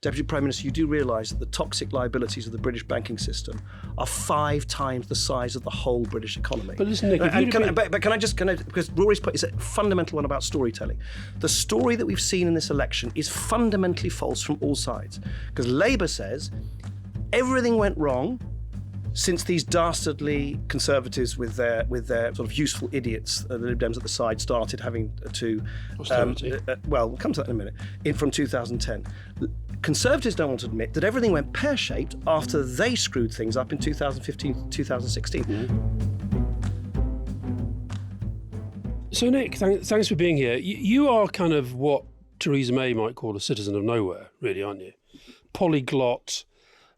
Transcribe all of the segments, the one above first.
Deputy Prime Minister, you do realise that the toxic liabilities of the British banking system are 5 times the size of the whole British economy. But listen, Nick, because Rory's point is a fundamental one about storytelling. The story that we've seen in this election is fundamentally false from all sides. Because Labour says everything went wrong since these dastardly Conservatives with their sort of useful idiots, the Lib Dems at the side, started having to... we'll come to that in a minute, from 2010. Conservatives don't want to admit that everything went pear-shaped after they screwed things up in 2015, 2016. So, Nick, thanks for being here. You are kind of what Theresa May might call a citizen of nowhere, really, aren't you? Polyglot,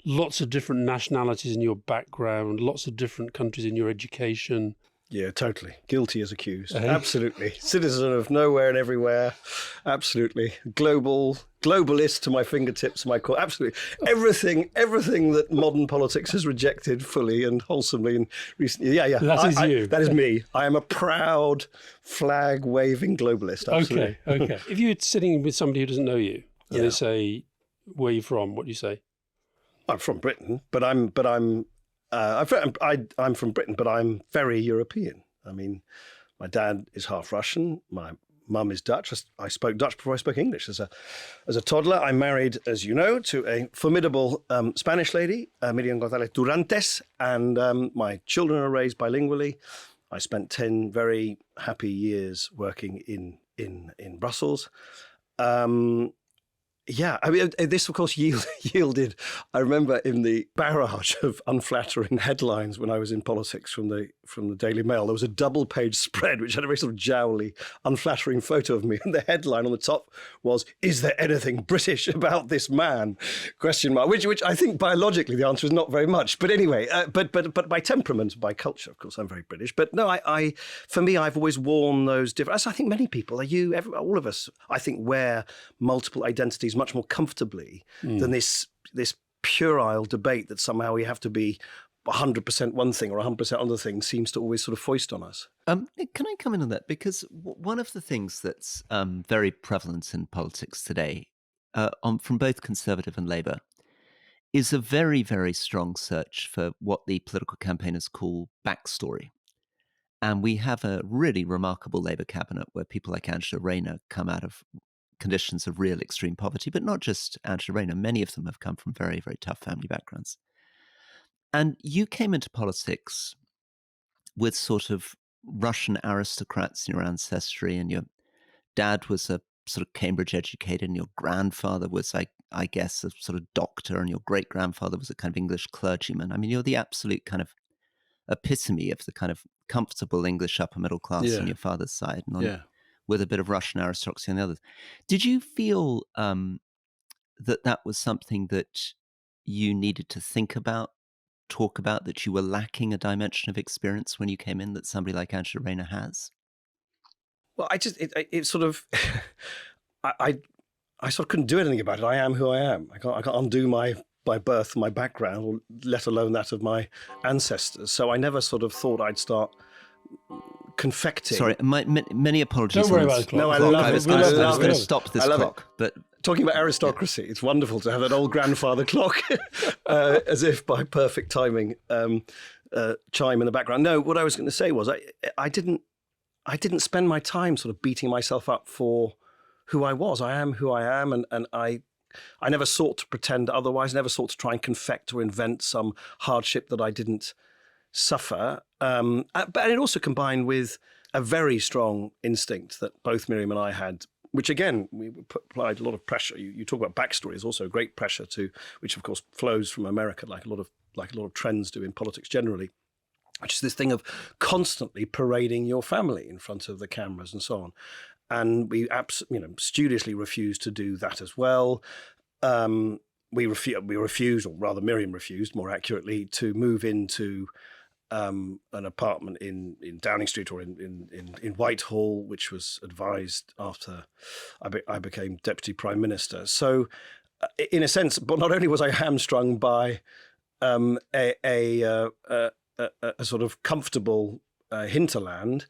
lots of different nationalities in your background, lots of different countries in your education. Yeah, totally. Guilty as accused. Absolutely. Citizen of nowhere and everywhere. Absolutely. Globalist to my fingertips, my core. Absolutely. Everything that modern politics has rejected fully and wholesomely and recently. Yeah. That is you. That is me. I am a proud flag-waving globalist. Absolutely. Okay. If you're sitting with somebody who doesn't know you and they say, where are you from? What do you say? I'm from Britain, but I'm from Britain, but I'm very European. I mean, my dad is half Russian. My mum is Dutch. I spoke Dutch before I spoke English. As a toddler, I married, as you know, to a formidable Spanish lady, Miriam González Durantes, and my children are raised bilingually. I spent 10 very happy years working in Brussels. Yeah, I mean, this, of course, yielded, I remember in the barrage of unflattering headlines when I was in politics from the Daily Mail, there was a double-page spread which had a very sort of jowly, unflattering photo of me. And the headline on the top was, "Is there anything British about this man?" ? Which I think biologically the answer is not very much. But anyway, but by temperament, by culture, of course, I'm very British. But no, for me, I've always worn those different, as I think many people, all of us, I think, wear multiple identities much more comfortably than this puerile debate that somehow we have to be 100% one thing or 100% other thing seems to always sort of foist on us. Nick, can I come in on that? Because one of the things that's very prevalent in politics today, from both Conservative and Labour, is a very, very strong search for what the political campaigners call backstory. And we have a really remarkable Labour cabinet where people like Angela Rayner come out of conditions of real extreme poverty, but not just Angela Rayner. Many of them have come from very, very tough family backgrounds. And you came into politics with sort of Russian aristocrats in your ancestry, and your dad was a sort of Cambridge educated, and your grandfather was, I guess, a sort of doctor, and your great-grandfather was a kind of English clergyman. I mean, you're the absolute kind of epitome of the kind of comfortable English upper middle class on your father's side. And with a bit of Russian aristocracy on the others. Did you feel that was something that you needed to think about, talk about, that you were lacking a dimension of experience when you came in that somebody like Angela Rayner has? Well, I just, it sort of, I sort of couldn't do anything about it. I am who I am. I can't undo my birth, my background, let alone that of my ancestors. So I never sort of thought I'd start confecting. Sorry, many apologies. Don't worry about the clock. No, I love it. I was going to stop this clock. But talking about aristocracy, it's wonderful to have that old grandfather clock, as if by perfect timing, chime in the background. No, what I was going to say was I didn't spend my time sort of beating myself up for who I was. I am who I am, and I never sought to pretend otherwise. Never sought to try and confect or invent some hardship that I didn't suffer, but it also combined with a very strong instinct that both Miriam and I had, which again, we applied a lot of pressure. You talk about backstory, there's also great pressure which of course flows from America, like a lot of trends do in politics generally, which is this thing of constantly parading your family in front of the cameras and so on. And we studiously refused to do that as well. We refused, or rather Miriam refused, more accurately, to move into an apartment in Downing Street or in Whitehall, which was advised after I became Deputy Prime Minister. So, in a sense, but not only was I hamstrung by a sort of comfortable hinterland,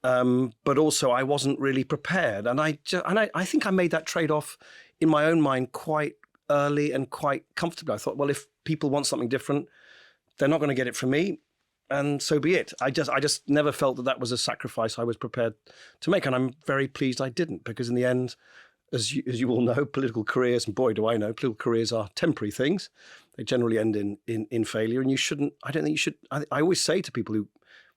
but also I wasn't really prepared, and I think I made that trade-off in my own mind quite early and quite comfortably. I thought, well, if people want something different, they're not going to get it from me, and so be it. I just never felt that was a sacrifice I was prepared to make, and I'm very pleased I didn't, because in the end, as you all know, political careers, and boy, do I know, political careers are temporary things. They generally end in failure, and you shouldn't. I don't think you should. I always say to people who,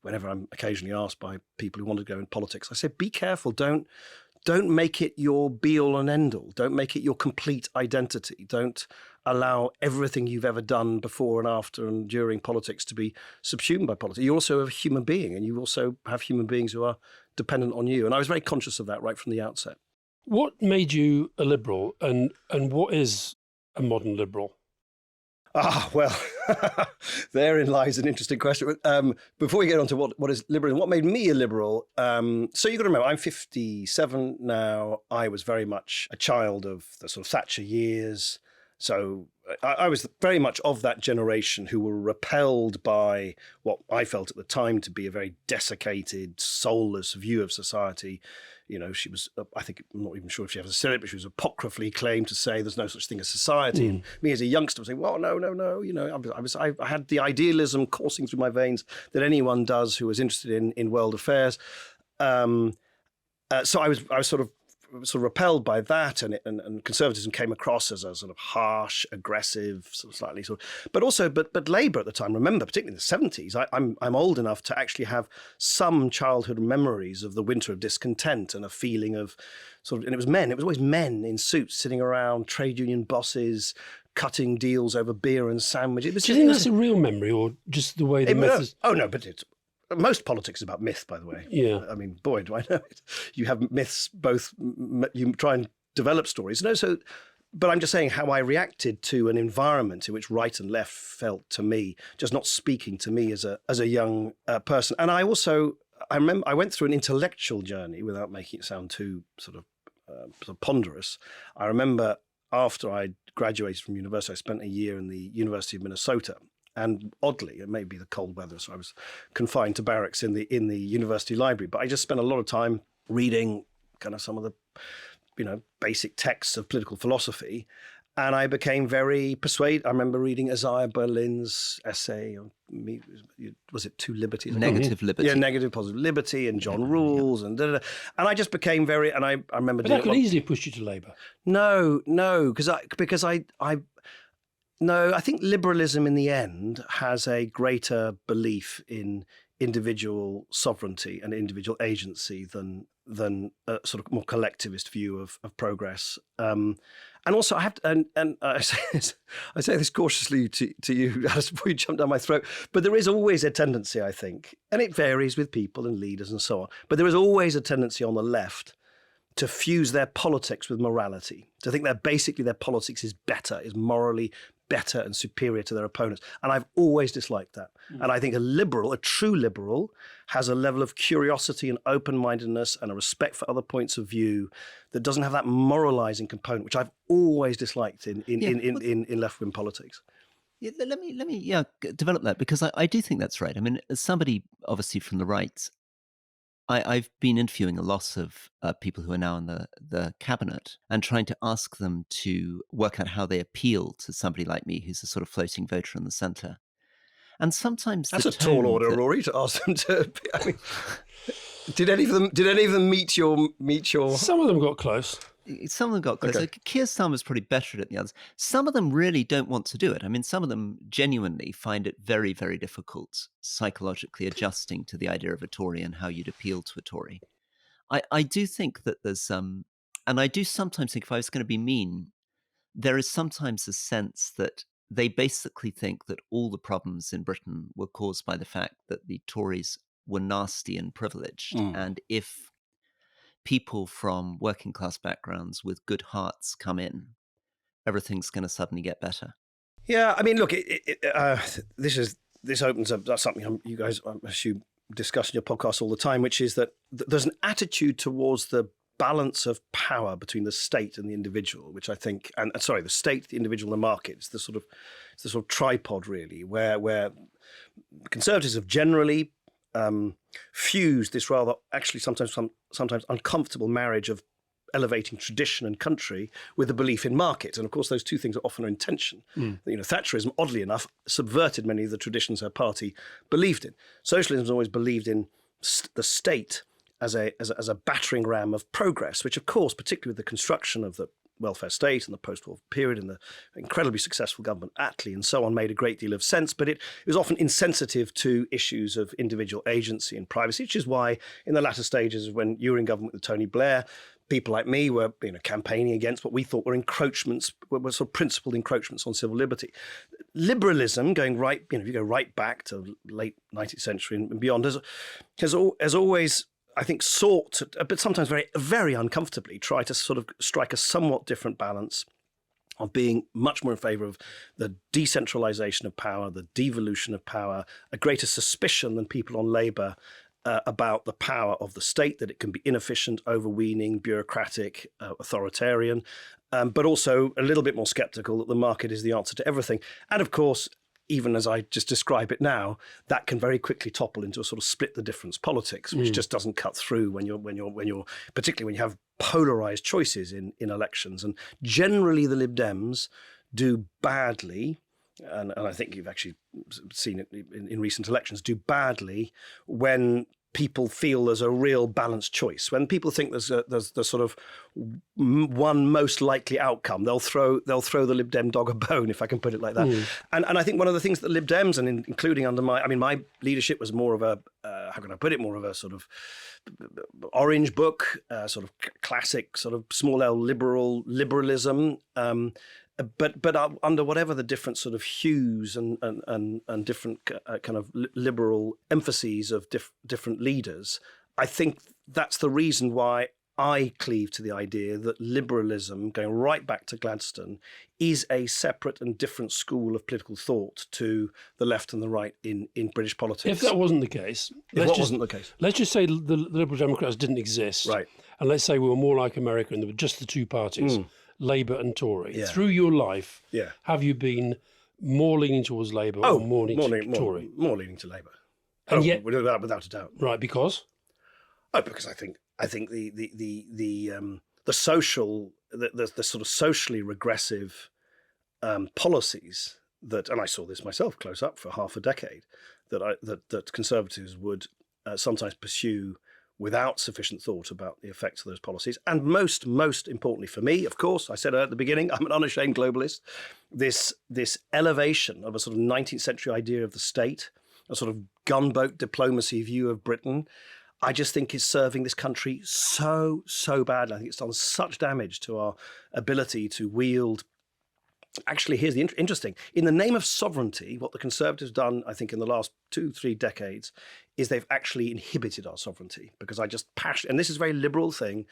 whenever I'm occasionally asked by people who want to go in politics, I say, be careful. Don't make it your be-all and end-all. Don't make it your complete identity. Don't allow everything you've ever done before and after and during politics to be subsumed by politics. You're also a human being, and you also have human beings who are dependent on you. And I was very conscious of that right from the outset. What made you a liberal, and what is a modern liberal? Well, therein lies an interesting question. Before we get on to what is liberal and what made me a liberal, so you've got to remember, I'm 57 now. I was very much a child of the sort of Thatcher years. So I was very much of that generation who were repelled by what I felt at the time to be a very desiccated, soulless view of society. You know, she was, I think, I'm not even sure if she ever said it, but she was apocryphally claimed to say there's no such thing as society. And me as a youngster was saying, well, no. You know, I had the idealism coursing through my veins that anyone does who was interested in world affairs. So I was sort of repelled by that, and conservatism came across as a sort of harsh, aggressive, sort of slightly but Labour at the time, remember, particularly in the 70s, I'm old enough to actually have some childhood memories of the winter of discontent and a feeling of and it was always men in suits sitting around, trade union bosses, cutting deals over beer and sandwiches. Do you think that's a real memory, or just the way the myth is? Oh no, but it's. Most politics is about myth, by the way. Yeah. I mean, boy, do I know it. You have myths, both, you try and develop stories. But I'm just saying how I reacted to an environment in which right and left felt to me, just not speaking to me as a young person. And I remember I went through an intellectual journey without making it sound too sort of ponderous. I remember after I graduated from university, I spent a year in the University of Minnesota. And oddly, it may be the cold weather, so I was confined to barracks in the university library. But I just spent a lot of time reading kind of some of the, basic texts of political philosophy, and I became very persuaded. I remember reading Isaiah Berlin's essay on, was it Two Liberties? Negative Liberty. Yeah, Negative, Positive Liberty, and John Rawls, and da-da-da. And I just became very. And I remember. But that could easily push you to Labour. No, because No, I think liberalism in the end has a greater belief in individual sovereignty and individual agency than a sort of more collectivist view of progress. And also, I have to, and I say this cautiously to you, Alice, before you jump down my throat. But there is always a tendency, I think, and it varies with people and leaders and so on. But there is always a tendency on the left to fuse their politics with morality, to think that basically their politics is better, is morally better and superior to their opponents. And I've always disliked that. And I think a true liberal, has a level of curiosity and open-mindedness and a respect for other points of view that doesn't have that moralizing component, which I've always disliked in left-wing politics. Yeah, let me develop that, because I do think that's right. I mean, as somebody obviously from the right, I've been interviewing a lot of people who are now in the cabinet and trying to ask them to work out how they appeal to somebody like me, who's a sort of floating voter in the centre. And sometimes that's a tall order, Rory, to ask them to. I mean, did any of them meet your? Some of them got close. Some of them got close. Okay. Keir Starmer's probably better at it than the others. Some of them really don't want to do it. I mean, some of them genuinely find it very, very difficult psychologically adjusting to the idea of a Tory and how you'd appeal to a Tory. I do think that there's and I do sometimes think, if I was going to be mean, there is sometimes a sense that they basically think that all the problems in Britain were caused by the fact that the Tories were nasty and privileged. And if people from working class backgrounds with good hearts come in, everything's going to suddenly get better. Yeah, I mean, look, this opens up something you guys, I assume, discuss in your podcast all the time, which is that there's an attitude towards the balance of power between the state and the individual, which I think, the state, the individual, and the market. It's the sort of tripod, really, where conservatives have generally fused this rather, actually sometimes uncomfortable marriage of elevating tradition and country with a belief in market. And of course, those two things are often in tension. Thatcherism, oddly enough, subverted many of the traditions her party believed in. Socialism has always believed in the state as a battering ram of progress, which of course, particularly with the construction of the welfare state and the post-war period and the incredibly successful government Attlee and so on, made a great deal of sense, but it was often insensitive to issues of individual agency and privacy, which is why in the latter stages when you were in government with Tony Blair, people like me were campaigning against what we thought were encroachments, were sort of principled encroachments on civil liberty. Liberalism, going right, if you go right back to late 19th century and beyond, has always, I think, sought to, but sometimes very, very uncomfortably, try to sort of strike a somewhat different balance of being much more in favour of the decentralisation of power, the devolution of power, a greater suspicion than people on Labour about the power of the state, that it can be inefficient, overweening, bureaucratic, authoritarian, but also a little bit more sceptical that the market is the answer to everything. And of course, even as I just describe it now, that can very quickly topple into a sort of split the difference politics, which just doesn't cut through when you're particularly when you have polarized choices in elections. And generally, the Lib Dems do badly. And I think you've actually seen it in recent elections, do badly when people feel there's a real balanced choice. When people think there's the sort of one most likely outcome, they'll throw the Lib Dem dog a bone, if I can put it like that. And I think one of the things that Lib Dems, and including under my leadership, was more of a more of a sort of orange book, sort of classic sort of small L liberalism. But under whatever the different sort of hues and different kind of liberal emphases of different leaders, I think that's the reason why I cleave to the idea that liberalism, going right back to Gladstone, is a separate and different school of political thought to the left and the right in British politics. If that wasn't the case, let's just say the Liberal Democrats didn't exist, right? And let's say we were more like America and there were just the two parties. Labour and Tory. Yeah. Through your life, have you been more leaning towards Labour or more leaning to Tory? More leaning to Labour. And yet, without a doubt. Right, because? Because I think the social, the sort of socially regressive policies that, and I saw this myself close up for half a decade, that Conservatives would sometimes pursue without sufficient thought about the effects of those policies. And most importantly for me, of course, I said at the beginning, I'm an unashamed globalist, this elevation of a sort of 19th century idea of the state, a sort of gunboat diplomacy view of Britain, I just think is serving this country so badly. I think it's done such damage to our ability to wield. Actually, here's the interesting. In the name of sovereignty, what the Conservatives done, I think, in the last 2-3 decades, is they've actually inhibited our sovereignty. Because and this is a very liberal thing,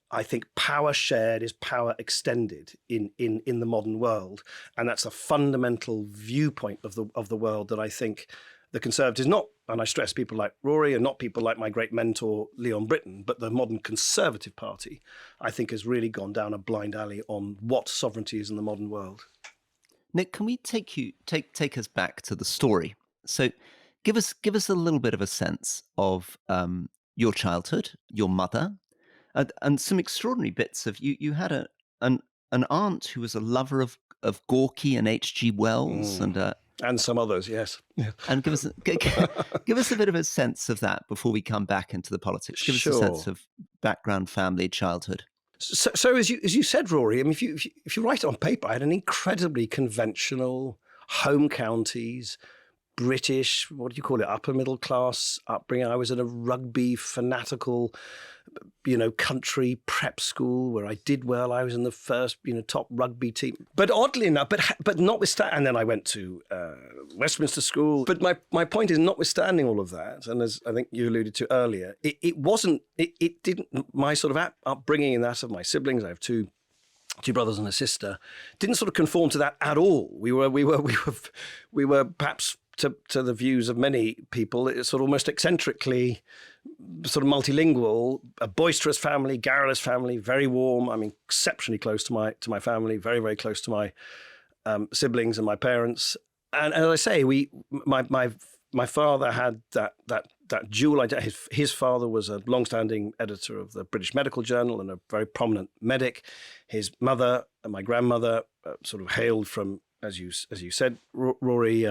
I think power shared is power extended in the modern world. And that's a fundamental viewpoint of the world that I think the Conservatives, not, and I stress people like Rory and not people like my great mentor, Leon Britton, but the modern Conservative Party, I think has really gone down a blind alley on what sovereignty is in the modern world. Nick, can we take us back to the story? So give us a little bit of a sense of your childhood, your mother, and some extraordinary bits of you. You had an aunt who was a lover of Gorky and H.G. Wells and some others, yes. Yeah. And give us a bit of a sense of that before we come back into the politics. Give us a sense of background, family, childhood. So as you said, Rory, I mean, if you write it on paper, I had an incredibly conventional home counties, British, what do you call it, upper middle class upbringing. I was in a rugby fanatical, country prep school where I did well. I was in the first, top rugby team. But oddly enough, but notwithstanding, and then I went to Westminster school. But my point is, notwithstanding all of that, and as I think you alluded to earlier, it didn't, my sort of upbringing and that of my siblings, I have two brothers and a sister, didn't sort of conform to that at all. We were perhaps to the views of many people, it's sort of almost eccentrically sort of multilingual, a boisterous family, garrulous family, very warm. I mean, exceptionally close to my family, very, very close to my siblings and my parents. And as I say, my father had that that dual identity. His father was a long-standing editor of the British Medical Journal and a very prominent medic. His mother, my grandmother, sort of hailed from, as you said, Rory,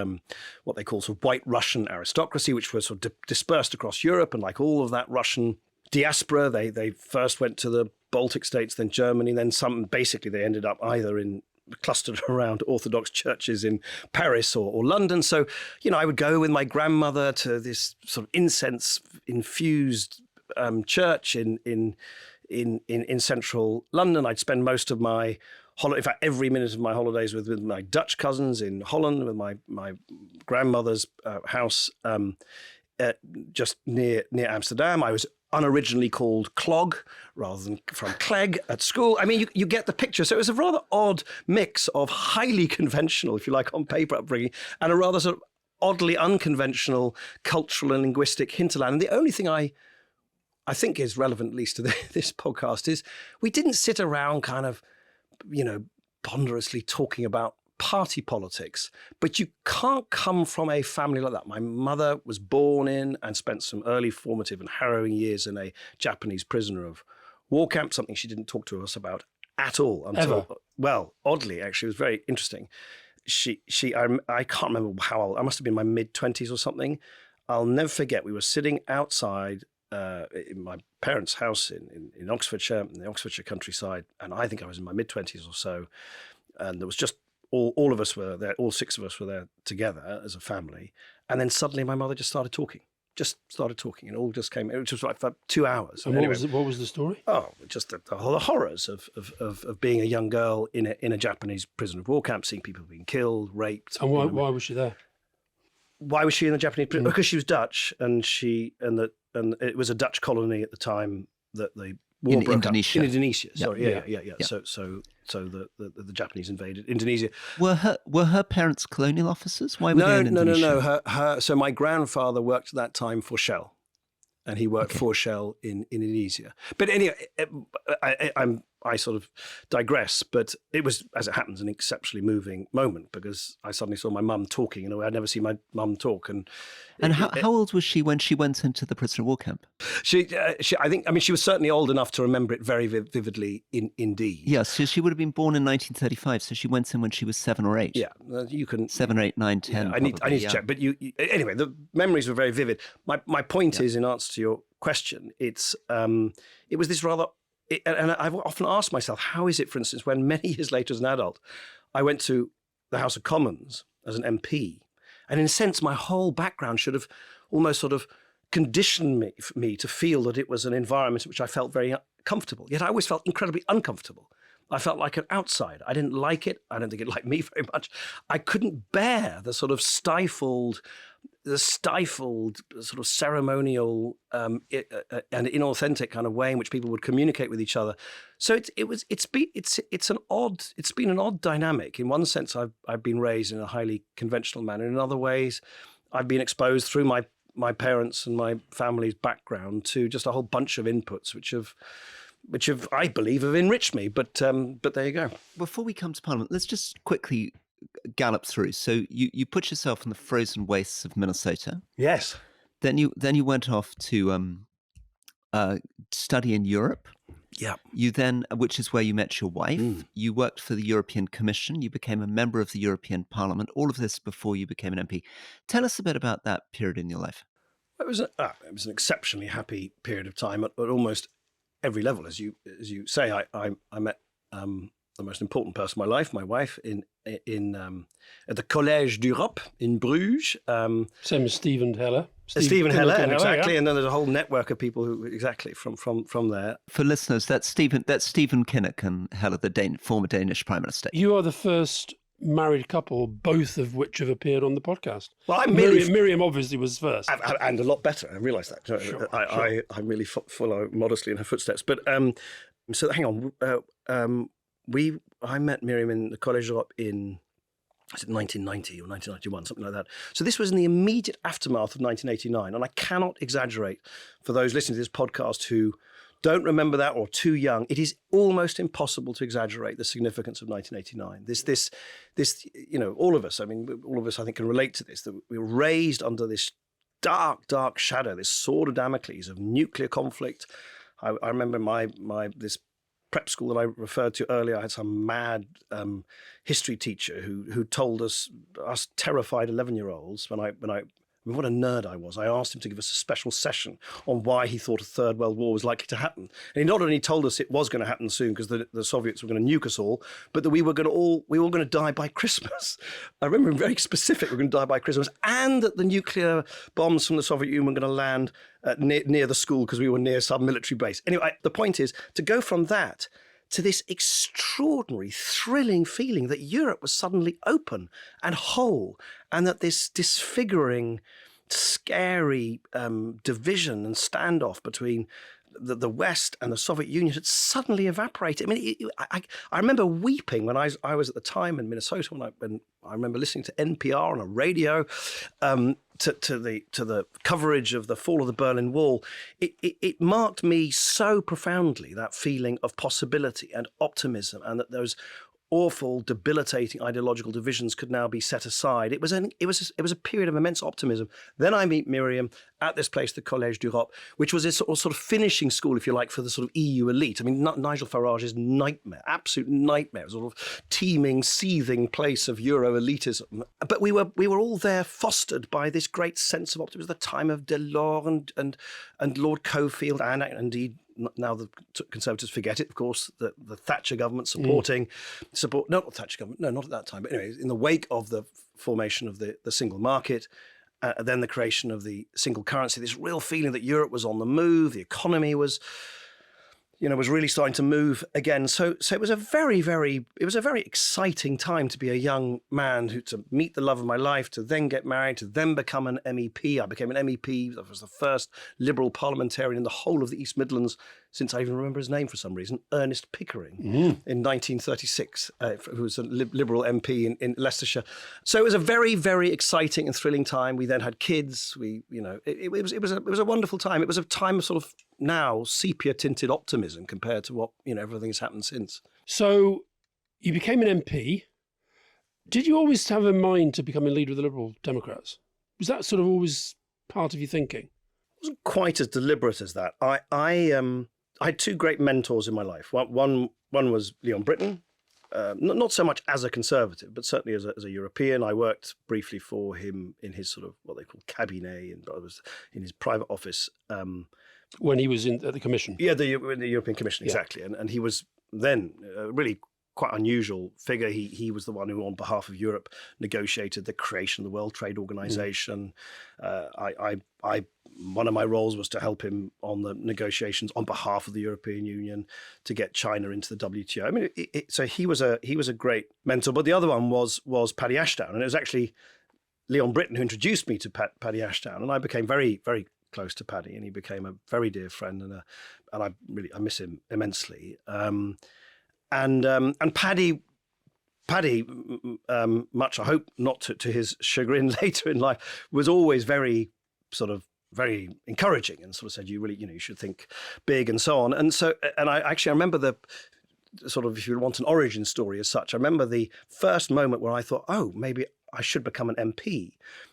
what they call sort of white Russian aristocracy, which was sort of dispersed across Europe. And like all of that Russian diaspora, they first went to the Baltic states, then Germany, then basically they ended up either clustered around Orthodox churches in Paris or London. So, I would go with my grandmother to this sort of incense-infused church in central London. I'd spend most of my in fact, every minute of my holidays with my Dutch cousins in Holland, with my grandmother's house just near Amsterdam. I was unoriginally called Clog rather than from Clegg at school. I mean, you get the picture. So it was a rather odd mix of highly conventional, if you like, on paper upbringing, and a rather sort of oddly unconventional cultural and linguistic hinterland. And the only thing I think is relevant, at least to this podcast, is we didn't sit around kind of, ponderously talking about party politics, but you can't come from a family like that. My mother was born in and spent some early formative and harrowing years in a Japanese prisoner of war camp, something she didn't talk to us about at all until, well, oddly, actually, it was very interesting. I can't remember how old, I must have been in my mid-20s or something. I'll never forget, we were sitting outside in my parents' house in Oxfordshire, in the Oxfordshire countryside, and I think I was in my mid-20s or so, and there was just all of us were there, all six of us were there together as a family, and then suddenly my mother just started talking, and it all just came, it was like for 2 hours. And anyway, what was the story? Oh, just the horrors of being a young girl in a Japanese prisoner of war camp, seeing people being killed, raped. And why was she there? Why was she in the Japanese prison? Because she was Dutch, and it was a Dutch colony at the time that the war broke Indonesia. Up. In Indonesia, sorry, yeah. Yeah. So the Japanese invaded Indonesia. Were her parents colonial officers? Why were they in Indonesia? No. So my grandfather worked at that time for Shell, and he worked for Shell in Indonesia. But anyway, I sort of digress, but it was, as it happens, an exceptionally moving moment because I suddenly saw my mum talking in a way I'd never seen my mum talk. And how old was she when she went into the prisoner of war camp? She was certainly old enough to remember it very vividly indeed. Yes, so she would have been born in 1935, so she went in when she was 7 or 8. Yeah, you can 7, 8, 9, 10. Yeah, I need to check, but you anyway. The memories were very vivid. My point is, in answer to your question, it was this rather. And I've often asked myself, how is it, for instance, when many years later as an adult, I went to the House of Commons as an MP, and in a sense, my whole background should have almost sort of conditioned me to feel that it was an environment in which I felt very comfortable. Yet I always felt incredibly uncomfortable. I felt like an outsider. I didn't like it. I don't think it liked me very much. I couldn't bear the sort of stifled sort of ceremonial and inauthentic kind of way in which people would communicate with each other. So it's been an odd dynamic. In one sense, I've been raised in a highly conventional manner. In other ways, I've been exposed through my parents and my family's background to just a whole bunch of inputs which have I believe have enriched me. But there you go. Before we come to Parliament, let's just quickly gallop through. So you put yourself in the frozen wastes of Minnesota. Yes. Then you went off to study in Europe. Yeah. You then, which is where you met your wife. You worked for the European Commission. You became a member of the European Parliament. All of this before you became an MP. Tell us a bit about that period in your life. It was an exceptionally happy period of time at almost every level, as you say. I met the most important person in my life, my wife, at the Collège d'Europe in Bruges. Same as Stephen Heller. Stephen Heller, exactly, yeah. And then there's a whole network of people who exactly from there. For listeners, that's Stephen Kinnock and Heller, the former Danish Prime Minister. You are the first married couple, both of which have appeared on the podcast. Well, Miriam obviously was first, and a lot better. I realise that. Sure. I really follow modestly in her footsteps. But so hang on. I met Miriam in the Collège d'Europe in 1990 or 1991, something like that. So this was in the immediate aftermath of 1989, and I cannot exaggerate for those listening to this podcast who don't remember that or too young. It is almost impossible to exaggerate the significance of 1989. This, all of us. I mean, all of us, I think, can relate to this. That we were raised under this dark, dark shadow, this sword of Damocles of nuclear conflict. I remember this prep school that I referred to earlier, I had some mad history teacher who told us terrified 11-year-olds, what a nerd I was. I asked him to give us a special session on why he thought a third world war was likely to happen. And he not only told us it was going to happen soon because the Soviets were going to nuke us all, but that we were all going to die by Christmas. I remember him very specific, we were going to die by Christmas, and that the nuclear bombs from the Soviet Union were going to land near the school because we were near some military base. Anyway, the point is to go from that to this extraordinary, thrilling feeling that Europe was suddenly open and whole, and that this disfiguring, scary division and standoff between the West and the Soviet Union had suddenly evaporated. I mean, I remember weeping when I was at the time in Minnesota when I remember listening to NPR on a radio to the coverage of the fall of the Berlin Wall. It marked me so profoundly, that feeling of possibility and optimism, and that those awful, debilitating ideological divisions could now be set aside. It was a period of immense optimism. Then I meet Miriam at this place, the Collège d'Europe, which was a sort of finishing school, if you like, for the sort of EU elite. I mean, Nigel Farage's nightmare, absolute nightmare, sort of teeming, seething place of Euro elitism. But we were all there, fostered by this great sense of optimism. The time of Delors and Lord Cockfield, and indeed, now the Conservatives forget it, of course, the Thatcher government not the Thatcher government, no, not at that time, but anyway, in the wake of the formation of the single market, then the creation of the single currency, this real feeling that Europe was on the move, the economy was really starting to move again. So it was a very exciting time to be a young man to meet the love of my life, to then get married, to then become an MEP. I became an MEP. I was the first Liberal parliamentarian in the whole of the East Midlands since I even remember his name for some reason, Ernest Pickering, in 1936, who was a Liberal MP in Leicestershire. So it was a very, very exciting and thrilling time. We then had kids. It was a wonderful time. It was a time of sort of now sepia-tinted optimism compared to what everything has happened since. So you became an MP. Did you always have in mind to become a leader of the Liberal Democrats? Was that sort of always part of your thinking? It wasn't quite as deliberate as that. I had two great mentors in my life. One was Leon Britton, not so much as a Conservative, but certainly as a European. I worked briefly for him in his sort of what they call cabinet, and I was in his private office. When he was at the Commission? Yeah, the European Commission, exactly. Yeah. And he was then really quite unusual figure. He was the one who, on behalf of Europe, negotiated the creation of the World Trade Organization. One of my roles was to help him on the negotiations on behalf of the European Union to get China into the WTO. I mean, so he was a great mentor. But the other one was Paddy Ashdown, and it was actually Leon Britton who introduced me to Paddy Ashdown, and I became very, very close to Paddy, and he became a very dear friend, and I miss him immensely. And Paddy, much I hope not to his chagrin later in life, was always very encouraging and sort of said, you should think big and so on. And I remember the sort of, if you want an origin story as such, I remember the first moment where I thought, oh, maybe I should become an MP,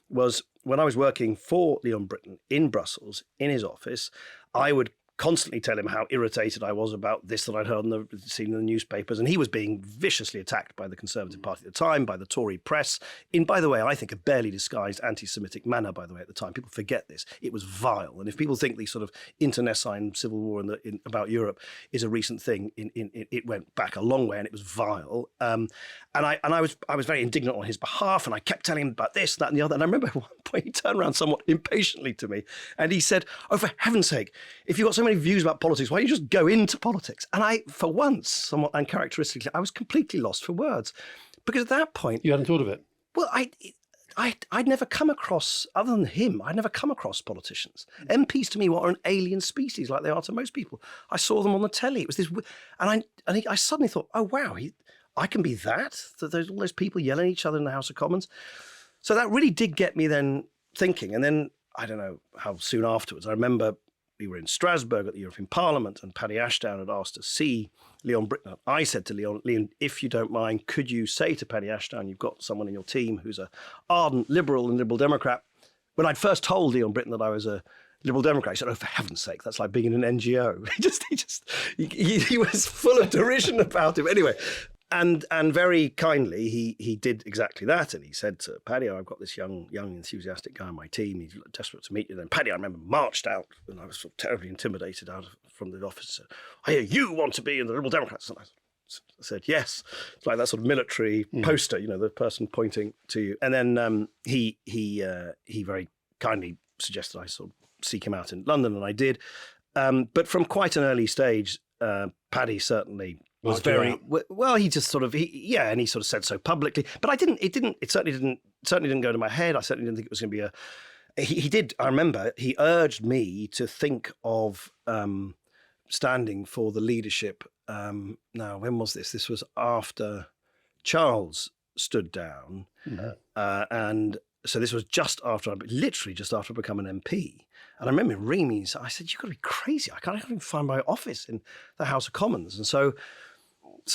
was when I was working for Leon Britton in Brussels, in his office. I would constantly tell him how irritated I was about this that I'd heard seen in the newspapers, and he was being viciously attacked by the Conservative Party at the time, by the Tory press, in, by the way, I think a barely disguised anti-Semitic manner, by the way, at the time. People forget this. It was vile, and if people think the sort of internecine civil war about Europe is a recent thing, it went back a long way, and it was vile. And I was very indignant on his behalf, and I kept telling him about this, that, and the other. And I remember at one point he turned around somewhat impatiently to me, and he said, "Oh, for heaven's sake, if you've got so many views about politics, why don't you just go into politics?" And I, for once, somewhat uncharacteristically, I was completely lost for words, because at that point, you hadn't thought of it. Well, I'd never come across, other than him, I'd never come across politicians. MPs to me were an alien species, like they are to most people. I saw them on the telly. It was this, and I suddenly thought, oh wow, I can be that. There's all those people yelling at each other in the House of Commons. So that really did get me then thinking. And then I don't know how soon afterwards, I remember we were in Strasbourg at the European Parliament, and Paddy Ashdown had asked to see Leon Britton. I said to Leon, if you don't mind, could you say to Paddy Ashdown, you've got someone in your team who's an ardent Liberal and Liberal Democrat, when I'd first told Leon Britton that I was a Liberal Democrat, he said, "Oh, for heaven's sake, that's like being in an NGO." He was full of derision about him. Anyway, and very kindly, he did exactly that. And he said to Paddy, "Oh, I've got this young, enthusiastic guy on my team. He's desperate to meet you." Then Paddy, I remember, marched out, and I was sort of terribly intimidated from the office. "I hear you want to be in the Liberal Democrats." And I said, "Yes." It's like that sort of military poster, the person pointing to you. And then he very kindly suggested I sort of seek him out in London, and I did. But from quite an early stage, Paddy certainly was very well. He just sort of and he sort of said so publicly. But I didn't. It certainly didn't go to my head. I certainly didn't think it was going to be a. He did. I remember he urged me to think of standing for the leadership. Now, when was this? This was after Charles stood down, and so this was literally just after I become an MP. And I remember him ringing me. I said, "You've got to be crazy. I can't even find my office in the House of Commons." And so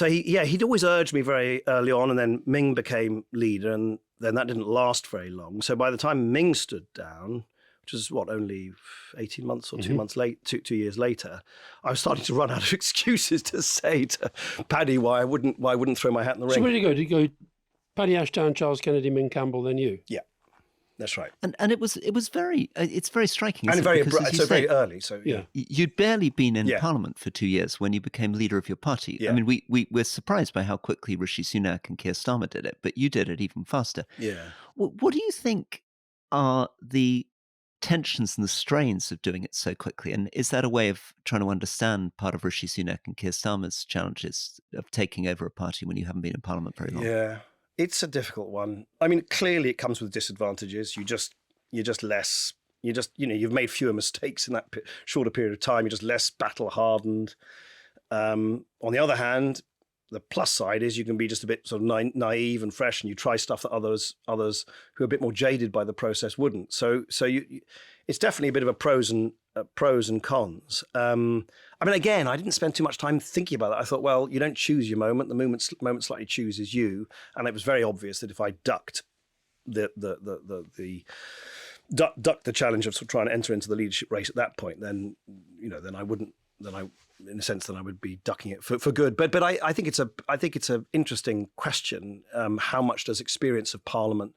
he'd always urged me very early on, and then Ming became leader, and then that didn't last very long. So by the time Ming stood down, which was only 18 months or 2 months late, 2 years later, I was starting to run out of excuses to say to Paddy why I wouldn't throw my hat in the ring. So where did you go? Did you go Paddy Ashdown, Charles Kennedy, Ming Campbell, then you? Yeah. That's right, and it was very it's very striking, and very very early. So yeah, you'd barely been in Parliament for 2 years when you became leader of your party. Yeah. I mean, we're surprised by how quickly Rishi Sunak and Keir Starmer did it, but you did it even faster. Yeah. What do you think are the tensions and the strains of doing it so quickly? And is that a way of trying to understand part of Rishi Sunak and Keir Starmer's challenges of taking over a party when you haven't been in Parliament very long? Yeah. It's a difficult one. I mean, clearly it comes with disadvantages. You've made fewer mistakes in that shorter period of time. You're just less battle hardened. On the other hand, the plus side is you can be just a bit sort of naive and fresh, and you try stuff that others who are a bit more jaded by the process wouldn't. So it's definitely a bit of a pros and cons. I mean, again, I didn't spend too much time thinking about that. I thought, well, you don't choose your moment. The moment slightly chooses you. And it was very obvious that if I ducked the challenge of sort of trying to enter into the leadership race at that point, then I wouldn't. Then I, in a sense, I would be ducking it for good. But I think it's an interesting question. How much does experience of Parliament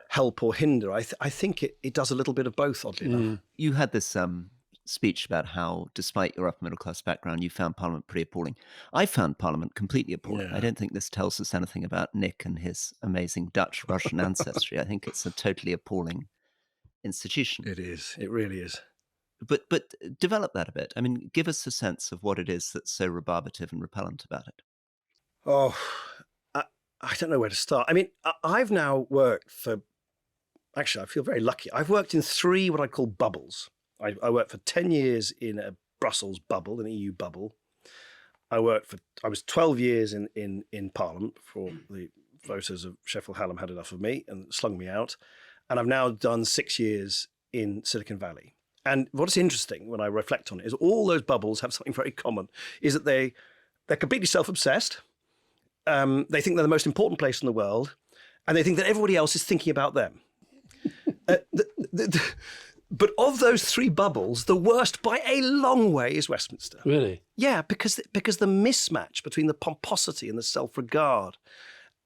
help or hinder? I think it does a little bit of both, oddly enough. You had this speech about how, despite your upper middle class background, you found Parliament pretty appalling. I found Parliament completely appalling. Yeah. I don't think this tells us anything about Nick and his amazing Dutch-Russian ancestry. I think it's a totally appalling institution. It is. It really is. But develop that a bit. I mean, give us a sense of what it is that's so rebarbative and repellent about it. Oh, I don't know where to start. I mean, I've now worked for... Actually, I feel very lucky. I've worked in 3 what I call bubbles. I worked for 10 years in a Brussels bubble, an EU bubble. I was 12 years in Parliament before the voters of Sheffield Hallam had enough of me and slung me out. And I've now done 6 years in Silicon Valley. And what's interesting when I reflect on it is all those bubbles have something very common, is that they're completely self-obsessed. They think they're the most important place in the world, and they think that everybody else is thinking about them. But of those 3 bubbles, the worst by a long way is Westminster. Really? Yeah, because the mismatch between the pomposity and the self-regard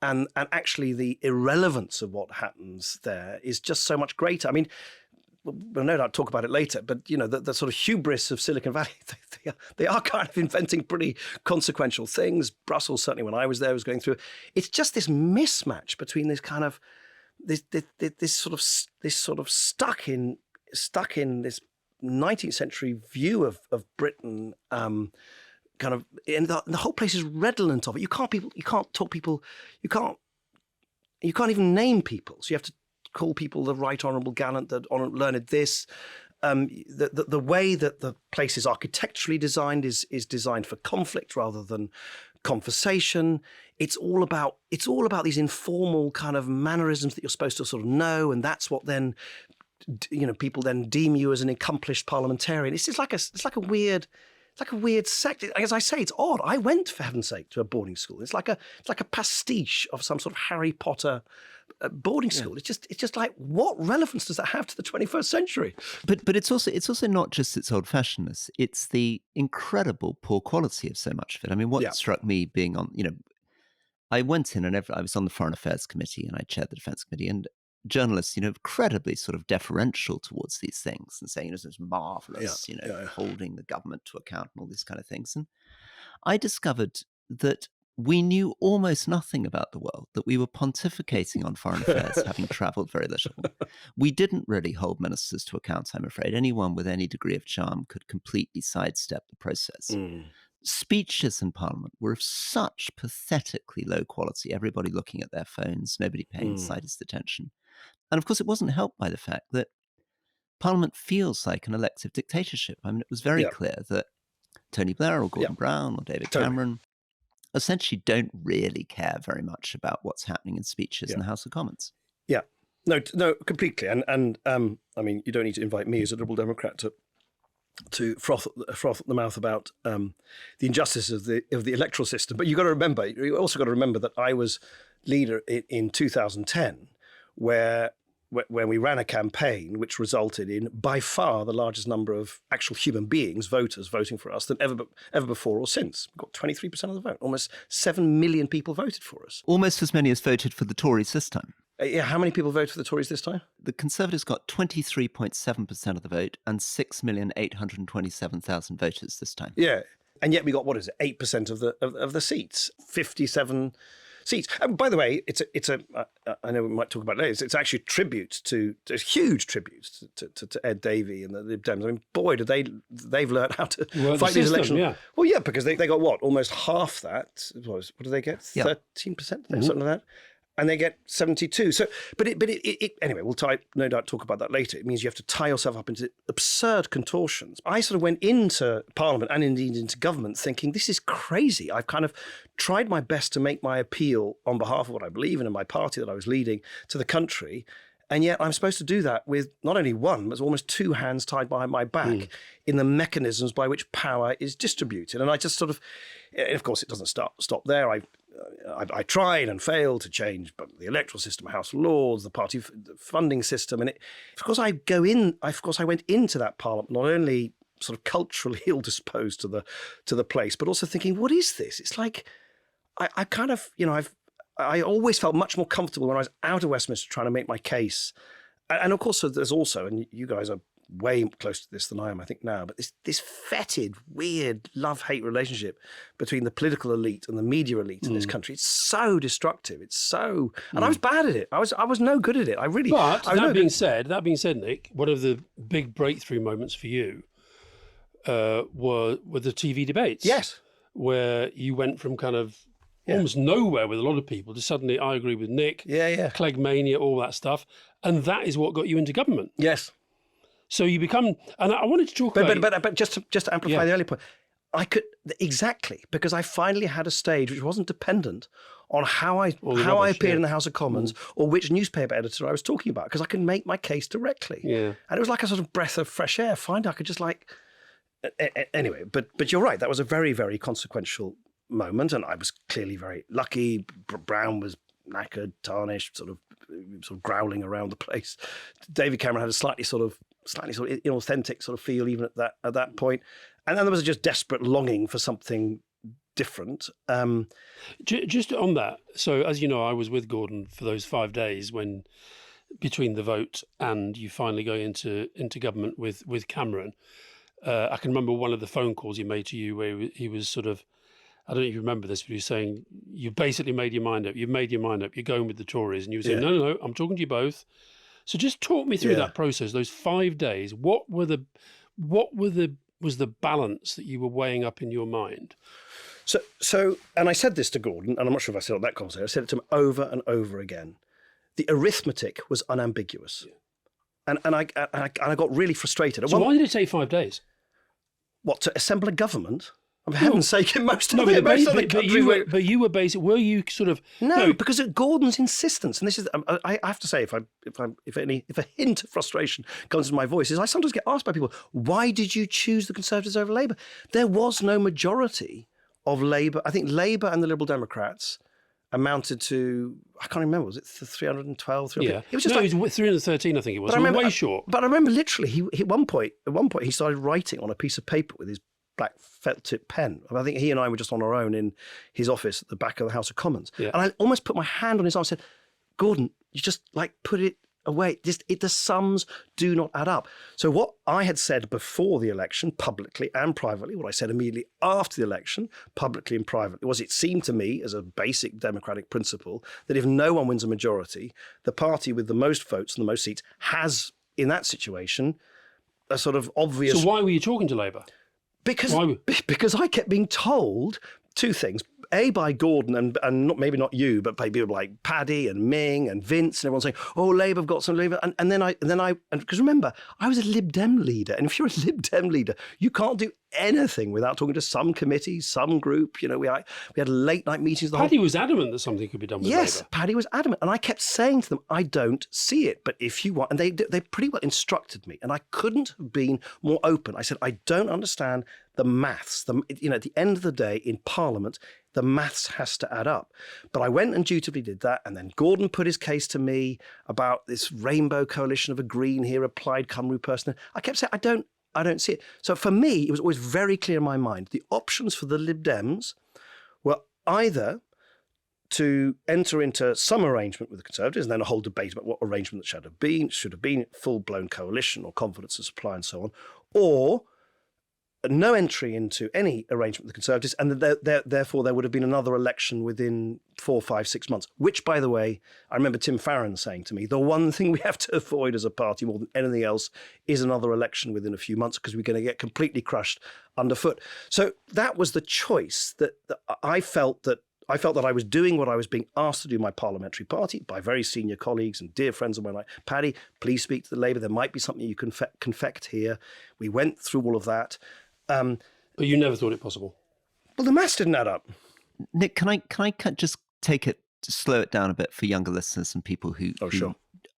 and actually the irrelevance of what happens there is just so much greater. I mean, we'll no doubt talk about it later, but the sort of hubris of Silicon Valley, they are kind of inventing pretty consequential things. Brussels, certainly when I was there, was going through. It's just this mismatch between this kind of this sort of stuck in this 19th century view of Britain, kind of, and the whole place is redolent of it. You can't talk people, you can't even name people. So you have to call people the right honourable gallant, the honourable learned. This, the way that the place is architecturally designed is designed for conflict rather than conversation. It's all about these informal kind of mannerisms that you're supposed to sort of know, and that's what then people then deem you as an accomplished parliamentarian. It's like a weird sect. As I say, it's odd. I went, for heaven's sake, to a boarding school. It's like a pastiche of some sort of Harry Potter at boarding school. It's just like, what relevance does that have to the 21st century? But it's also not just its old-fashionedness. It's the incredible poor quality of so much of it. I mean, what struck me being on, I went in and I was on the Foreign Affairs Committee and I chaired the Defence Committee, and journalists, incredibly sort of deferential towards these things and saying, this is marvellous, holding the government to account and all these kind of things. And I discovered that we knew almost nothing about the world, that we were pontificating on foreign affairs, having travelled very little. We didn't really hold ministers to account, I'm afraid. Anyone with any degree of charm could completely sidestep the process. Speeches in Parliament were of such pathetically low quality, everybody looking at their phones, nobody paying the slightest attention. And of course, it wasn't helped by the fact that Parliament feels like an elective dictatorship. I mean, it was very clear that Tony Blair or Gordon Brown or David Cameron essentially don't really care very much about what's happening in speeches in the House of Commons. Yeah, no, completely. And I mean, you don't need to invite me as a Liberal Democrat to froth at the mouth about the injustices of the electoral system. But you also got to remember that I was leader in 2010, when we ran a campaign which resulted in by far the largest number of actual human beings, voters, voting for us than ever before or since. We got 23% of the vote. Almost 7 million people voted for us. Almost as many as voted for the Tories this time. How many people voted for the Tories this time? The Conservatives got 23.7% of the vote and 6,827,000 voters this time. Yeah, and yet we got, 8% of the seats, 57 seats. And by the way, I know we might talk about it later. It's actually a huge tribute to Ed Davey and the Lib Dems. I mean, boy, they've learned how to fight these elections. Yeah. Well, yeah, because they got almost half that. What did they get? 13%, something like that. And they get 72. So, but anyway, we'll no doubt talk about that later. It means you have to tie yourself up into absurd contortions. I sort of went into Parliament and indeed into government thinking, this is crazy. I've kind of tried my best to make my appeal on behalf of what I believe in and my party that I was leading to the country. And yet I'm supposed to do that with not only one, but almost two hands tied behind my back in the mechanisms by which power is distributed. And I just sort of, and of course, it doesn't stop there. I tried and failed to change the electoral system, House of Lords, the party funding system. And of course, I went into that Parliament not only sort of culturally ill-disposed to the place, but also thinking, what is this? It's like, I kind of, I always felt much more comfortable when I was out of Westminster trying to make my case. And of course, there's also, and you guys are way closer to this than I am, I think, now, but this fetid, weird love-hate relationship between the political elite and the media elite in this country. It's so destructive. It's so... And I was bad at it. I was no good at it. But that being said, Nick, one of the big breakthrough moments for you were the TV debates. Yes. Where you went from kind of almost nowhere with a lot of people to suddenly, I agree with Nick, Clegg mania, all that stuff. And that is what got you into government. Yes. So you become, and I wanted to talk about... But just to amplify the earlier point, I could, exactly, because I finally had a stage which wasn't dependent on how I appeared in the House of Commons or which newspaper editor I was talking about, because I could make my case directly. Yeah. And it was like a sort of breath of fresh air. Finally, I could just anyway, but you're right, that was a very, very consequential moment, and I was clearly very lucky. Brown was knackered, tarnished, sort of growling around the place. David Cameron had a slightly sort of inauthentic sort of feel even at that point. And then there was just desperate longing for something different. Just on that, so as you know, I was with Gordon for those 5 days when between the vote and you finally go into government with Cameron. I can remember one of the phone calls he made to you where he was sort of, I don't know if you remember this, but he was saying, you've basically made your mind up. You've made your mind up. You're going with the Tories. And you were saying, no, I'm talking to you both. So just talk me through that process, those 5 days. What was the balance that you were weighing up in your mind? So, and I said this to Gordon, and I'm not sure if I said it on that conversation. I said it to him over and over again. The arithmetic was unambiguous. Yeah. And I got really frustrated. So why did it take 5 days? What, to assemble a government? For heaven's sake, in most of the country. But you were basic. Were you sort of because at Gordon's insistence, and this is, I have to say, if a hint of frustration comes into my voice, is I sometimes get asked by people, why did you choose the Conservatives over Labour? There was no majority of Labour. I think Labour and the Liberal Democrats amounted to, I can't remember, was it 312? Yeah. It was just it was 313, I think it was. But I remember, way short. But I remember literally, he at one point, he started writing on a piece of paper with his black felt tip pen. I think he and I were just on our own in his office at the back of the House of Commons. Yeah. And I almost put my hand on his arm and said, Gordon, you just like put it away. The sums do not add up. So what I had said before the election, publicly and privately, what I said immediately after the election, publicly and privately, was it seemed to me as a basic democratic principle that if no one wins a majority, the party with the most votes and the most seats has, in that situation, a sort of obvious... So why were you talking to Labour? Because I kept being told two things. A, by Gordon and not, maybe not you, but by people like Paddy and Ming and Vince and everyone saying, "Oh, Labour have got some Labour," and then I because remember, I was a Lib Dem leader, and if you're a Lib Dem leader, you can't do anything without talking to some committee, some group. You know, we had late night meetings. Paddy was adamant that something could be done with Labour. Yes, Paddy was adamant, and I kept saying to them, "I don't see it, but if you want," and they pretty well instructed me, and I couldn't have been more open. I said, "I don't understand the maths. At the end of the day, in Parliament, the maths has to add up." But I went and dutifully did that. And then Gordon put his case to me about this rainbow coalition of a Green here, a Plaid Cymru person. I kept saying, I don't see it. So for me, it was always very clear in my mind. The options for the Lib Dems were either to enter into some arrangement with the Conservatives and then a whole debate about what arrangement that should have been full-blown coalition or confidence of supply and so on, or no entry into any arrangement with the Conservatives, and therefore there would have been another election within 4, 5, 6 months, which, by the way, I remember Tim Farron saying to me, the one thing we have to avoid as a party more than anything else is another election within a few months because we're going to get completely crushed underfoot. So that was the choice that I felt that I was doing what I was being asked to do my parliamentary party by very senior colleagues and dear friends of mine like, Paddy, please speak to the Labour. There might be something you can confect here. We went through all of that. But you never thought it possible. Well, the maths didn't add up. Nick, can I just slow it down a bit for younger listeners and people who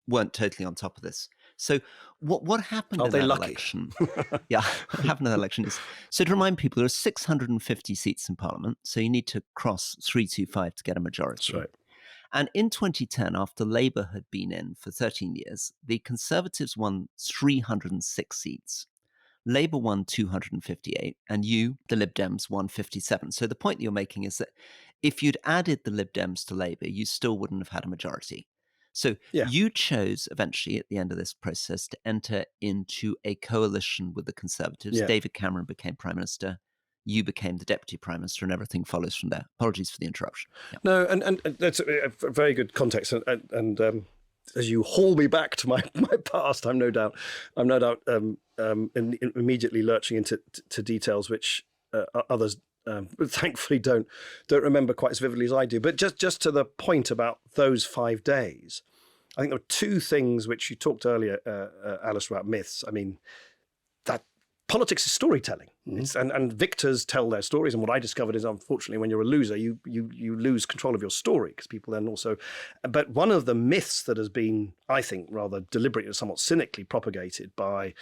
weren't totally on top of this? So what happened in that election? Yeah, what happened in that election is, so to remind people, there are 650 seats in Parliament, so you need to cross 325 to get a majority. That's right. And in 2010, after Labour had been in for 13 years, the Conservatives won 306 seats. Labour won 258, and you, the Lib Dems, won 57. So the point that you're making is that if you'd added the Lib Dems to Labour, you still wouldn't have had a majority. So you chose eventually at the end of this process to enter into a coalition with the Conservatives. Yeah. David Cameron became Prime Minister. You became the Deputy Prime Minister, and everything follows from there. Apologies for the interruption. Yeah. No, and that's a very good context. And as you haul me back to my past, I'm no doubt immediately lurching into details which others thankfully don't remember quite as vividly as I do. But just to the point about those 5 days, I think there were two things which you talked earlier, Alistair, about myths. I mean, that politics is storytelling, and victors tell their stories. And what I discovered is, unfortunately, when you're a loser, you lose control of your story because people then also. But one of the myths that has been, I think, rather deliberately or somewhat cynically propagated by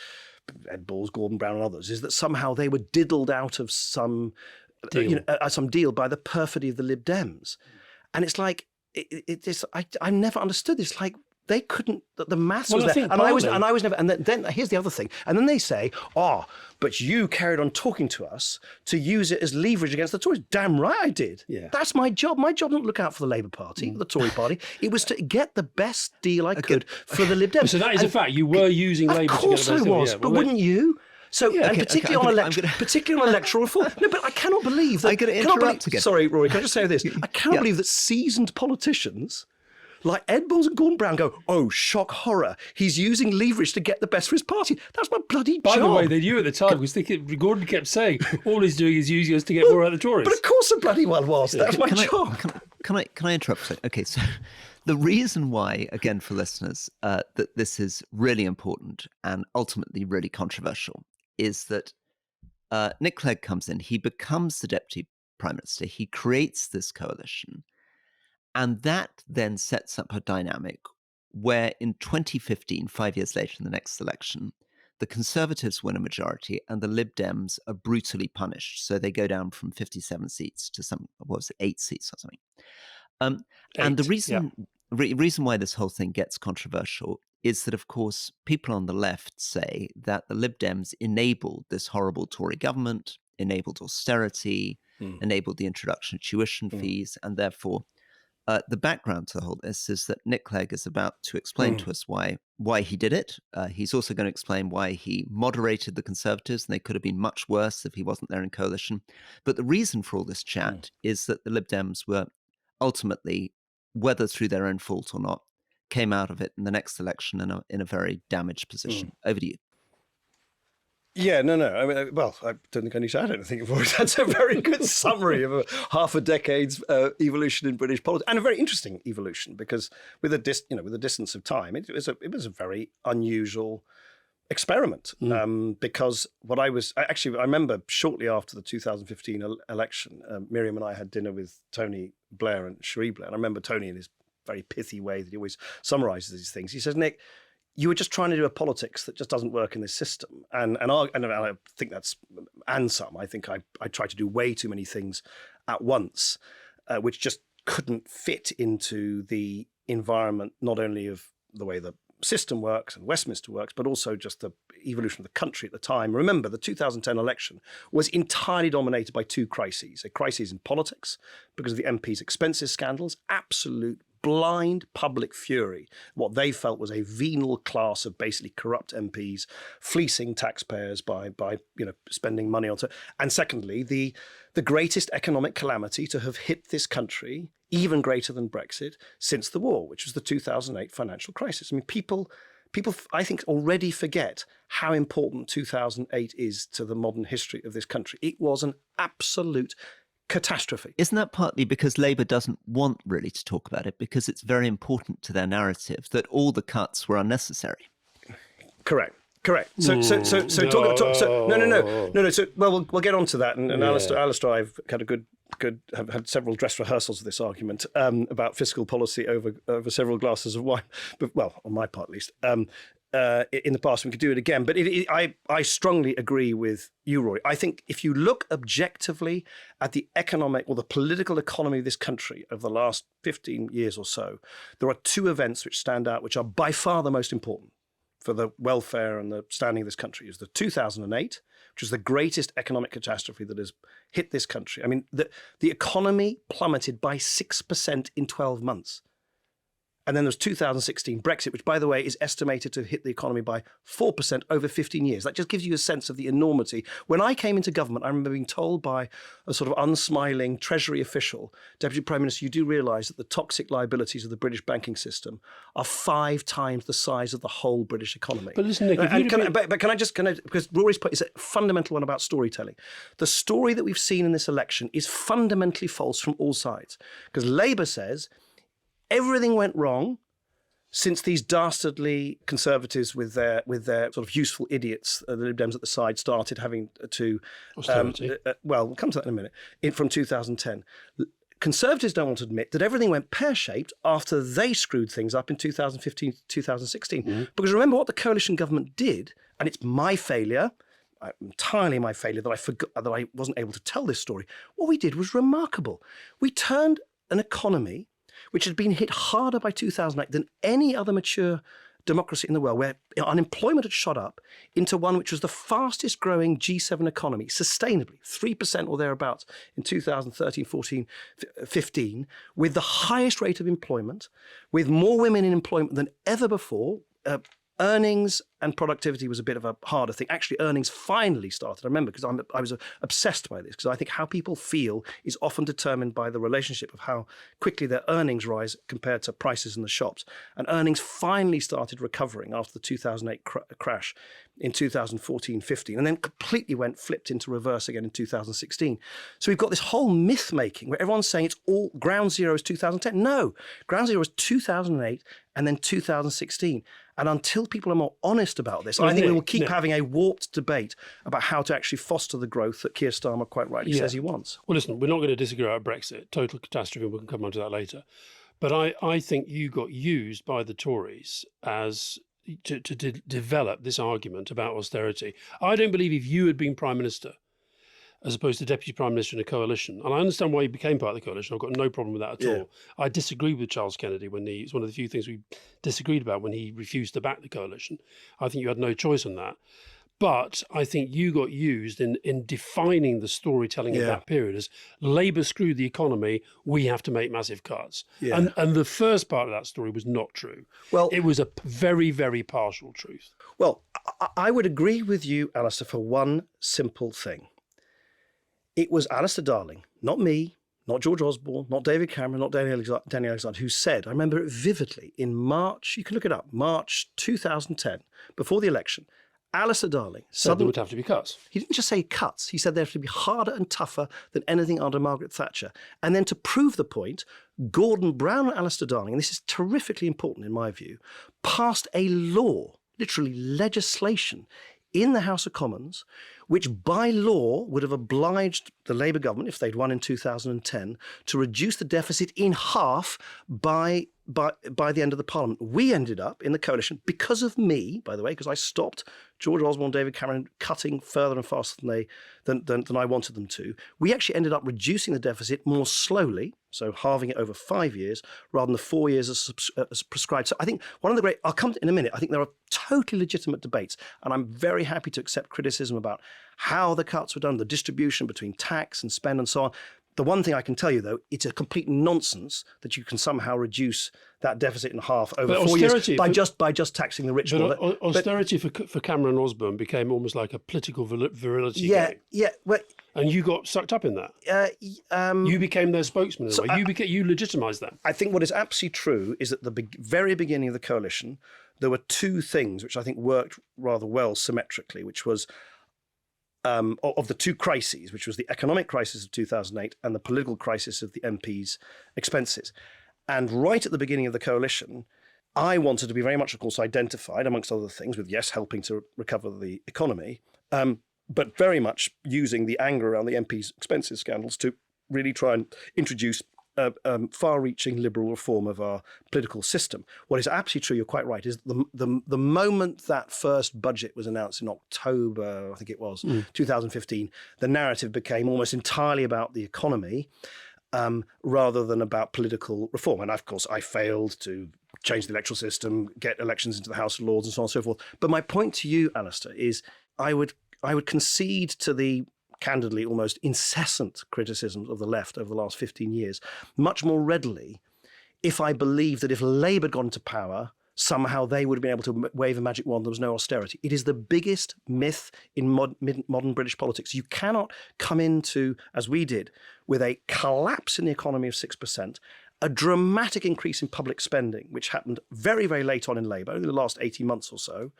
Ed Balls, Gordon Brown, and others is that somehow they were diddled out of some deal by the perfidy of the Lib Dems, and it's like I never understood this. Like, they couldn't. The maths was there, and I was never. And then here's the other thing. And then they say, but you carried on talking to us to use it as leverage against the Tories. Damn right I did. Yeah. That's my job. My job not to look out for the Labour Party, the Tory Party. It was to get the best deal I could for the Lib Dems. So that is a fact. You were using Labour to get the best deal. Of course I was, but wouldn't you? So, particularly on electoral reform. No, but I cannot believe that. I'm going to interrupt again. Sorry, Rory, can I just say this? I cannot believe that seasoned politicians like Ed Balls and Gordon Brown go, oh, shock horror, he's using leverage to get the best for his party. That's my bloody job. By the way, they knew at the time, because Gordon kept saying, all he's doing is using us to get more out of the Tories. But of course it bloody well was. That's my job. Can I interrupt? Okay, so the reason why, again, for listeners, that this is really important and ultimately really controversial is that Nick Clegg comes in, he becomes the Deputy Prime Minister, he creates this coalition, and that then sets up a dynamic where in 2015, 5 years later in the next election, the Conservatives win a majority and the Lib Dems are brutally punished. So they go down from 57 seats to 8 seats or something. And the 8, reason why this whole thing gets controversial is that, of course, people on the left say that the Lib Dems enabled this horrible Tory government, enabled austerity, enabled the introduction of tuition fees, and therefore the background to all this is that Nick Clegg is about to explain to us why he did it. He's also going to explain why he moderated the Conservatives, and they could have been much worse if he wasn't there in coalition. But the reason for all this chat is that the Lib Dems were ultimately, whether through their own fault or not, came out of it in the next election in a very damaged position. Over to you. Yeah, no. I mean, well, I don't think I need to add anything for it. That's a very good summary of half a decade's evolution in British politics, and a very interesting evolution, because with the distance of time, it was a very unusual experiment. Because I remember shortly after the 2015 election, Miriam and I had dinner with Tony Blair and Cherie Blair, and I remember Tony, in his very pithy way that he always summarises these things, he says, "Nick, you were just trying to do a politics that just doesn't work in this system." And I think that's, and some, I think I tried to do way too many things at once, which just couldn't fit into the environment, not only of the way the system works and Westminster works, but also just the evolution of the country at the time. Remember, the 2010 election was entirely dominated by two crises: a crisis in politics because of the MPs' expenses scandals, absolute blind public fury, what they felt was a venal class of basically corrupt MPs fleecing taxpayers by spending money on it. And secondly, the greatest economic calamity to have hit this country, even greater than Brexit, since the war, which was the 2008 financial crisis. I mean, people, I think, already forget how important 2008 is to the modern history of this country. It was an absolute catastrophe. Isn't that partly because Labour doesn't want really to talk about it, because it's very important to their narrative that all the cuts were unnecessary? Correct. So we'll get on to that. And Alastair, I've had had several dress rehearsals of this argument about fiscal policy over several glasses of wine. But, well, on my part at least. In the past, we could do it again. But I strongly agree with you, Rory. I think if you look objectively at the economic or the political economy of this country over the last 15 years or so, there are two events which stand out, which are by far the most important for the welfare and the standing of this country. Is the 2008, which is the greatest economic catastrophe that has hit this country. I mean, the economy plummeted by 6% in 12 months. And then there's 2016 Brexit, which, by the way, is estimated to hit the economy by 4% over 15 years. That just gives you a sense of the enormity. When I came into government, I remember being told by a sort of unsmiling Treasury official, Deputy Prime Minister, you do realise that the toxic liabilities of the British banking system are 5 times the size of the whole British economy. But listen, Nick, because Rory's point is a fundamental one about storytelling. The story that we've seen in this election is fundamentally false from all sides. Because Labour says everything went wrong since these dastardly Conservatives with their sort of useful idiots, the Lib Dems at the side, started having to we'll come to that in a minute. From 2010, Conservatives don't want to admit that everything went pear-shaped after they screwed things up in 2015, 2016. Because remember what the coalition government did, and it's my failure. Entirely my failure that I forgot, that I wasn't able to tell this story. What we did was remarkable. We turned an economy which had been hit harder by 2008 than any other mature democracy in the world, where unemployment had shot up, into one which was the fastest growing G7 economy, sustainably, 3% or thereabouts in 2013, 14, 15, with the highest rate of employment, with more women in employment than ever before. Earnings and productivity was a bit of a harder thing. Actually, earnings finally started. I remember because I was obsessed by this, because I think how people feel is often determined by the relationship of how quickly their earnings rise compared to prices in the shops. And earnings finally started recovering after the 2008 crash in 2014-15, and then completely flipped into reverse again in 2016. So we've got this whole myth-making where everyone's saying it's all ground zero is 2010. No, ground zero is 2008 and then 2016. And until people are more honest about this, I think we will keep having a warped debate about how to actually foster the growth that Keir Starmer quite rightly says he wants. Well, listen, we're not going to disagree about Brexit, total catastrophe, we can come on to that later. But I think you got used by the Tories as to develop this argument about austerity. I don't believe if you had been Prime Minister as opposed to Deputy Prime Minister in a coalition. And I understand why he became part of the coalition. I've got no problem with that at all. I disagreed with Charles Kennedy it's one of the few things we disagreed about when he refused to back the coalition. I think you had no choice on that. But I think you got used in defining the storytelling of that period as Labour screwed the economy, we have to make massive cuts. Yeah. And the first part of that story was not true. Well, it was a very, very partial truth. Well, I would agree with you, Alastair, for one simple thing. It was Alastair Darling, not me, not George Osborne, not David Cameron, not Danny Alexander, who said, I remember it vividly, in March, you can look it up, March 2010, before the election, Alastair Darling said there would have to be cuts. He didn't just say cuts. He said they have to be harder and tougher than anything under Margaret Thatcher. And then to prove the point, Gordon Brown and Alastair Darling, and this is terrifically important in my view, passed a law, literally legislation, in the House of Commons, which by law would have obliged the Labour government, if they'd won in 2010, to reduce the deficit in half by the end of the Parliament. We ended up in the coalition, because of me, by the way, because I stopped George Osborne, David Cameron cutting further and faster than I wanted them to. We actually ended up reducing the deficit more slowly, so halving it over 5 years rather than the 4 years as prescribed. So I think one of the great, I'll come in a minute, I think there are totally legitimate debates, and I'm very happy to accept criticism about how the cuts were done, the distribution between tax and spend and so on. The one thing I can tell you, though, it's a complete nonsense that you can somehow reduce that deficit in half over 4 years by just taxing the rich. But austerity for Cameron and Osborne became almost like a political virility game. Yeah. Well, and you got sucked up in that. You became their spokesman in a way. You legitimised that. I think what is absolutely true is that at the very beginning of the coalition, there were two things which I think worked rather well symmetrically, which was of the two crises, which was the economic crisis of 2008 and the political crisis of the MPs' expenses. And right at the beginning of the coalition, I wanted to be very much, of course, identified, amongst other things, with, yes, helping to recover the economy, but very much using the anger around the MPs' expenses scandals to really try and introduce far-reaching liberal reform of our political system. What is absolutely true, you're quite right, is the moment that first budget was announced in October, I think it was, 2015, the narrative became almost entirely about the economy rather than about political reform. And of course, I failed to change the electoral system, get elections into the House of Lords and so on and so forth. But my point to you, Alastair, is I would concede to the candidly almost incessant criticisms of the left over the last 15 years much more readily if I believed that if Labour had gone into power, somehow they would have been able to wave a magic wand, there was no austerity. It is the biggest myth in modern British politics. You cannot come into, as we did, with a collapse in the economy of 6%, a dramatic increase in public spending, which happened very, very late on in Labour, in the last 18 months or so,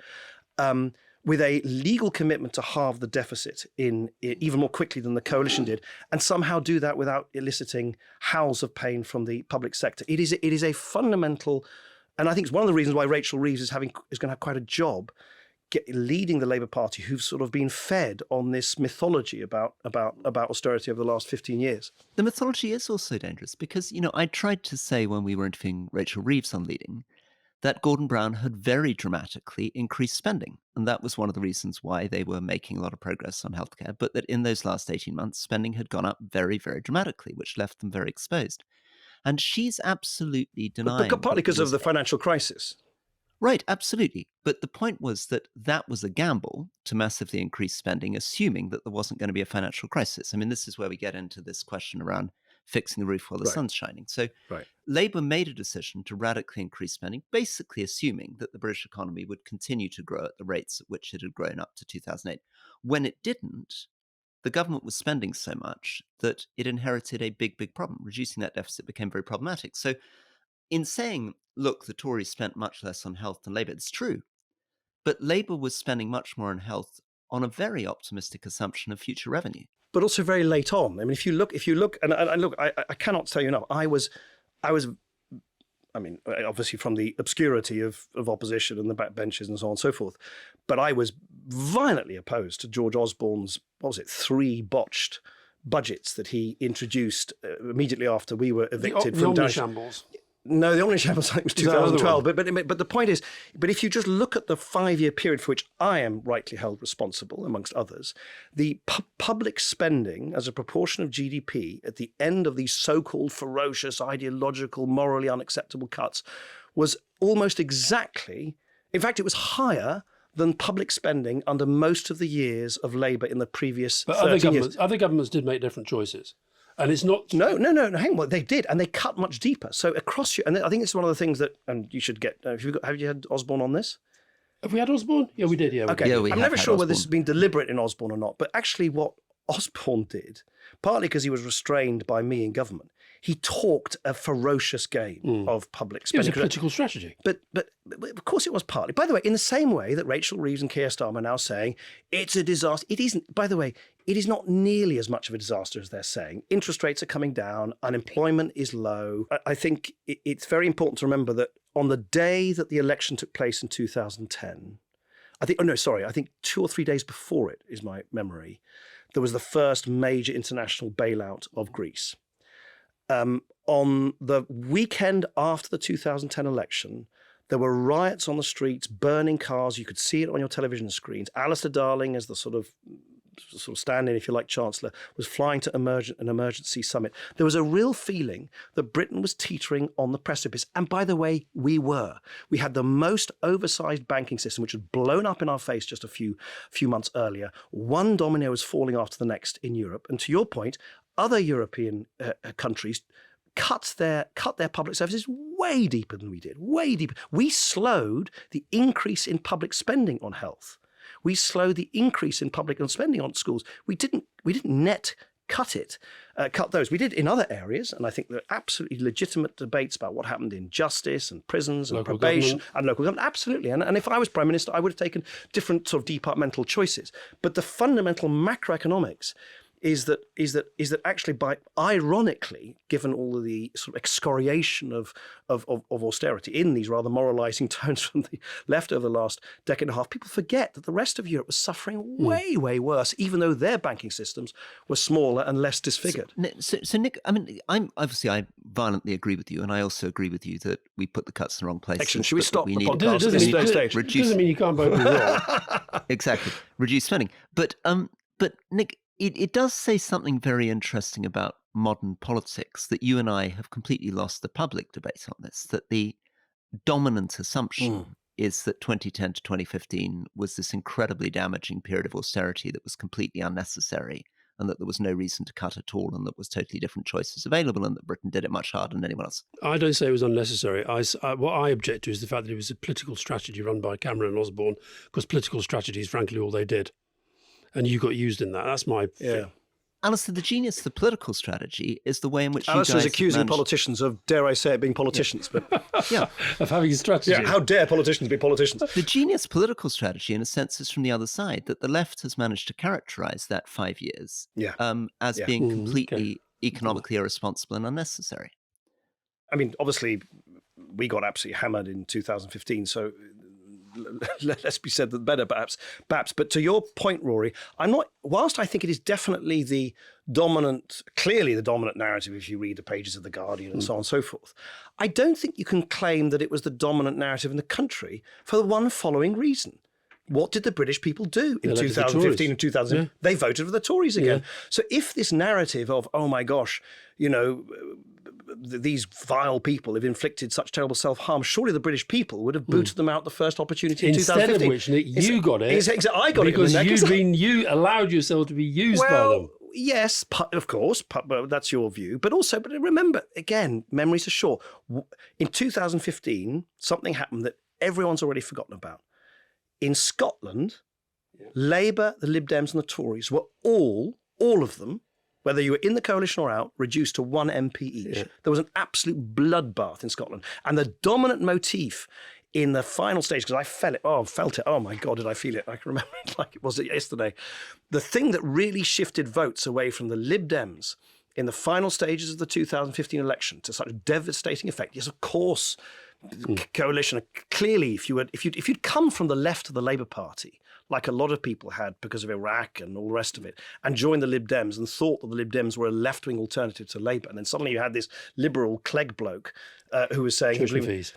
with a legal commitment to halve the deficit in even more quickly than the coalition did, and somehow do that without eliciting howls of pain from the public sector. It is a fundamental, and I think it's one of the reasons why Rachel Reeves is going to have quite a job leading the Labour Party, who've sort of been fed on this mythology about austerity over the last 15 years. The mythology is also dangerous because, I tried to say when we were interviewing Rachel Reeves on Leading that Gordon Brown had very dramatically increased spending. And that was one of the reasons why they were making a lot of progress on healthcare, but that in those last 18 months, spending had gone up very, very dramatically, which left them very exposed. And she's absolutely denying... But partly because of the financial crisis. Right, absolutely. But the point was that was a gamble to massively increase spending, assuming that there wasn't going to be a financial crisis. I mean, this is where we get into this question around fixing the roof while the sun's shining. So Labour made a decision to radically increase spending, basically assuming that the British economy would continue to grow at the rates at which it had grown up to 2008. When it didn't, the government was spending so much that it inherited a big, big problem. Reducing that deficit became very problematic. So in saying, look, the Tories spent much less on health than Labour, it's true. But Labour was spending much more on health on a very optimistic assumption of future revenue. But also very late on. I mean, if you look, and look, I cannot tell you enough. I was, obviously from the obscurity of opposition and the backbenches and so on and so forth, but I was violently opposed to George Osborne's, 3 botched budgets that he introduced immediately after we were evicted from the shambles. No, the Omni Channel was Is that another 2012. But the point is, but if you just look at the 5-year period for which I am rightly held responsible, amongst others, the public spending as a proportion of GDP at the end of these so-called ferocious, ideological, morally unacceptable cuts was almost exactly, in fact, it was higher than public spending under most of the years of Labour in the previous 13 years. Other governments did make different choices. And it's not... No, hang on. They did, and they cut much deeper. So across you, and I think it's one of the things that, and you should get, have you had Osborne on this? Have we had Osborne? Yeah, we did, yeah. Okay, Yeah, I'm never sure whether this has been deliberate in Osborne or not, but actually what Osborne did, partly because he was restrained by me in government, he talked a ferocious game of public It was spending. a political strategy. But of course it was partly. By the way, in the same way that Rachel Reeves and Keir Starmer are now saying it's a disaster. It isn't. By the way, it is not nearly as much of a disaster as they're saying. Interest rates are coming down. Unemployment is low. I think it's very important to remember that on the day that the election took place in 2010, I think 2 or 3 days before it is my memory, there was the first major international bailout of Greece. On the weekend after the 2010 election, there were riots on the streets, burning cars. You could see it on your television screens. Alastair Darling, as the sort of stand-in, if you like, Chancellor, was flying to an emergency summit. There was a real feeling that Britain was teetering on the precipice. And by the way, we were. We had the most oversized banking system, which had blown up in our face just a few months earlier. One domino was falling after the next in Europe. And to your point, other European countries cut their public services way deeper than we did, way deeper. We slowed the increase in public spending on health. We slowed the increase in public spending on schools. We didn't net cut those. We did in other areas, and I think there are absolutely legitimate debates about what happened in justice and prisons and local probation government. and local government. Absolutely. And if I was Prime Minister, I would have taken different sort of departmental choices. But the fundamental macroeconomics is that actually, by ironically, given all of the sort of excoriation of austerity in these rather moralising tones from the left over the last decade and a half, people forget that the rest of Europe was suffering way, way worse, even though their banking systems were smaller and less disfigured. So Nick, I mean, I violently agree with you, and I also agree with you that we put the cuts in the wrong place. Excellent. Should we stop the It podcast at this stage? doesn't mean you can't both be wrong. Exactly. Reduce spending. But Nick, it does say something very interesting about modern politics, that you and I have completely lost the public debate on this, that the dominant assumption is that 2010 to 2015 was this incredibly damaging period of austerity that was completely unnecessary, and that there was no reason to cut at all, and that was totally different choices available, and that Britain did it much harder than anyone else. I don't say it was unnecessary. What I object to is the fact that it was a political strategy run by Cameron and Osborne, because political strategy is frankly all they did. And you got used in that. That's my fear. Alistair, the genius of the political strategy is the way in which Alistair's accusing politicians of, dare I say it, being politicians. But of having a strategy. Yeah, how dare politicians be politicians? The genius political strategy, in a sense, is from the other side, that the left has managed to characterise that 5 years as being completely economically irresponsible and unnecessary. I mean, obviously, we got absolutely hammered in 2015, so less be said than better, perhaps. But to your point, Rory, whilst I think it is definitely clearly the dominant narrative if you read the pages of The Guardian and so on and so forth, I don't think you can claim that it was the dominant narrative in the country for the one following reason. What did the British people do in 2015 and 2000? Yeah. They voted for the Tories again. Yeah. So if this narrative of, oh my gosh, these vile people have inflicted such terrible self-harm, surely the British people would have booted them out the first opportunity in 2015. Instead of which, Nick, you got it. I got because it. Because you allowed yourself to be used by them. Yes, of course, that's your view. But remember, again, memories are short. In 2015, something happened that everyone's already forgotten about. In Scotland, Labour, the Lib Dems and the Tories were all of them, whether you were in the coalition or out, reduced to one MP each. Yeah. There was an absolute bloodbath in Scotland. And the dominant motif in the final stage, because I felt it, oh my God, did I feel it? I can remember it like it was yesterday. The thing that really shifted votes away from the Lib Dems in the final stages of the 2015 election to such a devastating effect, yes, of course, coalition. Clearly, if you'd come from the left of the Labour Party, like a lot of people had because of Iraq and all the rest of it, and joined the Lib Dems and thought that the Lib Dems were a left-wing alternative to Labour, and then suddenly you had this liberal Clegg bloke who was saying... Tuition fees.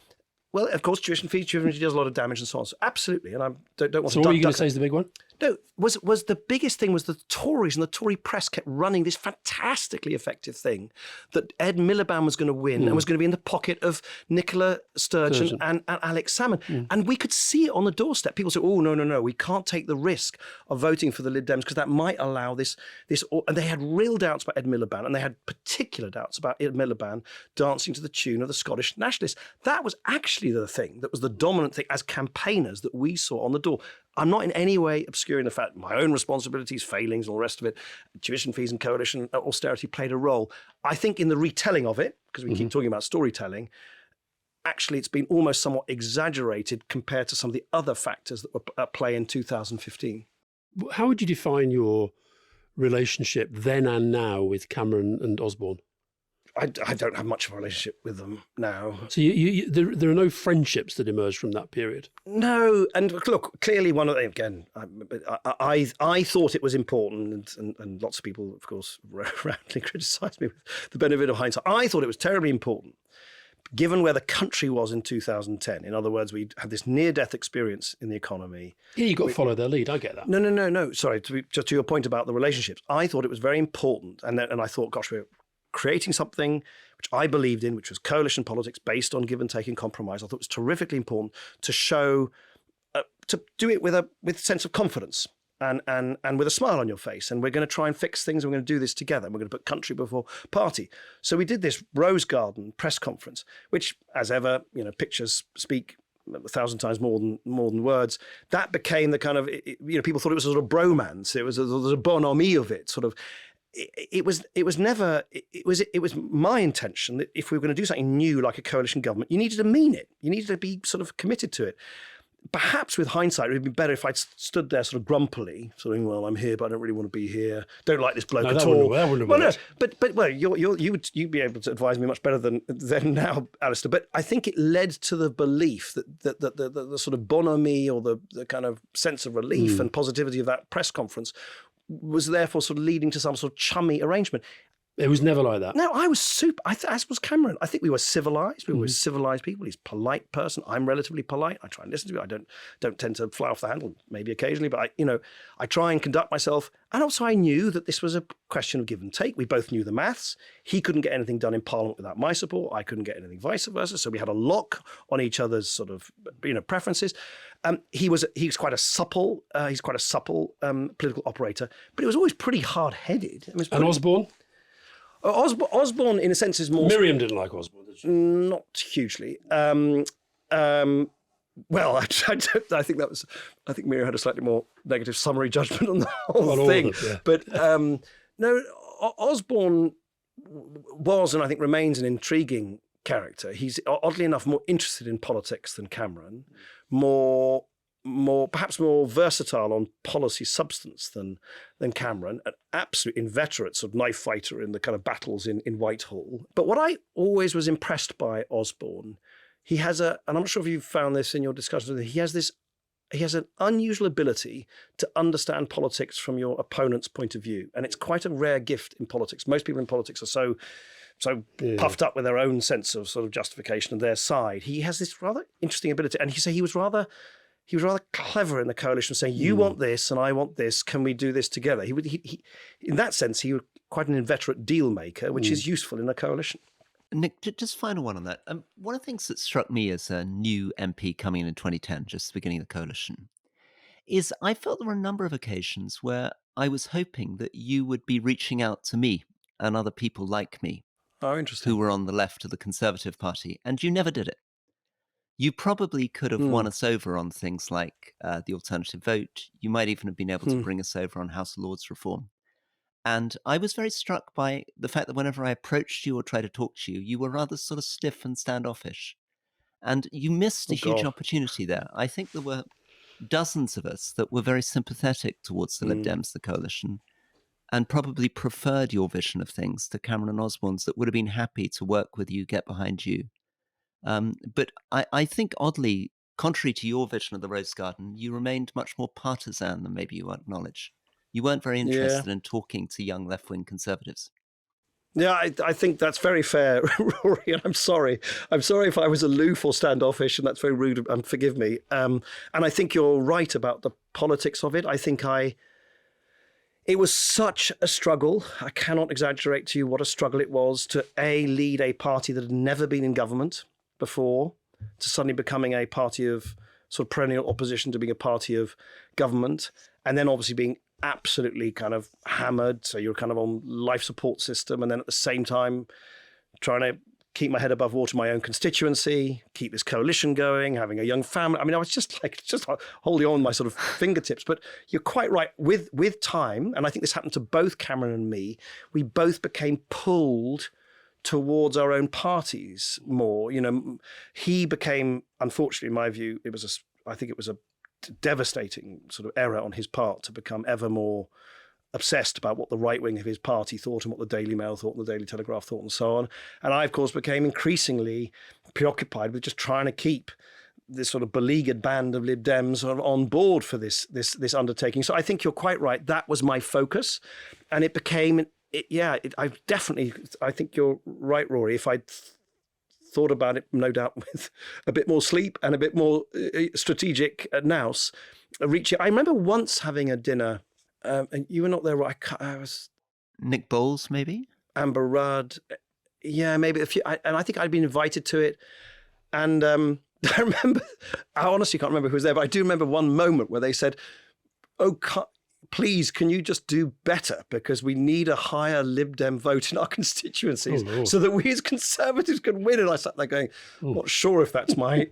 Well, of course, tuition fees does a lot of damage and so on. So absolutely, and I don't want to... So what are you going to say is the big one? No, was the biggest thing was the Tories and the Tory press kept running this fantastically effective thing that Ed Miliband was going to win and was going to be in the pocket of Nicola Sturgeon and Alex Salmond. And we could see it on the doorstep. People said, oh, no, we can't take the risk of voting for the Lib Dems because that might allow this. And they had real doubts about Ed Miliband, and they had particular doubts about Ed Miliband dancing to the tune of the Scottish nationalists. That was actually the thing that was the dominant thing as campaigners that we saw on the door. I'm not in any way obscuring the fact my own responsibilities, failings, and all the rest of it. Tuition fees and coalition austerity played a role. I think in the retelling of it, because we keep talking about storytelling, actually it's been almost somewhat exaggerated compared to some of the other factors that were at play in 2015. How would you define your relationship then and now with Cameron and Osborne? I don't have much of a relationship with them now. So there are no friendships that emerged from that period? No, and look, clearly one of them, again, I thought it was important, and lots of people, of course, roundly criticised me with the benefit of hindsight. I thought it was terribly important, given where the country was in 2010. In other words, we had this near-death experience in the economy. Yeah, you've got to follow their lead, I get that. No, sorry, just to your point about the relationships, I thought it was very important, and I thought, gosh, we're creating something which I believed in, which was coalition politics based on give and take and compromise. I thought it was terrifically important to show, to do it with a sense of confidence and with a smile on your face. And we're going to try and fix things. And we're going to do this together. And we're going to put country before party. So we did this Rose Garden press conference, which, as ever, pictures speak 1,000 times more than words. That became the kind of, people thought it was a sort of bromance. There was a bonhomie of it, sort of. It was my intention that if we were going to do something new like a coalition government, you needed to mean it. You needed to be sort of committed to it. Perhaps with hindsight, it would be better if I'd stood there sort of grumpily, sort of, well, I'm here, but I don't really want to be here. Don't like this bloke at all. That wouldn't have you'd be able to advise me much better than now, Alastair. But I think it led to the belief that the sort of bonhomie or the kind of sense of relief and positivity of that press conference was therefore sort of leading to some sort of chummy arrangement. It was never like that. No, I was as was Cameron. I think we were civilised. We were civilised people. He's a polite person. I'm relatively polite. I try and listen to it. I don't tend to fly off the handle, maybe occasionally, but I try and conduct myself. And also I knew that this was a question of give and take. We both knew the maths. He couldn't get anything done in Parliament without my support. I couldn't get anything vice versa. So we had a lock on each other's sort of, preferences. He's quite a supple political operator, but he was always pretty hard-headed. And Osborne? Osborne, in a sense, is more... Miriam didn't like Osborne, did she? Not hugely. Well, I think Miriam had a slightly more negative summary judgment on the whole thing. But no, Osborne was, and I think remains, an intriguing character. He's oddly enough more interested in politics than Cameron, perhaps more versatile on policy substance than Cameron, an absolute inveterate sort of knife fighter in the kind of battles in Whitehall. But what I always was impressed by Osborne, he has and I'm not sure if you've found this in your discussions with him, he has an unusual ability to understand politics from your opponent's point of view. And it's quite a rare gift in politics. Most people in politics are so puffed up with their own sense of sort of justification of their side. He has this rather interesting ability. And he was rather clever in the coalition, saying, you want this and I want this. Can we do this together? He in that sense, he was quite an inveterate deal maker, which is useful in a coalition. Nick, just final one on that. One of the things that struck me as a new MP coming in 2010, just the beginning of the coalition, is I felt there were a number of occasions where I was hoping that you would be reaching out to me and other people like me. Oh, interesting. Who were on the left of the Conservative Party, and you never did it. You probably could have won us over on things like the alternative vote. You might even have been able to bring us over on House of Lords reform. And I was very struck by the fact that whenever I approached you or tried to talk to you, you were rather sort of stiff and standoffish. And you missed a huge opportunity there. I think there were dozens of us that were very sympathetic towards the Lib Dems, the coalition, and probably preferred your vision of things to Cameron Osborne's, that would have been happy to work with you, get behind you, But I think, oddly, contrary to your vision of the Rose Garden, you remained much more partisan than maybe you acknowledge. You weren't very interested in talking to young left-wing conservatives. Yeah, I think that's very fair, Rory, and I'm sorry. I'm sorry if I was aloof or standoffish, and that's very rude, forgive me. And I think you're right about the politics of it. I think it was such a struggle. I cannot exaggerate to you what a struggle it was to, lead a party that had never been in government before, to suddenly becoming a party of sort of perennial opposition to being a party of government, and then obviously being absolutely kind of hammered. So you're kind of on life support system, and then at the same time trying to keep my head above water, my own constituency, keep this coalition going, having a young family. I mean, I was just holding on my sort of fingertips. But you're quite right. With time, and I think this happened to both Cameron and me, we both became pulled towards our own parties more. You know, he became, unfortunately, in my view, I think it was a devastating sort of error on his part to become ever more obsessed about what the right wing of his party thought and what the Daily Mail thought and the Daily Telegraph thought and so on. And I, of course, became increasingly preoccupied with just trying to keep this sort of beleaguered band of Lib Dems on board for this undertaking. So I think you're quite right. That was my focus, and it became. I think you're right, Rory. If I'd thought about it, no doubt, with a bit more sleep and a bit more strategic nous, reaching. I remember once having a dinner, and you were not there. I was Nick Bowles, maybe Amber Rudd, yeah, maybe a few. And I think I'd been invited to it, and I remember. I honestly can't remember who was there, but I do remember one moment where they said, "Oh, please, can you just do better? Because we need a higher Lib Dem vote in our constituencies so that we as Conservatives can win." And I sat there going, not sure if that's my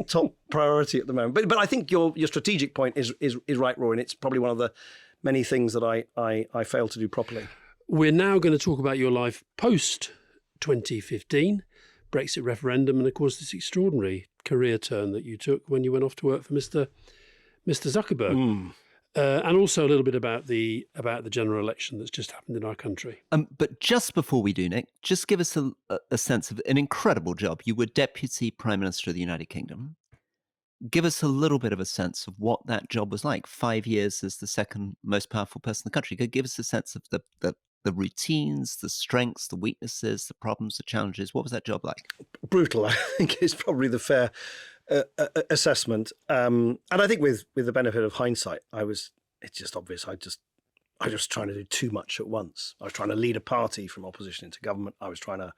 top priority at the moment. But I think your strategic point is right, Rory, and it's probably one of the many things that I failed to do properly. We're now going to talk about your life post-2015, Brexit referendum, and of course this extraordinary career turn that you took when you went off to work for Mr. Zuckerberg. And also a little bit about the general election that's just happened in our country. But just before we do, Nick, just give us a sense of an incredible job. You were Deputy Prime Minister of the United Kingdom. Give us a little bit of a sense of what that job was like. 5 years as the second most powerful person in the country. Could give us a sense of the routines, the strengths, the weaknesses, the problems, the challenges. What was that job like? Brutal, I think, is probably the fair assessment. And I think with the benefit of hindsight, it's just obvious. I was trying to do too much at once. I was trying to lead a party from opposition into government. I was I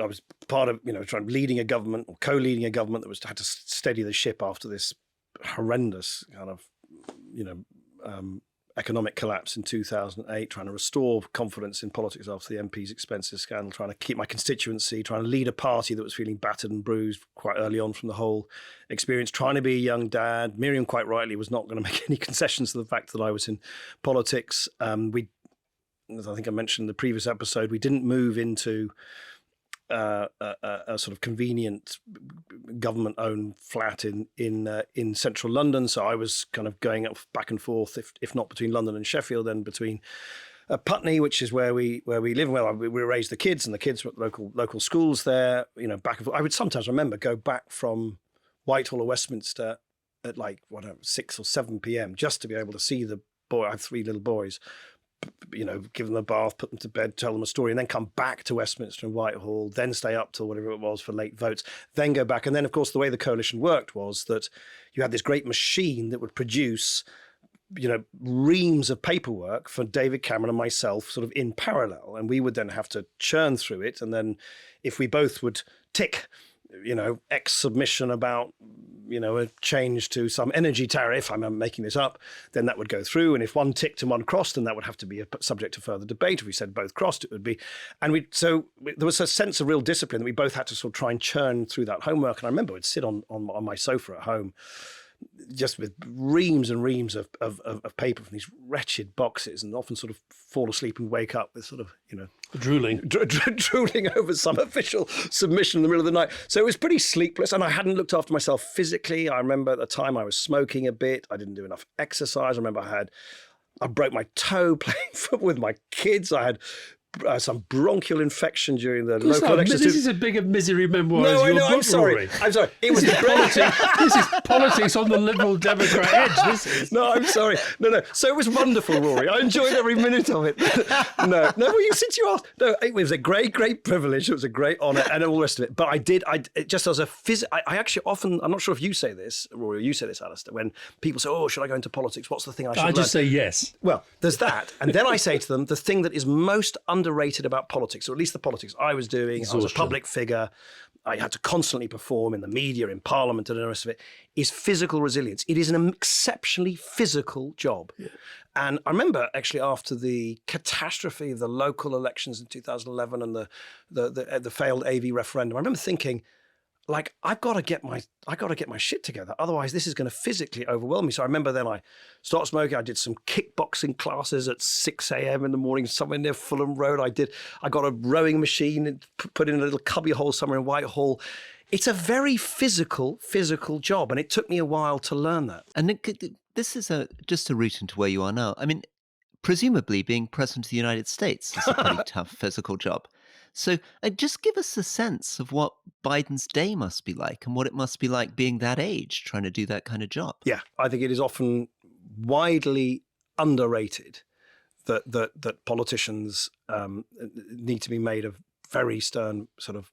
was part of, leading a government or co-leading a government that had to steady the ship after this horrendous kind of, economic collapse in 2008, trying to restore confidence in politics after the MP's expenses scandal, trying to keep my constituency, trying to lead a party that was feeling battered and bruised quite early on from the whole experience, trying to be a young dad. Miriam quite rightly was not going to make any concessions to the fact that I was in politics. As I think I mentioned in the previous episode, we didn't move into a sort of convenient government-owned flat in central London. So I was kind of going up back and forth, if not between London and Sheffield, then between Putney, which is where we live. Well, we raised the kids, and the kids were at local schools there. Back and forth. I would sometimes remember go back from Whitehall or Westminster at 6 or 7 p.m. just to be able to see the boy. I have 3 little boys. Give them a bath, put them to bed, tell them a story, and then come back to Westminster and Whitehall, then stay up till whatever it was for late votes, then go back. And then, of course, the way the coalition worked was that you had this great machine that would produce, reams of paperwork for David Cameron and myself sort of in parallel. And we would then have to churn through it. And then if we both would tick, X submission about, a change to some energy tariff, I'm making this up, then that would go through. And if one ticked and one crossed, then that would have to be a subject to further debate. If we said both crossed, it would be. And so there was a sense of real discipline that we both had to sort of try and churn through that homework. And I remember I'd sit on my sofa at home, just with reams and reams of paper from these wretched boxes, and often sort of fall asleep and wake up with sort of, drooling over some official submission in the middle of the night. So it was pretty sleepless, and I hadn't looked after myself physically. I remember at the time I was smoking a bit. I didn't do enough exercise. I remember I broke my toe playing football with my kids. I had some bronchial infection during the local elections. This is as big a misery memoir as No, your I know. book, I'm sorry. Rory. I'm sorry. It was the Politics. This is politics on the Liberal Democrat edge. This is. No, I'm sorry. No. So it was wonderful, Rory. I enjoyed every minute of it. No. Well, since you asked, no, it was a great privilege. It was a great honour, and all the rest of it. But I just as a I actually often, I'm not sure if you say this, Rory, or you say this, Alastair, when people say, "Oh, should I go into politics? What's the thing I should learn?" I just say yes. Well, there's that. And then I say to them, the thing that is most underrated about politics, or at least the politics I was doing, I was a public figure, I had to constantly perform in the media, in Parliament, and the rest of it, is physical resilience. It is an exceptionally physical job. Yeah. And I remember actually after the catastrophe of the local elections in 2011 and the failed AV referendum, I remember thinking, like, I've got to get my shit together. Otherwise, this is going to physically overwhelm me. So I remember then I started smoking. I did some kickboxing classes at 6 a.m. in the morning, somewhere near Fulham Road. I got a rowing machine and put in a little cubby hole somewhere in Whitehall. It's a very physical job. And it took me a while to learn that. And Nick, this is just a route into where you are now. I mean, presumably being president of the United States is a pretty tough physical job. So just give us a sense of what Biden's day must be like and what it must be like being that age, trying to do that kind of job. Yeah, I think it is often widely underrated that politicians need to be made of very stern sort of,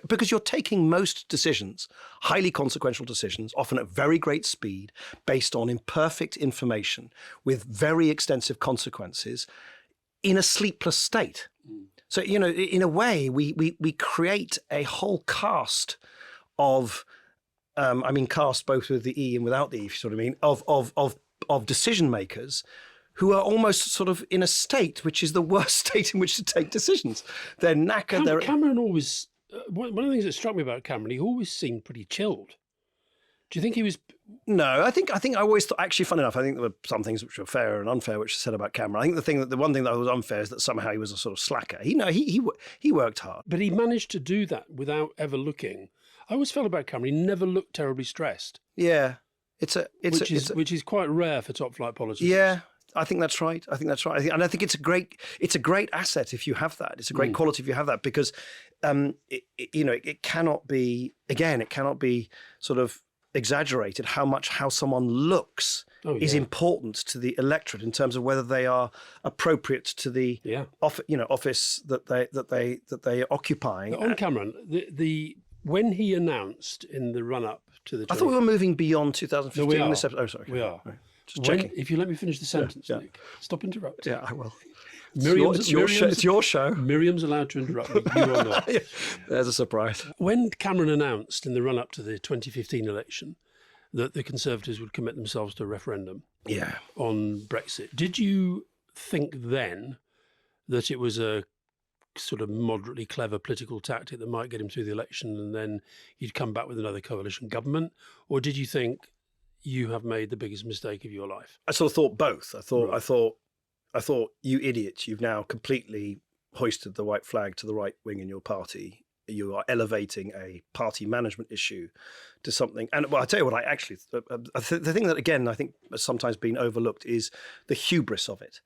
because you're taking most decisions, highly consequential decisions, often at very great speed, based on imperfect information with very extensive consequences in a sleepless state. So, in a way, we create a whole cast of, cast both with the E and without the E, if you sort of mean, of decision makers who are almost sort of in a state which is the worst state in which to take decisions. They're knackered. Cameron always, one of the things that struck me about Cameron, he always seemed pretty chilled. Do you think he was? No, I think I always thought, actually, fun enough, I think there were some things which were fair and unfair, which are said about Cameron. I think the one thing that was unfair is that somehow he was a sort of slacker. He worked hard. But he managed to do that without ever looking. I always felt about Cameron, he never looked terribly stressed. Yeah. Which is quite rare for top flight politicians. Yeah. I think that's right. And I think it's a great asset if you have that. It's a great quality if you have that, because it cannot be sort of exaggerated how someone looks is important to the electorate in terms of whether they are appropriate to the office that they are occupying. On Cameron, when he announced in the run up to the, I thought we were moving beyond 2015. No, we are. This episode. Oh, sorry. We are. Right. Just checking. If you let me finish the sentence, Nick, stop interrupting. Yeah, I will. It's your show. Miriam's allowed to interrupt me. You are not. There's a surprise. When Cameron announced in the run up to the 2015 election that the Conservatives would commit themselves to a referendum on Brexit, did you think then that it was a sort of moderately clever political tactic that might get him through the election and then you'd come back with another coalition government? Or did you think you have made the biggest mistake of your life? I sort of thought both. I thought, you idiot, you've now completely hoisted the white flag to the right wing in your party. You are elevating a party management issue to something. And well, I tell you what, the thing that, again, I think has sometimes been overlooked is the hubris of it.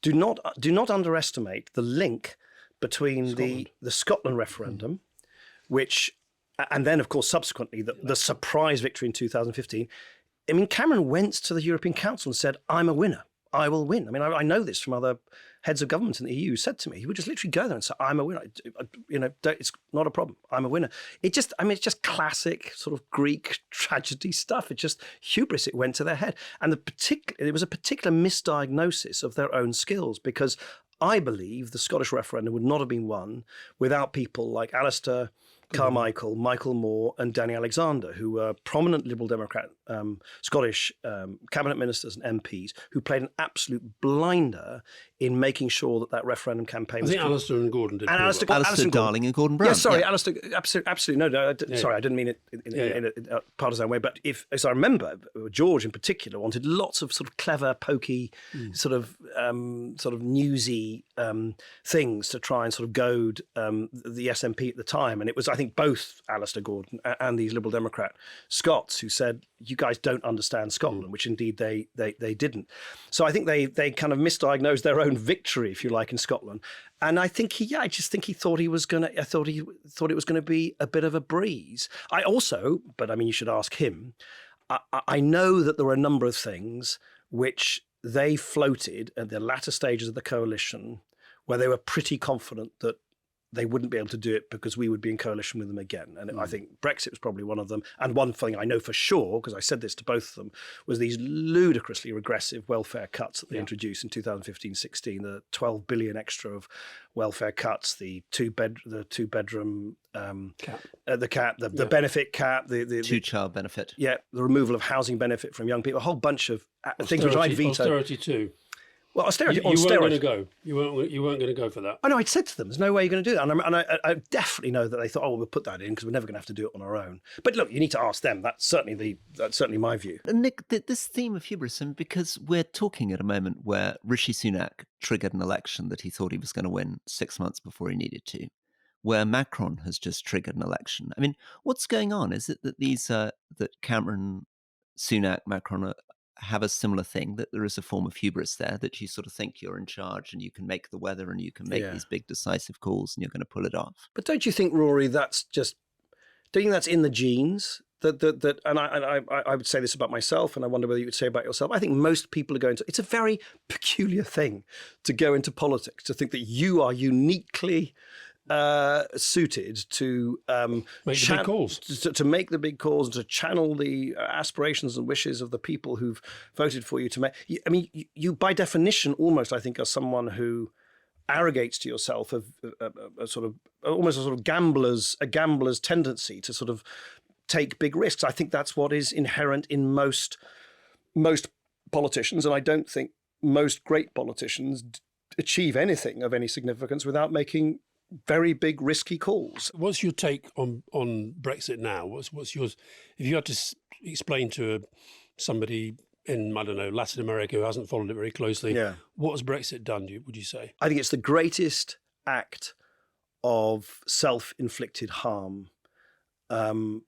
Do not underestimate the link between the Scotland referendum, which, and then, of course, subsequently, the surprise victory in 2015. I mean, Cameron went to the European Council and said, I'm a winner. I will win. I mean, I know this from other heads of government in the EU who said to me, he would just literally go there and say, I'm a winner. It's not a problem. I'm a winner. It's just classic sort of Greek tragedy stuff. It's just hubris. It went to their head. And it was a particular misdiagnosis of their own skills, because I believe the Scottish referendum would not have been won without people like Alastair Carmichael, Michael Moore and Danny Alexander, who were prominent Liberal Democrat Scottish cabinet ministers and MPs who played an absolute blinder in making sure that referendum campaign was... I think Alastair and Gordon did. And Alastair Darling and Gordon Brown. Yeah, sorry, Alastair, absolutely. No, sorry, I didn't mean it in a partisan way. But as I remember, George in particular wanted lots of sort of clever, pokey sort of sort of newsy things to try and sort of goad the SNP at the time. And it was, I think, both Alastair Gordon and these Liberal Democrat Scots who said, you guys don't understand Scotland, which indeed they didn't. So I think they kind of misdiagnosed their own victory, if you like, in Scotland. And I think I just think he thought he was I thought it was going to be a bit of a breeze. I also, but I mean, you should ask him. I know that there were a number of things which they floated at the latter stages of the coalition where they were pretty confident that they wouldn't be able to do it because we would be in coalition with them again. And I think Brexit was probably one of them. And one thing I know for sure, because I said this to both of them, was these ludicrously regressive welfare cuts that they introduced in 2015-16, the 12 billion extra of welfare cuts, the two-bedroom cap. The benefit cap, the two-child benefit. Yeah, the removal of housing benefit from young people, a whole bunch of things which I vetoed. Austerity too. Well, austerity. You weren't going to go. You weren't going to go for that. I know. I'd said to them, "There's no way you're going to do that," and I definitely know that they thought, "Oh, we'll put that in because we're never going to have to do it on our own." But look, you need to ask them. That's certainly my view. And Nick, this theme of hubris, and because we're talking at a moment where Rishi Sunak triggered an election that he thought he was going to win 6 months before he needed to, where Macron has just triggered an election. I mean, what's going on? Is it that that Cameron, Sunak, Macron have a similar thing, that there is a form of hubris there, that you sort of think you're in charge and you can make the weather and you can make these big decisive calls and you're going to pull it off? But don't you think, Rory, don't you think that's in the genes? That and I would say this about myself, and I wonder whether you would say about yourself. I think most people are going to. It's a very peculiar thing to go into politics, to think that you are uniquely suited to make the big calls, to make the big calls, and to channel the aspirations and wishes of the people who've voted for you. To make, I mean, you by definition, almost, I think, are someone who arrogates to yourself a sort of gambler's tendency to sort of take big risks. I think that's what is inherent in most politicians, and I don't think most great politicians achieve anything of any significance without making very big risky calls. What's your take on Brexit now? What's yours? If you had to explain to somebody in, I don't know, Latin America who hasn't followed it very closely, what has Brexit done, would you say? I think it's the greatest act of self-inflicted harm done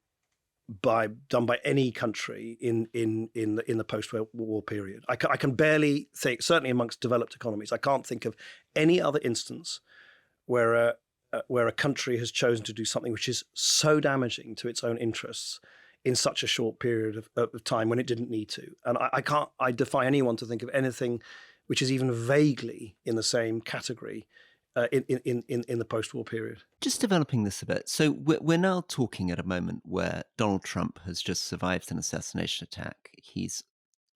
by any country in the post-war period. I can barely think, certainly amongst developed economies, I can't think of any other instance where a country has chosen to do something which is so damaging to its own interests in such a short period of time when it didn't need to. And I defy anyone to think of anything which is even vaguely in the same category in the post-war period. Just developing this a bit. So we're now talking at a moment where Donald Trump has just survived an assassination attack. He's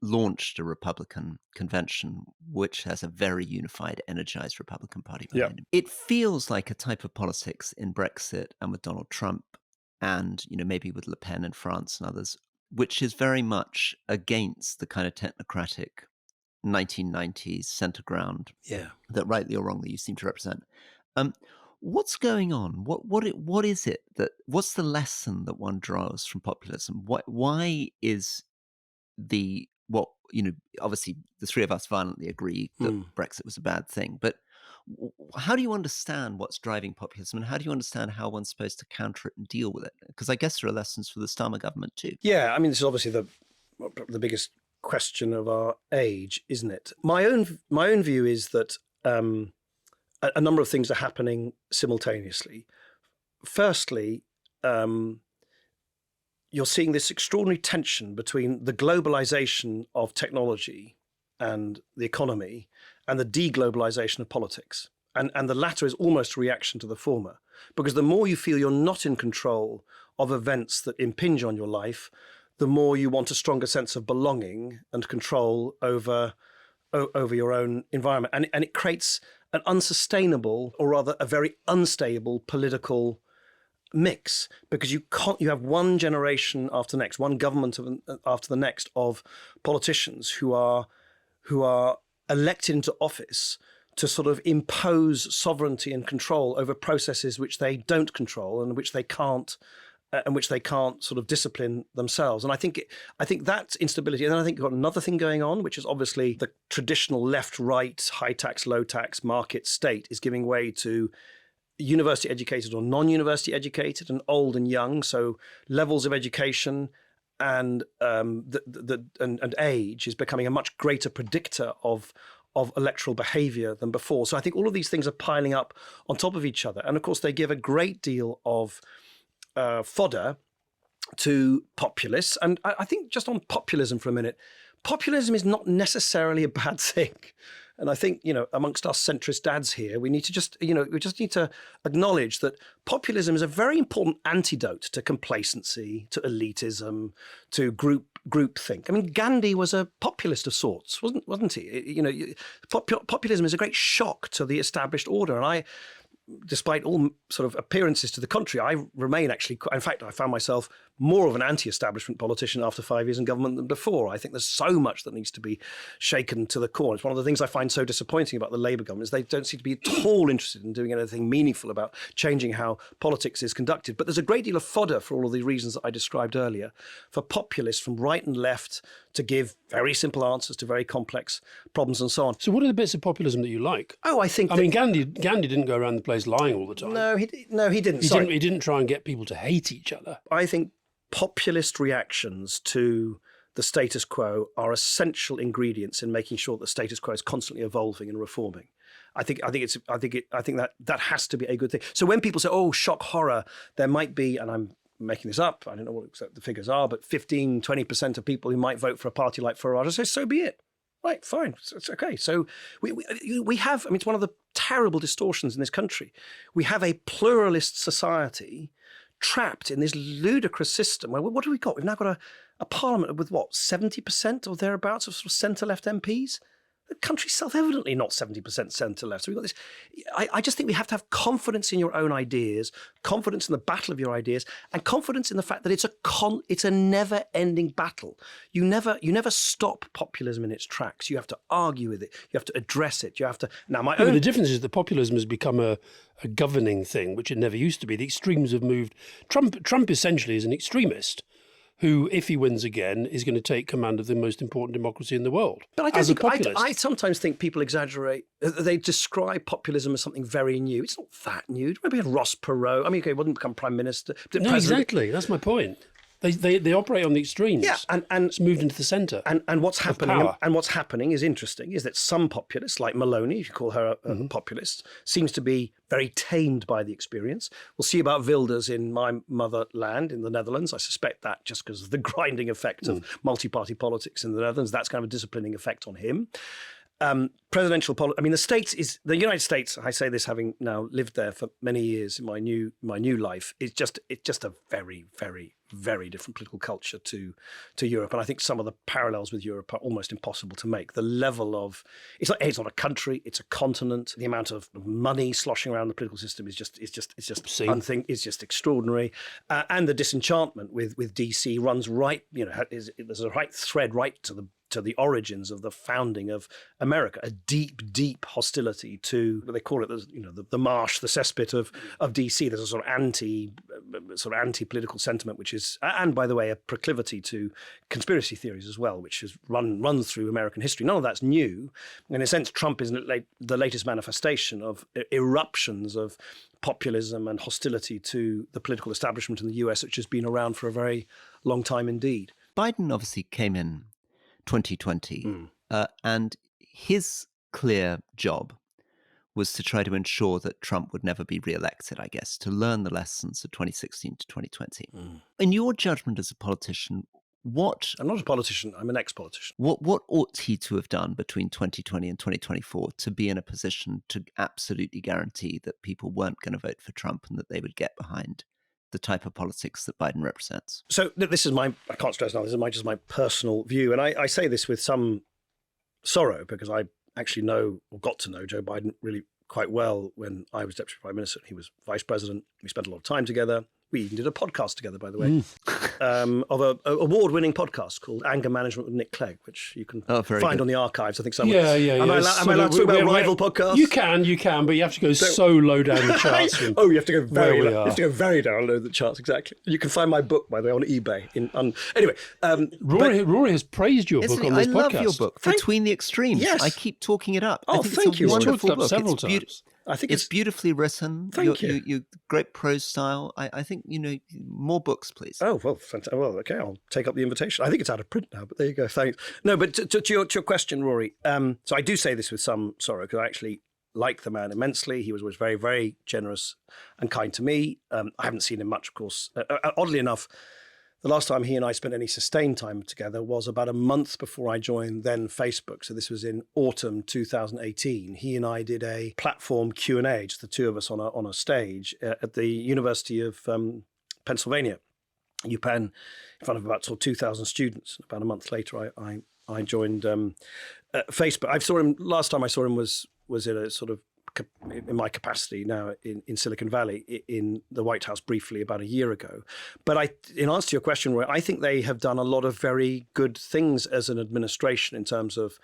launched a Republican convention, which has a very unified, energized Republican Party behind him. It feels like a type of politics in Brexit and with Donald Trump and, maybe with Le Pen in France and others, which is very much against the kind of technocratic 1990s center ground that, rightly or wrongly, you seem to represent. What's going on? What is it what's the lesson that one draws from populism? Why is obviously the three of us violently agree that Brexit was a bad thing, but how do you understand what's driving populism, and how do you understand how one's supposed to counter it and deal with it? Because I guess there are lessons for the Starmer government too. Yeah, I mean, this is obviously the biggest question of our age, isn't it? My own view is that a number of things are happening simultaneously. Firstly, you're seeing this extraordinary tension between the globalization of technology and the economy and the deglobalization of politics. And the latter is almost a reaction to the former, because the more you feel you're not in control of events that impinge on your life, the more you want a stronger sense of belonging and control over your own environment. And it creates an unsustainable, or rather a very unstable political mix, because you have one generation after the next, one government after the next of politicians who are elected into office to sort of impose sovereignty and control over processes which they don't control and which they can't and which they can't sort of discipline themselves. And I think that's instability. And then I think you've got another thing going on, which is obviously the traditional left-right, high tax, low tax market state is giving way to university educated or non-university educated and old and young. So levels of education and and age is becoming a much greater predictor of electoral behaviour than before. So I think all of these things are piling up on top of each other. And of course, they give a great deal of fodder to populists. And I think just on populism for a minute, populism is not necessarily a bad thing. And I think, amongst us centrist dads here, we need to just need to acknowledge that populism is a very important antidote to complacency, to elitism, to groupthink. I mean, Gandhi was a populist of sorts, wasn't he? Populism is a great shock to the established order. And despite all sort of appearances to the contrary, I remain actually, in fact, I found myself more of an anti-establishment politician after 5 years in government than before. I think there's so much that needs to be shaken to the core. It's one of the things I find so disappointing about the Labour government is they don't seem to be at all interested in doing anything meaningful about changing how politics is conducted. But there's a great deal of fodder for all of the reasons that I described earlier for populists from right and left to give very simple answers to very complex problems and so on. So what are the bits of populism that you like? Oh, I mean, Gandhi didn't go around the place lying all the time. No, he didn't. He didn't try and get people to hate each other. I think populist reactions to the status quo are essential ingredients in making sure that the status quo is constantly evolving and reforming. I think that has to be a good thing. So when people say, "Oh, shock horror," there might be, and I'm making this up, I don't know what the figures are, but 15-20% of people who might vote for a party like Farage, I say, so be it. Right, fine, it's okay. So we have, it's one of the terrible distortions in this country. We have a pluralist society trapped in this ludicrous system where, what have we got? We've now got a parliament with 70% or thereabouts of sort of centre-left MPs? The country's self-evidently not 70% centre-left. So we've got this. I just think we have to have confidence in your own ideas, confidence in the battle of your ideas, and confidence in the fact that it's a never-ending battle. You never stop populism in its tracks. You have to argue with it. You have to address it. You have to. Now, the difference is that populism has become a governing thing, which it never used to be. The extremes have moved. Trump essentially is an extremist who, if he wins again, is going to take command of the most important democracy in the world. But I sometimes think people exaggerate. They describe populism as something very new. It's not that new. Maybe Ross Perot. He wouldn't become prime minister. No, exactly. That's my point. They operate on the extremes. Yeah, and it's moved into the centre. And what's happening is interesting. Is that some populists, like Maloney, if you call her a populist, seems to be very tamed by the experience. We'll see about Wilders in my motherland in the Netherlands. I suspect that just because of the grinding effect of multi-party politics in the Netherlands, that's kind of a disciplining effect on him. Presidential politics. The United States. I say this having now lived there for many years in my new life. It's just a very, very, very different political culture to Europe, and I think some of the parallels with Europe are almost impossible to make. The level of it's not a country, it's a continent. The amount of money sloshing around the political system is just extraordinary, and the disenchantment with DC runs right. There's a right thread right to the origins of the founding of America, a deep, deep hostility to what they call it, the marsh, the cesspit of DC. There's a sort of anti-political sentiment, which is, and by the way, a proclivity to conspiracy theories as well, which has run through American history. None of that's new. In a sense, Trump is the latest manifestation of eruptions of populism and hostility to the political establishment in the US, which has been around for a very long time indeed. Biden obviously came in 2020, and his clear job was to try to ensure that Trump would never be re-elected, I guess, to learn the lessons of 2016 to 2020. In your judgment as a politician, I'm not a politician, I'm an ex-politician. What ought he to have done between 2020 and 2024 to be in a position to absolutely guarantee that people weren't going to vote for Trump and that they would get behind the type of politics that Biden represents? So this is I can't stress now, this is just my personal view. And I say this with some sorrow because I actually got to know Joe Biden really quite well when I was Deputy Prime Minister and he was Vice President. We spent a lot of time together, We even did a podcast together, by the way, of a award-winning podcast called Anger Management with Nick Clegg, which you can find on the archives. I think somewhere. Yeah. Am I allowed to talk about rival podcasts? You can, but you have to go so low down the charts. You have to go very low. You have to go very down low the charts, exactly. You can find my book, by the way, on eBay. Anyway, Rory has praised your book on this podcast. I love your book, Between the Extremes. Yes. I keep talking it up. Oh, thank you. It's a wonderful book. Several times. I think it's beautifully written. Thank you. You great prose style. I think, more books, please. Oh, well, fantastic. Well, okay, I'll take up the invitation. I think it's out of print now, but there you go. Thanks. No, but to your question, Rory, so I do say this with some sorrow because I actually like the man immensely. He was always very, very generous and kind to me. I haven't seen him much, of course. Oddly enough, the last time he and I spent any sustained time together was about a month before I joined then Facebook. So this was in autumn 2018. He and I did a platform Q&A, just the two of us on a stage at the University of Pennsylvania, UPenn, in front of about 2,000 students. About a month later, I joined Facebook. Last time I saw him was in a sort of, in my capacity now in Silicon Valley, in the White House briefly about a year ago. But in answer to your question, Roy, I think they have done a lot of very good things as an administration in terms of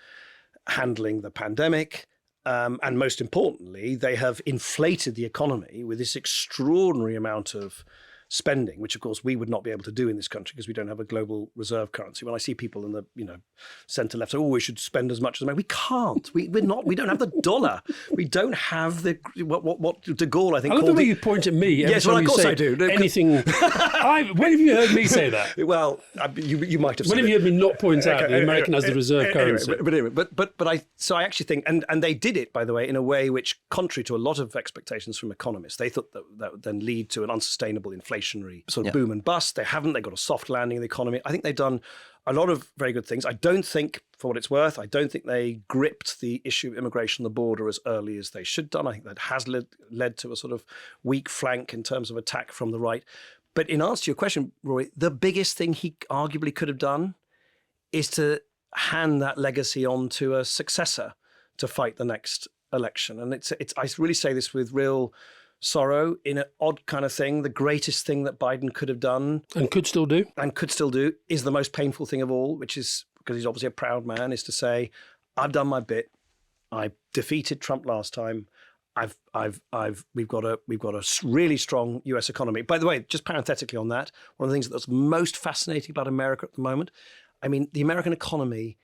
handling the pandemic. And most importantly, they have inflated the economy with this extraordinary amount of spending, which of course we would not be able to do in this country because we don't have a global reserve currency. When I see people in the centre left say, we should spend as much as we can't. We don't have the dollar. We don't have the what De Gaulle I think. I love the way you point at me. Yes, well, of course I do. Anything. When have you heard me say that? Well, you might have. When have you heard me not point out the American has the reserve currency? But I actually think, and they did it, by the way, in a way which, contrary to a lot of expectations from economists, they thought that would then lead to an unsustainable inflationary sort of boom and bust. They haven't. They got a soft landing in the economy. I think they've done a lot of very good things. I don't think, for what it's worth, I don't think they gripped the issue of immigration on the border as early as they should have done. I think that has led to a sort of weak flank in terms of attack from the right. But in answer to your question, Roy, the biggest thing he arguably could have done is to hand that legacy on to a successor to fight the next election. And it's I really say this with real sorrow, in an odd kind of thing. The greatest thing that Biden could have done and could still do is the most painful thing of all, which is, because he's obviously a proud man, is to say, I've done my bit. I defeated Trump last time. We've got a really strong US economy. By the way, just parenthetically on that, one of the things that's most fascinating about America at the moment, I mean, the American economy,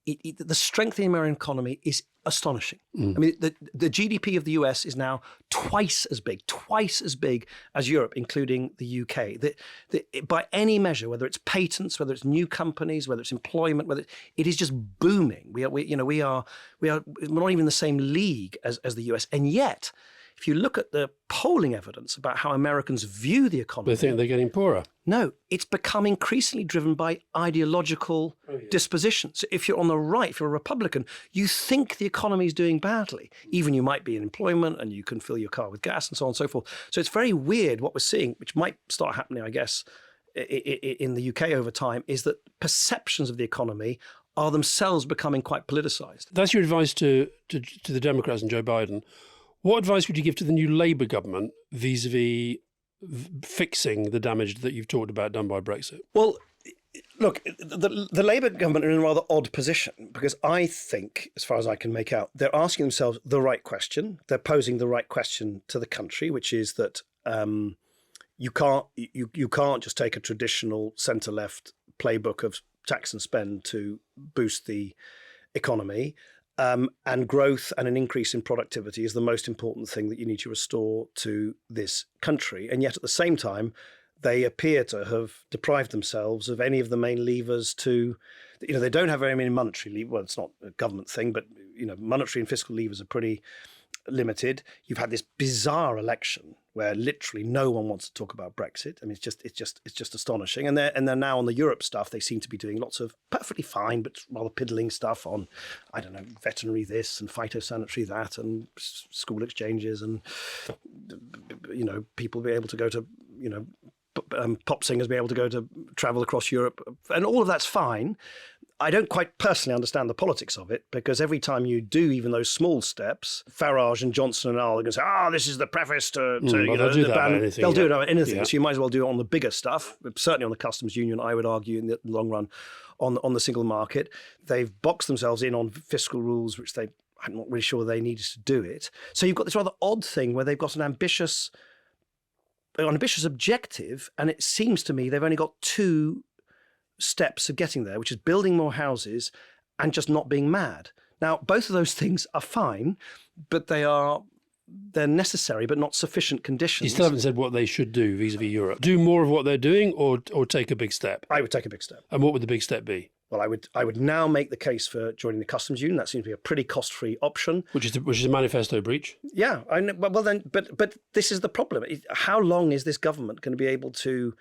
the strength of the American economy is astonishing. I mean, the GDP of the US is now twice as big as Europe, including the UK. By any measure, whether it's patents, whether it's new companies, whether it's employment, it is just booming. We're not even in the same league as the US, and yet, if you look at the polling evidence about how Americans view the economy, they think they're getting poorer. No, it's become increasingly driven by ideological dispositions. So if you're on the right, if you're a Republican, you think the economy is doing badly. Even you might be in employment and you can fill your car with gas and so on and so forth. So it's very weird what we're seeing, which might start happening, I guess, in the UK over time, is that perceptions of the economy are themselves becoming quite politicized. That's your advice to the Democrats and Joe Biden. What advice would you give to the new Labour government vis-a-vis fixing the damage that you've talked about done by Brexit? Well, look, the Labour government are in a rather odd position because I think, as far as I can make out, they're asking themselves the right question. They're posing the right question to the country, which is that you can't just take a traditional centre-left playbook of tax and spend to boost the economy. And growth and an increase in productivity is the most important thing that you need to restore to this country. And yet at the same time, they appear to have deprived themselves of any of the main levers to, they don't have very many monetary levers. Well, it's not a government thing, but, monetary and fiscal levers are pretty limited. You've had this bizarre election where literally no one wants to talk about Brexit. I mean, it's just astonishing. And they're now on the Europe stuff. They seem to be doing lots of perfectly fine but rather piddling stuff on, I don't know, veterinary this and phytosanitary that and school exchanges and people be able to go to pop singers be able to go to travel across Europe, and all of that's fine. I don't quite personally understand the politics of it, because every time you do even those small steps, Farage and Johnson and all are going to say, this is the preface to do that ban. Anything, they'll do it on anything. Yeah. So you might as well do it on the bigger stuff, certainly on the customs union, I would argue, in the long run, on the single market. They've boxed themselves in on fiscal rules, which I'm not really sure they needed to do it. So you've got this rather odd thing where they've got an ambitious objective, and it seems to me they've only got two steps of getting there, which is building more houses and just not being mad. Now, both of those things are fine, but they're necessary but not sufficient conditions. You still haven't said what they should do vis-a-vis Europe. Do more of what they're doing, or take a big step? I would take a big step. And what would the big step be? Well, I would now make the case for joining the customs union. That seems to be a pretty cost-free option. Which is a manifesto breach. Yeah, I know. Well, then, but this is the problem. How long is this government going to be able to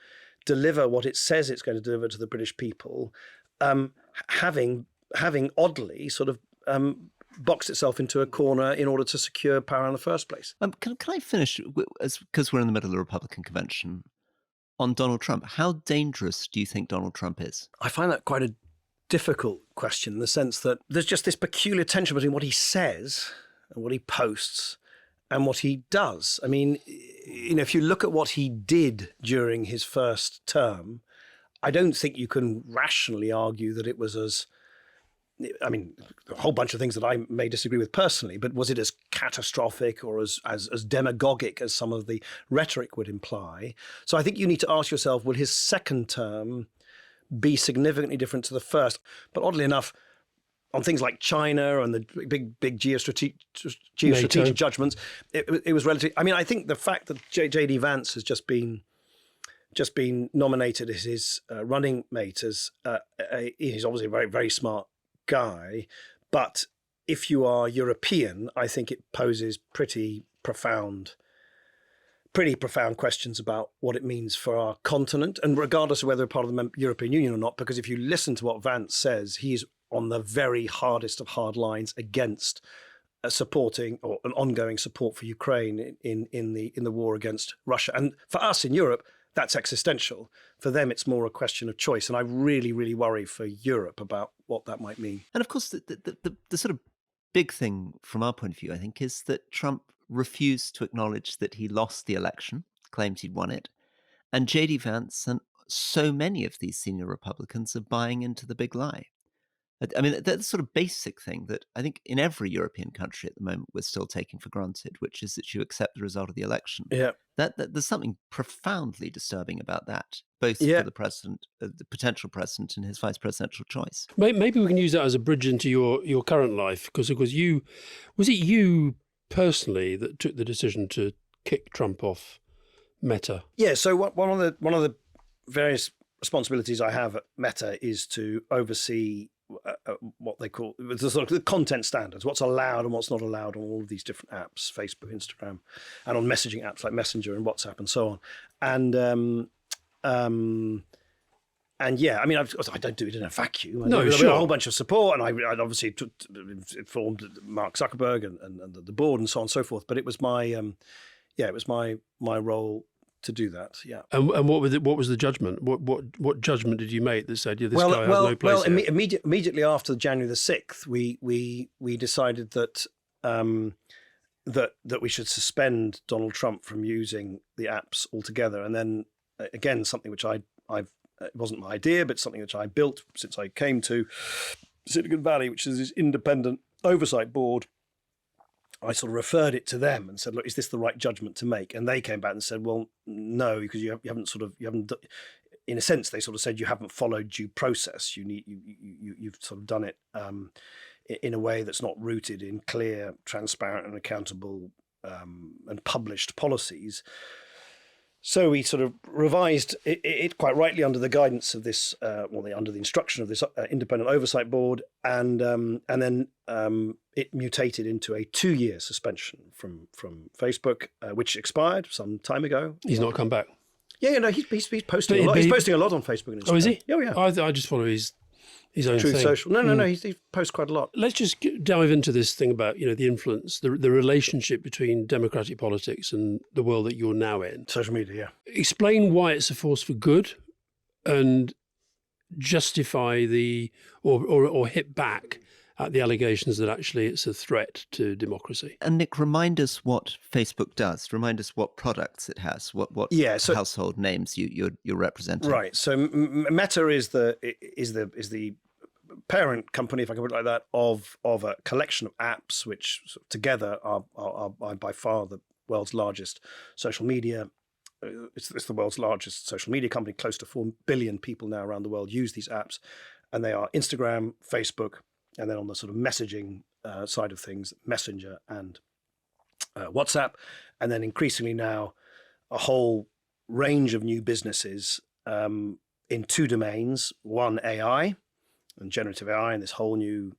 deliver what it says it's going to deliver to the British people, having oddly sort of boxed itself into a corner in order to secure power in the first place? Can I finish, because we're in the middle of the Republican convention, on Donald Trump? How dangerous do you think Donald Trump is? I find that quite a difficult question, in the sense that there's just this peculiar tension between what he says and what he posts and what he does. I mean, if you look at what he did during his first term, I don't think you can rationally argue that it was as, I mean, a whole bunch of things that I may disagree with personally, but was it as catastrophic or as demagogic as some of the rhetoric would imply? So I think you need to ask yourself, will his second term be significantly different to the first? But oddly enough, on things like China and the big geostrategic judgments, it was relatively. I mean, I think the fact that J.D. Vance has just been nominated as his running mate, he's obviously a very, very smart guy, but if you are European, I think it poses pretty profound questions about what it means for our continent, and regardless of whether we're part of the European Union or not, because if you listen to what Vance says, he's on the very hardest of hard lines against supporting or an ongoing support for Ukraine in the war against Russia. And for us in Europe, that's existential. For them, it's more a question of choice. And I really, really worry for Europe about what that might mean. And of course, the sort of big thing from our point of view, I think, is that Trump refused to acknowledge that he lost the election, claimed he'd won it. And J.D. Vance and so many of these senior Republicans are buying into the big lie. I mean, that's the sort of basic thing that I think in every European country at the moment we're still taking for granted, which is that you accept the result of the election. Yeah. That there's something profoundly disturbing about that, both for the president, the potential president, and his vice presidential choice. Maybe we can use that as a bridge into your current life, because of course was it you personally that took the decision to kick Trump off Meta? Yeah. So one of the various responsibilities I have at Meta is to oversee what they call the sort of the content standards, what's allowed and what's not allowed on all of these different apps, Facebook, Instagram, and on messaging apps like Messenger and WhatsApp and so on. And yeah, I mean, I don't do it in a vacuum. There's a whole bunch of support, and I obviously informed Mark Zuckerberg and the board and so on and so forth. But it was my role to do that. Yeah. And what was the judgment? What judgment did you make that said, this guy has no place? Well, immediately after January the 6th, we decided that that we should suspend Donald Trump from using the apps altogether. And then again, something which it wasn't my idea, but something which I built since I came to Silicon Valley, which is this independent oversight board. I sort of referred it to them and said, look, is this the right judgment to make? And they came back and said, well, no, because you haven't, in a sense, they sort of said you haven't followed due process. You've sort of done it in a way that's not rooted in clear, transparent and accountable and published policies. So we sort of revised it quite rightly under the guidance of this, under the instruction of this independent oversight board, and then it mutated into a 2-year suspension from Facebook, which expired some time ago. He's not come back. Yeah, no, he's posting a lot. He's posting a lot on Facebook and Instagram. Oh, is he? Oh, yeah. I just follow his own Truth thing. Social. No, he posts quite a lot. Let's just dive into this thing about the influence, the relationship between democratic politics and the world that you're now in. Social media, yeah. Explain why it's a force for good, and justify or hit back at the allegations that actually it's a threat to democracy. And Nick, remind us what Facebook does. Remind us what products it has. What household names you're representing. Right. So Meta is the parent company, if I can put it like that, of a collection of apps which sort of together are by far the world's largest social media. It's the world's largest social media company. Close to 4 billion people now around the world use these apps, and they are Instagram, Facebook, and then on the sort of messaging side of things, Messenger and WhatsApp, and then increasingly now a whole range of new businesses in 2 domains: one, AI and generative AI, and this whole new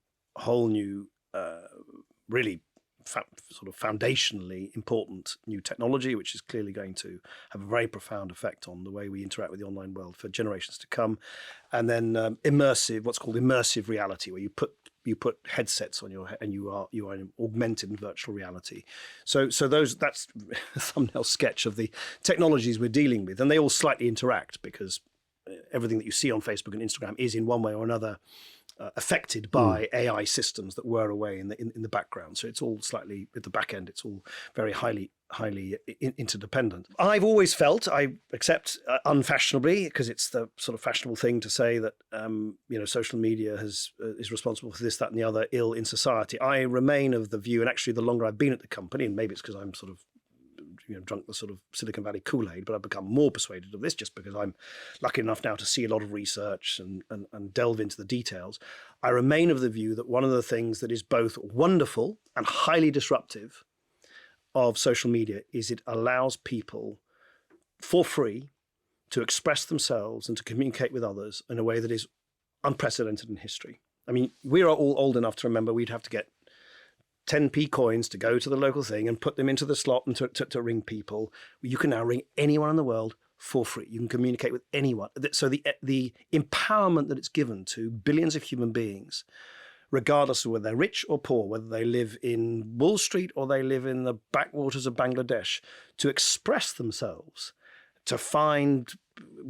really sort of foundationally important new technology, which is clearly going to have a very profound effect on the way we interact with the online world for generations to come. And then what's called immersive reality, where you put headsets on your head and you are in augmented and virtual reality. So that's a thumbnail sketch of the technologies we're dealing with, and they all slightly interact because everything that you see on Facebook and Instagram is in one way or another affected by AI systems that whir away in the background. So it's all slightly at the back end. It's all very highly interdependent. I've always felt, I accept unfashionably, because it's the sort of fashionable thing to say that social media is responsible for this, that, and the other ill in society. I remain of the view, and actually the longer I've been at the company, and maybe it's because I'm sort of drunk the sort of Silicon Valley Kool-Aid, but I've become more persuaded of this just because I'm lucky enough now to see a lot of research and delve into the details. I remain of the view that one of the things that is both wonderful and highly disruptive of social media is it allows people for free to express themselves and to communicate with others in a way that is unprecedented in history. I mean, we are all old enough to remember we'd have to get 10p coins to go to the local thing and put them into the slot and to ring people. You can now ring anyone in the world for free. You can communicate with anyone. So the empowerment that it's given to billions of human beings, regardless of whether they're rich or poor, whether they live in Wall Street or they live in the backwaters of Bangladesh, to express themselves, to find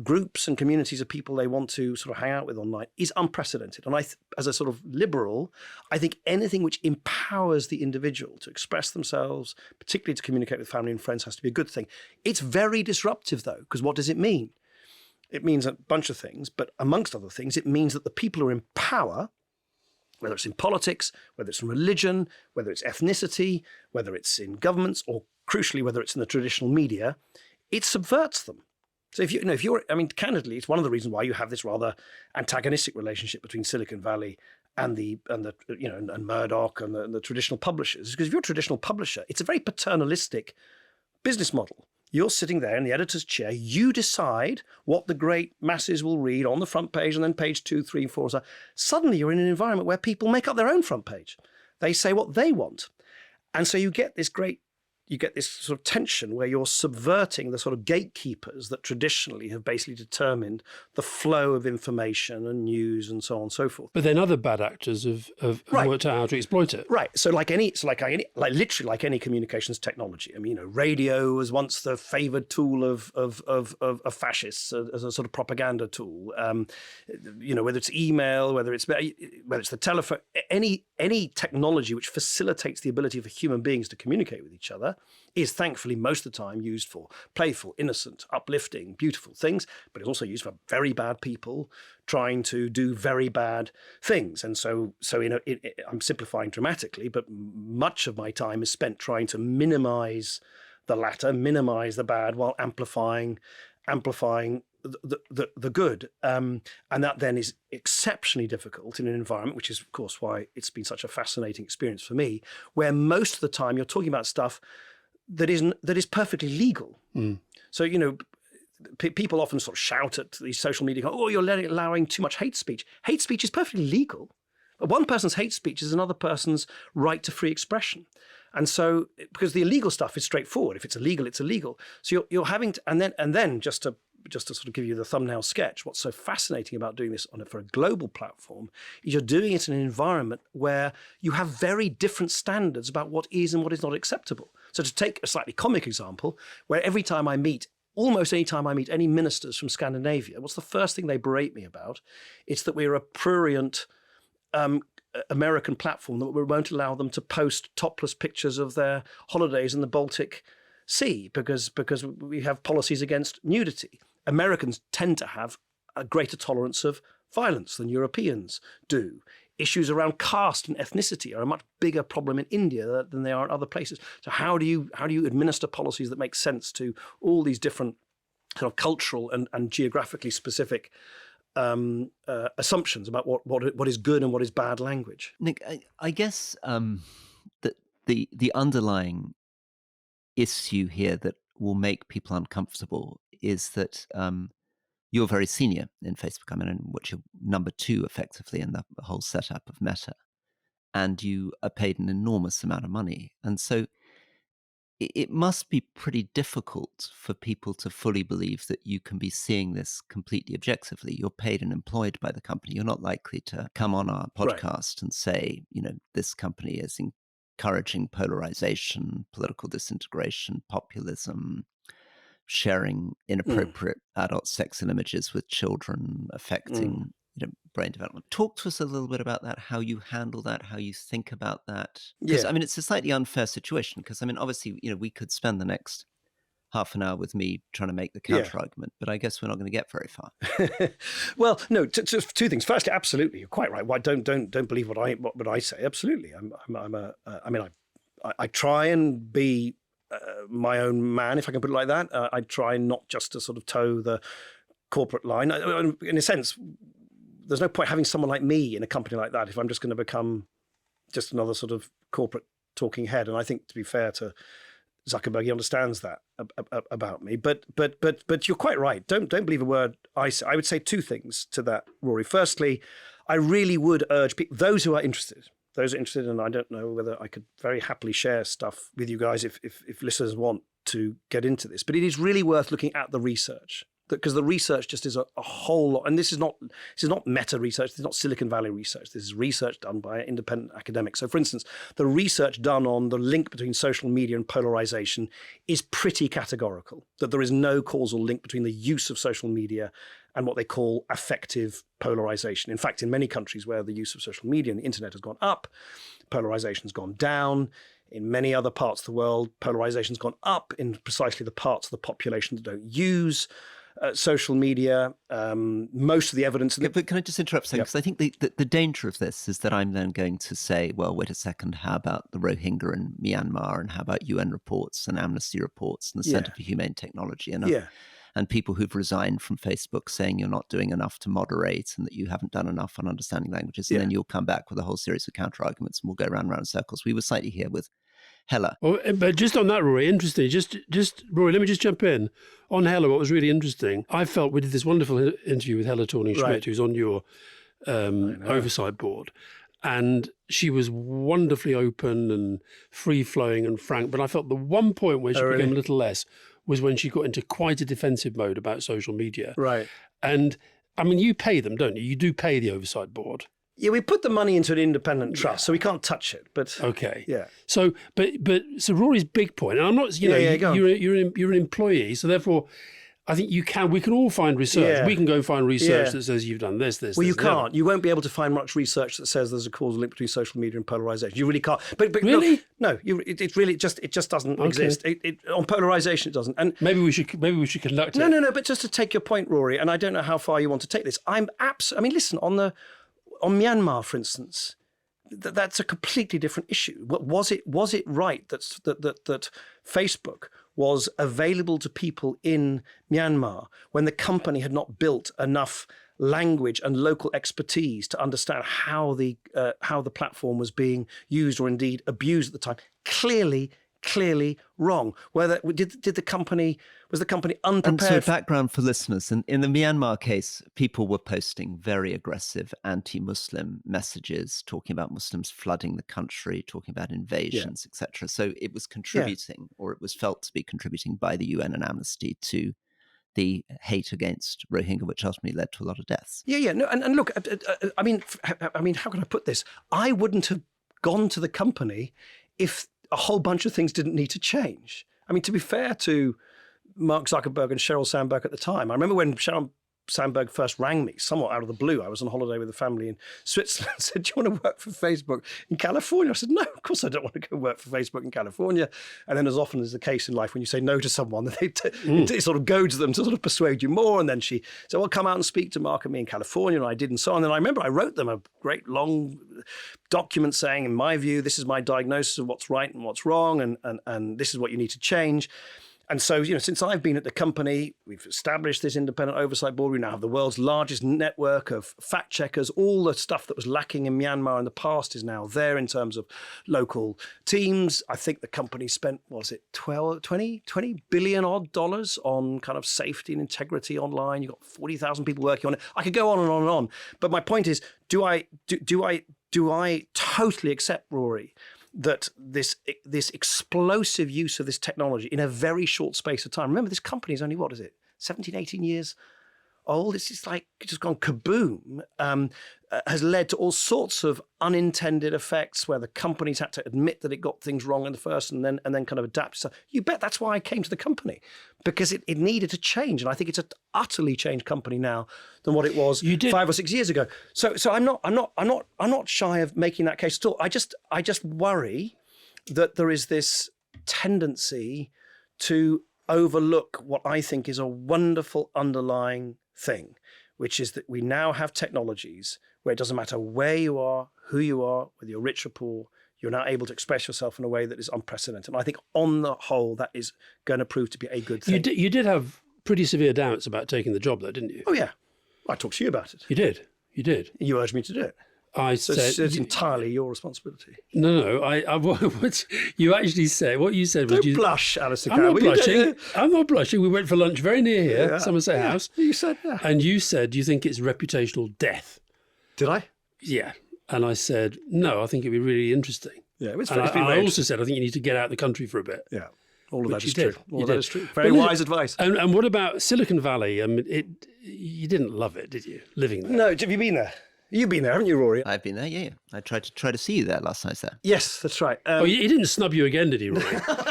groups and communities of people they want to sort of hang out with online is unprecedented. And as a sort of liberal, I think anything which empowers the individual to express themselves, particularly to communicate with family and friends, has to be a good thing. It's very disruptive, though, because what does it mean? It means a bunch of things, but amongst other things, it means that the people who are in power, whether it's in politics, whether it's in religion, whether it's ethnicity, whether it's in governments, or crucially, whether it's in the traditional media, it subverts them. So if you're, I mean, candidly, it's one of the reasons why you have this rather antagonistic relationship between Silicon Valley and Murdoch and the traditional publishers. Because if you're a traditional publisher, it's a very paternalistic business model. You're sitting there in the editor's chair. You decide what the great masses will read on the front page, and then page 2, 3, 4. So suddenly you're in an environment where people make up their own front page. They say what they want, and so you get this sort of tension where you're subverting the sort of gatekeepers that traditionally have basically determined the flow of information and news and so on and so forth. But then other bad actors have worked out how to exploit it. Right. So literally like any communications technology. I mean, radio was once the favoured tool of fascists as a sort of propaganda tool. Whether it's email, whether it's the telephone, any technology which facilitates the ability for human beings to communicate with each other is thankfully most of the time used for playful, innocent, uplifting, beautiful things, but it's also used for very bad people trying to do very bad things. And so I'm simplifying dramatically, but much of my time is spent trying to minimize the latter, minimize the bad, while amplifying the good. And that then is exceptionally difficult in an environment, which is, of course, why it's been such a fascinating experience for me, where most of the time you're talking about stuff that is perfectly legal. So, people often sort of shout at these social media, oh, you're allowing too much hate speech. Hate speech is perfectly legal. But one person's hate speech is another person's right to free expression. And so, because the illegal stuff is straightforward. If it's illegal, it's illegal. So you're having to, and then just to sort of give you the thumbnail sketch, what's so fascinating about doing this for a global platform is you're doing it in an environment where you have very different standards about what is and what is not acceptable. So to take a slightly comic example, where every time I meet almost any time I meet any ministers from Scandinavia, what's the first thing they berate me about? It's that we're a prurient American platform, that we won't allow them to post topless pictures of their holidays in the Baltic Sea because we have policies against nudity. Americans tend to have a greater tolerance of violence than Europeans do. Issues around caste and ethnicity are a much bigger problem in India than they are in other places. So how do you administer policies that make sense to all these different kind of cultural and geographically specific assumptions about what is good and what is bad language? Nick, I guess that the underlying issue here that will make people uncomfortable is that you're very senior in Facebook. I mean, what you're number 2 effectively in the whole setup of Meta, and you are paid an enormous amount of money. And so it must be pretty difficult for people to fully believe that you can be seeing this completely objectively. You're paid and employed by the company. You're not likely to come on our podcast and say, this company is encouraging polarization, political disintegration, populism, sharing inappropriate adult sexual images with children, affecting brain development. Talk to us a little bit about that, how you handle that, how you think about that. Because, it's a slightly unfair situation because, obviously, we could spend the next half an hour with me trying to make the counter argument, but I guess we're not going to get very far. Well, no, just 2 things. Firstly, absolutely, you're quite right. Why don't believe what I say? Absolutely. I try and be my own man, if I can put it like that. I try not just to sort of toe the corporate line. In a sense, there's no point having someone like me in a company like that if I'm just going to become just another sort of corporate talking head. And I think, to be fair to Zuckerberg, he understands that about me. But you're quite right. Don't believe a word I say. I would say 2 things to that, Rory. Firstly, I really would urge people, those who are interested, and I don't know whether I could very happily share stuff with you guys if listeners want to get into this, but it is really worth looking at the research, because the research just is a whole lot. And this is not meta research. This is not Silicon Valley research. This is research done by independent academics. So, for instance, the research done on the link between social media and polarization is pretty categorical, that there is no causal link between the use of social media and what they call affective polarization. In fact, in many countries where the use of social media and the internet has gone up, polarization has gone down. In many other parts of the world, polarization has gone up in precisely the parts of the population that don't use social media. Most of the evidence... But can I just interrupt a second? Because I think the danger of this is that I'm then going to say, well, wait a second, how about the Rohingya in Myanmar, and how about UN reports and Amnesty reports and the Centre for Humane Technology, and people who've resigned from Facebook saying you're not doing enough to moderate and that you haven't done enough on understanding languages. And then you'll come back with a whole series of counter arguments and we'll go round and round in circles. We were slightly here with Hella. Well, but just on that, Rory, interesting. Just Rory, let me just jump in. On Hella, what was really interesting, I felt we did this wonderful interview with Hella Thorning-Schmidt, who's on your oversight board. And she was wonderfully open and free-flowing and frank. But I felt the one point where she became a little less was when she got into quite a defensive mode about social media. Right. And, you pay them, don't you? You do pay the oversight board. Yeah, we put the money into an independent trust, so we can't touch it. But okay, yeah. So, so Rory's big point, and I'm not, you're an employee, so therefore, I think we can all find research. Yeah. We can go find research that says you've done this. Well, you can't. You won't be able to find much research that says there's a causal link between social media and polarization. You really can't. But really? No. It really just doesn't exist. On polarization, it doesn't. And maybe we should conduct it. No. But just to take your point, Rory, and I don't know how far you want to take this. Listen, on Myanmar, for instance, that's a completely different issue. Was it right that Facebook was available to people in Myanmar when the company had not built enough language and local expertise to understand how the platform was being used or indeed abused at the time? Clearly wrong. Was the company unprepared? And so, background for listeners: in the Myanmar case, people were posting very aggressive anti-Muslim messages, talking about Muslims flooding the country, talking about invasions, etc. So it was contributing, or it was felt to be contributing by the UN and Amnesty to the hate against Rohingya, which ultimately led to a lot of deaths. No, and look, how can I put this? I wouldn't have gone to the company if a whole bunch of things didn't need to change. To be fair to Mark Zuckerberg and Sheryl Sandberg at the time. I remember when Sheryl Sandberg first rang me, somewhat out of the blue. I was on holiday with a family in Switzerland. Said, "Do you want to work for Facebook in California?" I said, "No, of course I don't want to go work for Facebook in California." And then, as often is the case in life, when you say no to someone, it sort of goads them to sort of persuade you more. And then she said, "Well, come out and speak to Mark and me in California." And I did, and so on. And I remember I wrote them a great long document saying, in my view, this is my diagnosis of what's right and what's wrong, and this is what you need to change. And so, since I've been at the company, we've established this independent oversight board. We now have the world's largest network of fact checkers. All the stuff that was lacking in Myanmar in the past is now there in terms of local teams. I think the company spent, 20 billion odd dollars on kind of safety and integrity online. You've got 40,000 people working on it. I could go on and on and on. But my point is, do I totally accept, Rory, that this explosive use of this technology in a very short space of time? Remember, this company is only, 17, 18 years old? It's just like just gone kaboom, has led to all sorts of unintended effects where the companies had to admit that it got things wrong in the first and then kind of adapt. So you bet that's why I came to the company, because it needed to change. And I think it's an utterly changed company now than what it was 5 or 6 years ago. So I'm not shy of making that case at all. I just worry that there is this tendency to overlook what I think is a wonderful underlying thing, which is that we now have technologies where it doesn't matter where you are, who you are, whether you're rich or poor, you're now able to express yourself in a way that is unprecedented. And I think on the whole, that is going to prove to be a good thing. You did have pretty severe doubts about taking the job, though, didn't you? Oh, yeah. I talked to you about it. You did. You urged me to do it. I So said it's entirely your responsibility. no. What you actually said, what you said was, Don't blush, Alastair. I'm not blushing. I'm not blushing. We went for lunch very near here, Somerset House. You said, yeah. And you said you think it's reputational death. Did I? Yeah. And I said, no, I think it'd be really interesting. Yeah, it's And been I very also said, I think you need to get out of the country for a bit. Yeah, all of that Which is you true. did. All You of that did. is true. Very But wise advice. And what about Silicon Valley? I mean, you didn't love it, did you, living there? No, have you been there? You've been there, haven't you, Rory? I've been there, yeah. I tried to see you there last night, sir. Yes, that's right. He didn't snub you again, did he, Rory?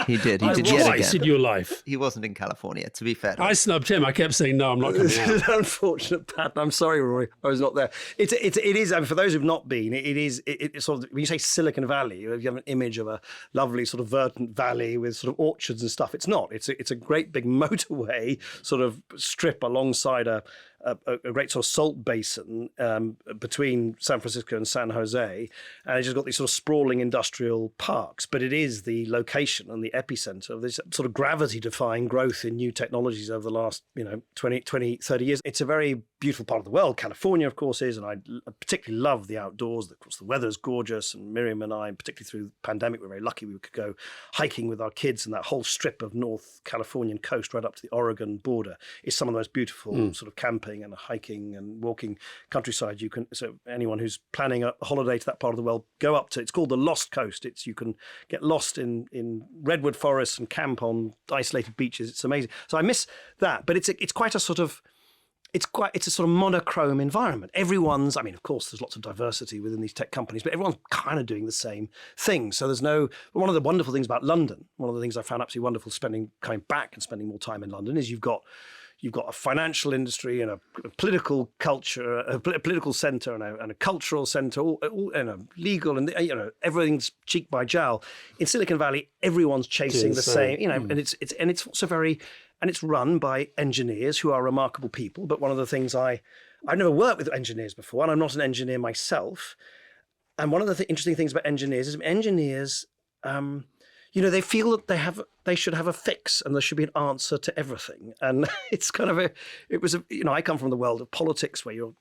He did. He did yet Twice in again. your life. He wasn't in California, to be fair. I snubbed him. I kept saying, no, I'm not coming It's out. an unfortunate pattern. I'm sorry, Rory. I was not there. It is. And for those who've not been, it's sort of, when you say Silicon Valley, you have an image of a lovely sort of verdant valley with sort of orchards and stuff. It's not. It's a great big motorway sort of strip alongside a great sort of salt basin between San Francisco and San Jose, and it's just got these sort of sprawling industrial parks. But it is the location and the epicenter of this sort of gravity-defying growth in new technologies over the last 20, 30 years. It's a very beautiful part of the world. California, of course, is, and I particularly love the outdoors. Of course, the weather's gorgeous, and Miriam and I, particularly through the pandemic, we're very lucky we could go hiking with our kids, and that whole strip of North Californian coast right up to the Oregon border is some of the most beautiful sort of camping and hiking and walking countryside. So anyone who's planning a holiday to that part of the world, go up to, it's called the Lost Coast. You can get lost in redwood forests and camp on isolated beaches. It's amazing. So I miss that, but it's a sort of monochrome environment. Everyone's, of course, there's lots of diversity within these tech companies, but everyone's kind of doing the same thing. So one of the wonderful things about London, one of the things I found absolutely wonderful coming back and spending more time in London, is you've got a financial industry and a political culture, a political centre and a cultural centre, and a legal, and everything's cheek by jowl. In Silicon Valley, everyone's chasing the same, and it's also very. And it's run by engineers who are remarkable people. But one of the things I've never worked with engineers before, and I'm not an engineer myself. And one of the interesting things about engineers is engineers, they feel that they should have a fix and there should be an answer to everything. And it's kind of I come from the world of politics where you're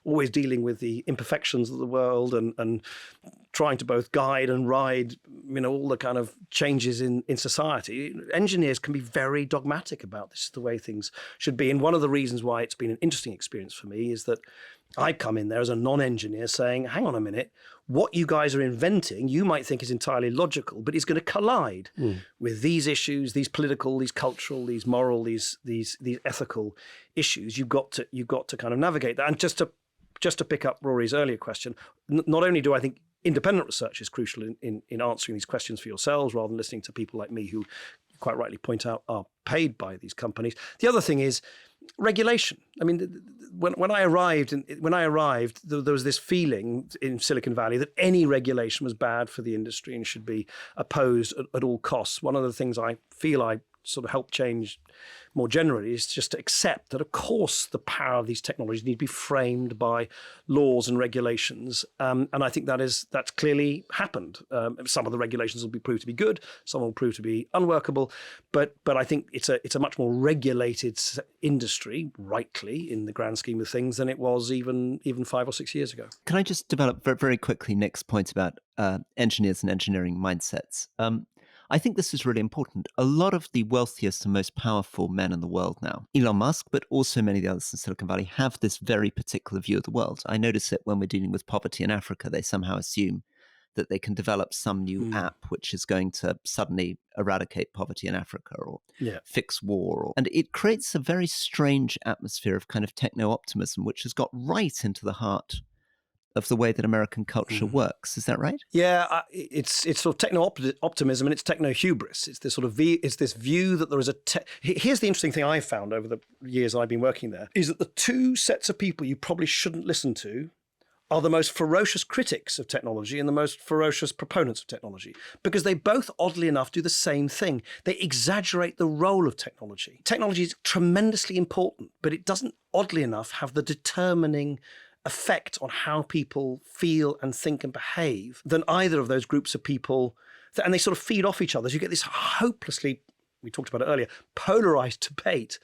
always dealing with the imperfections of the world and trying to both guide and ride, all the kind of changes in society. Engineers can be very dogmatic about this is the way things should be. And one of the reasons why it's been an interesting experience for me is that I come in there as a non-engineer saying, hang on a minute, what you guys are inventing, you might think is entirely logical, but it's going to collide with these issues, these political, these cultural, these moral, these ethical issues. You've got to kind of navigate that. And just to pick up Rory's earlier question, not only do I think independent research is crucial in answering these questions for yourselves rather than listening to people like me who quite rightly point out, are paid by these companies. The other thing is regulation. I mean, when I arrived, there was this feeling in Silicon Valley that any regulation was bad for the industry and should be opposed at all costs. One of the things I feel I sort of helped change more generally is just to accept that, of course, the power of these technologies need to be framed by laws and regulations. And I think that's clearly happened. Some of the regulations will prove to be good, some will prove to be unworkable. But I think it's a much more regulated industry, rightly, in the grand scheme of things, than it was even 5 or 6 years ago. Can I just develop very quickly Nick's point about engineers and engineering mindsets? I think this is really important. A lot of the wealthiest and most powerful men in the world now, Elon Musk, but also many of the others in Silicon Valley, have this very particular view of the world. I notice it when we're dealing with poverty in Africa. They somehow assume that they can develop some new app which is going to suddenly eradicate poverty in Africa or fix war. And it creates a very strange atmosphere of kind of techno-optimism, which has got right into the heart of the way that American culture works. Is that right? Yeah, it's sort of techno-optimism and it's techno-hubris. It's this sort of this view that there is here's the interesting thing I've found over the years I've been working there, is that the two sets of people you probably shouldn't listen to are the most ferocious critics of technology and the most ferocious proponents of technology, because they both, oddly enough, do the same thing. They exaggerate the role of technology. Technology is tremendously important, but it doesn't, oddly enough, have the determining effect on how people feel and think and behave than either of those groups of people. And they sort of feed off each other. So you get this hopelessly, we talked about it earlier, polarized debate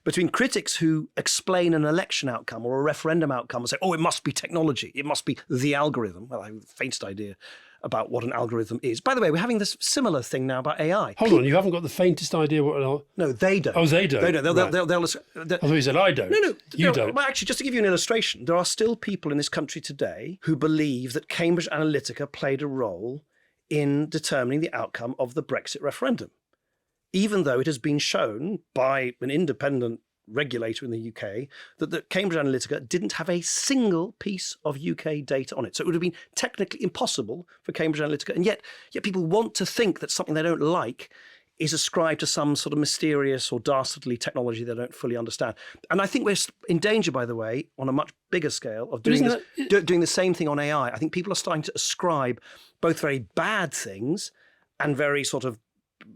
between critics who explain an election outcome or a referendum outcome and say, oh, it must be technology, it must be the algorithm. Well, I have the faintest idea about what an algorithm is. By the way, we're having this similar thing now about AI. Hold on, you haven't got the faintest idea what... No, they don't. Oh, they don't. They don't. They'll I thought you said I don't. No, you don't. Well, actually, just to give you an illustration, there are still people in this country today who believe that Cambridge Analytica played a role in determining the outcome of the Brexit referendum, even though it has been shown by an independent regulator in the UK that Cambridge Analytica didn't have a single piece of UK data on it. So it would have been technically impossible for Cambridge Analytica. And yet people want to think that something they don't like is ascribed to some sort of mysterious or dastardly technology they don't fully understand. And I think we're in danger, by the way, on a much bigger scale of doing the same thing on AI. I think people are starting to ascribe both very bad things and very sort of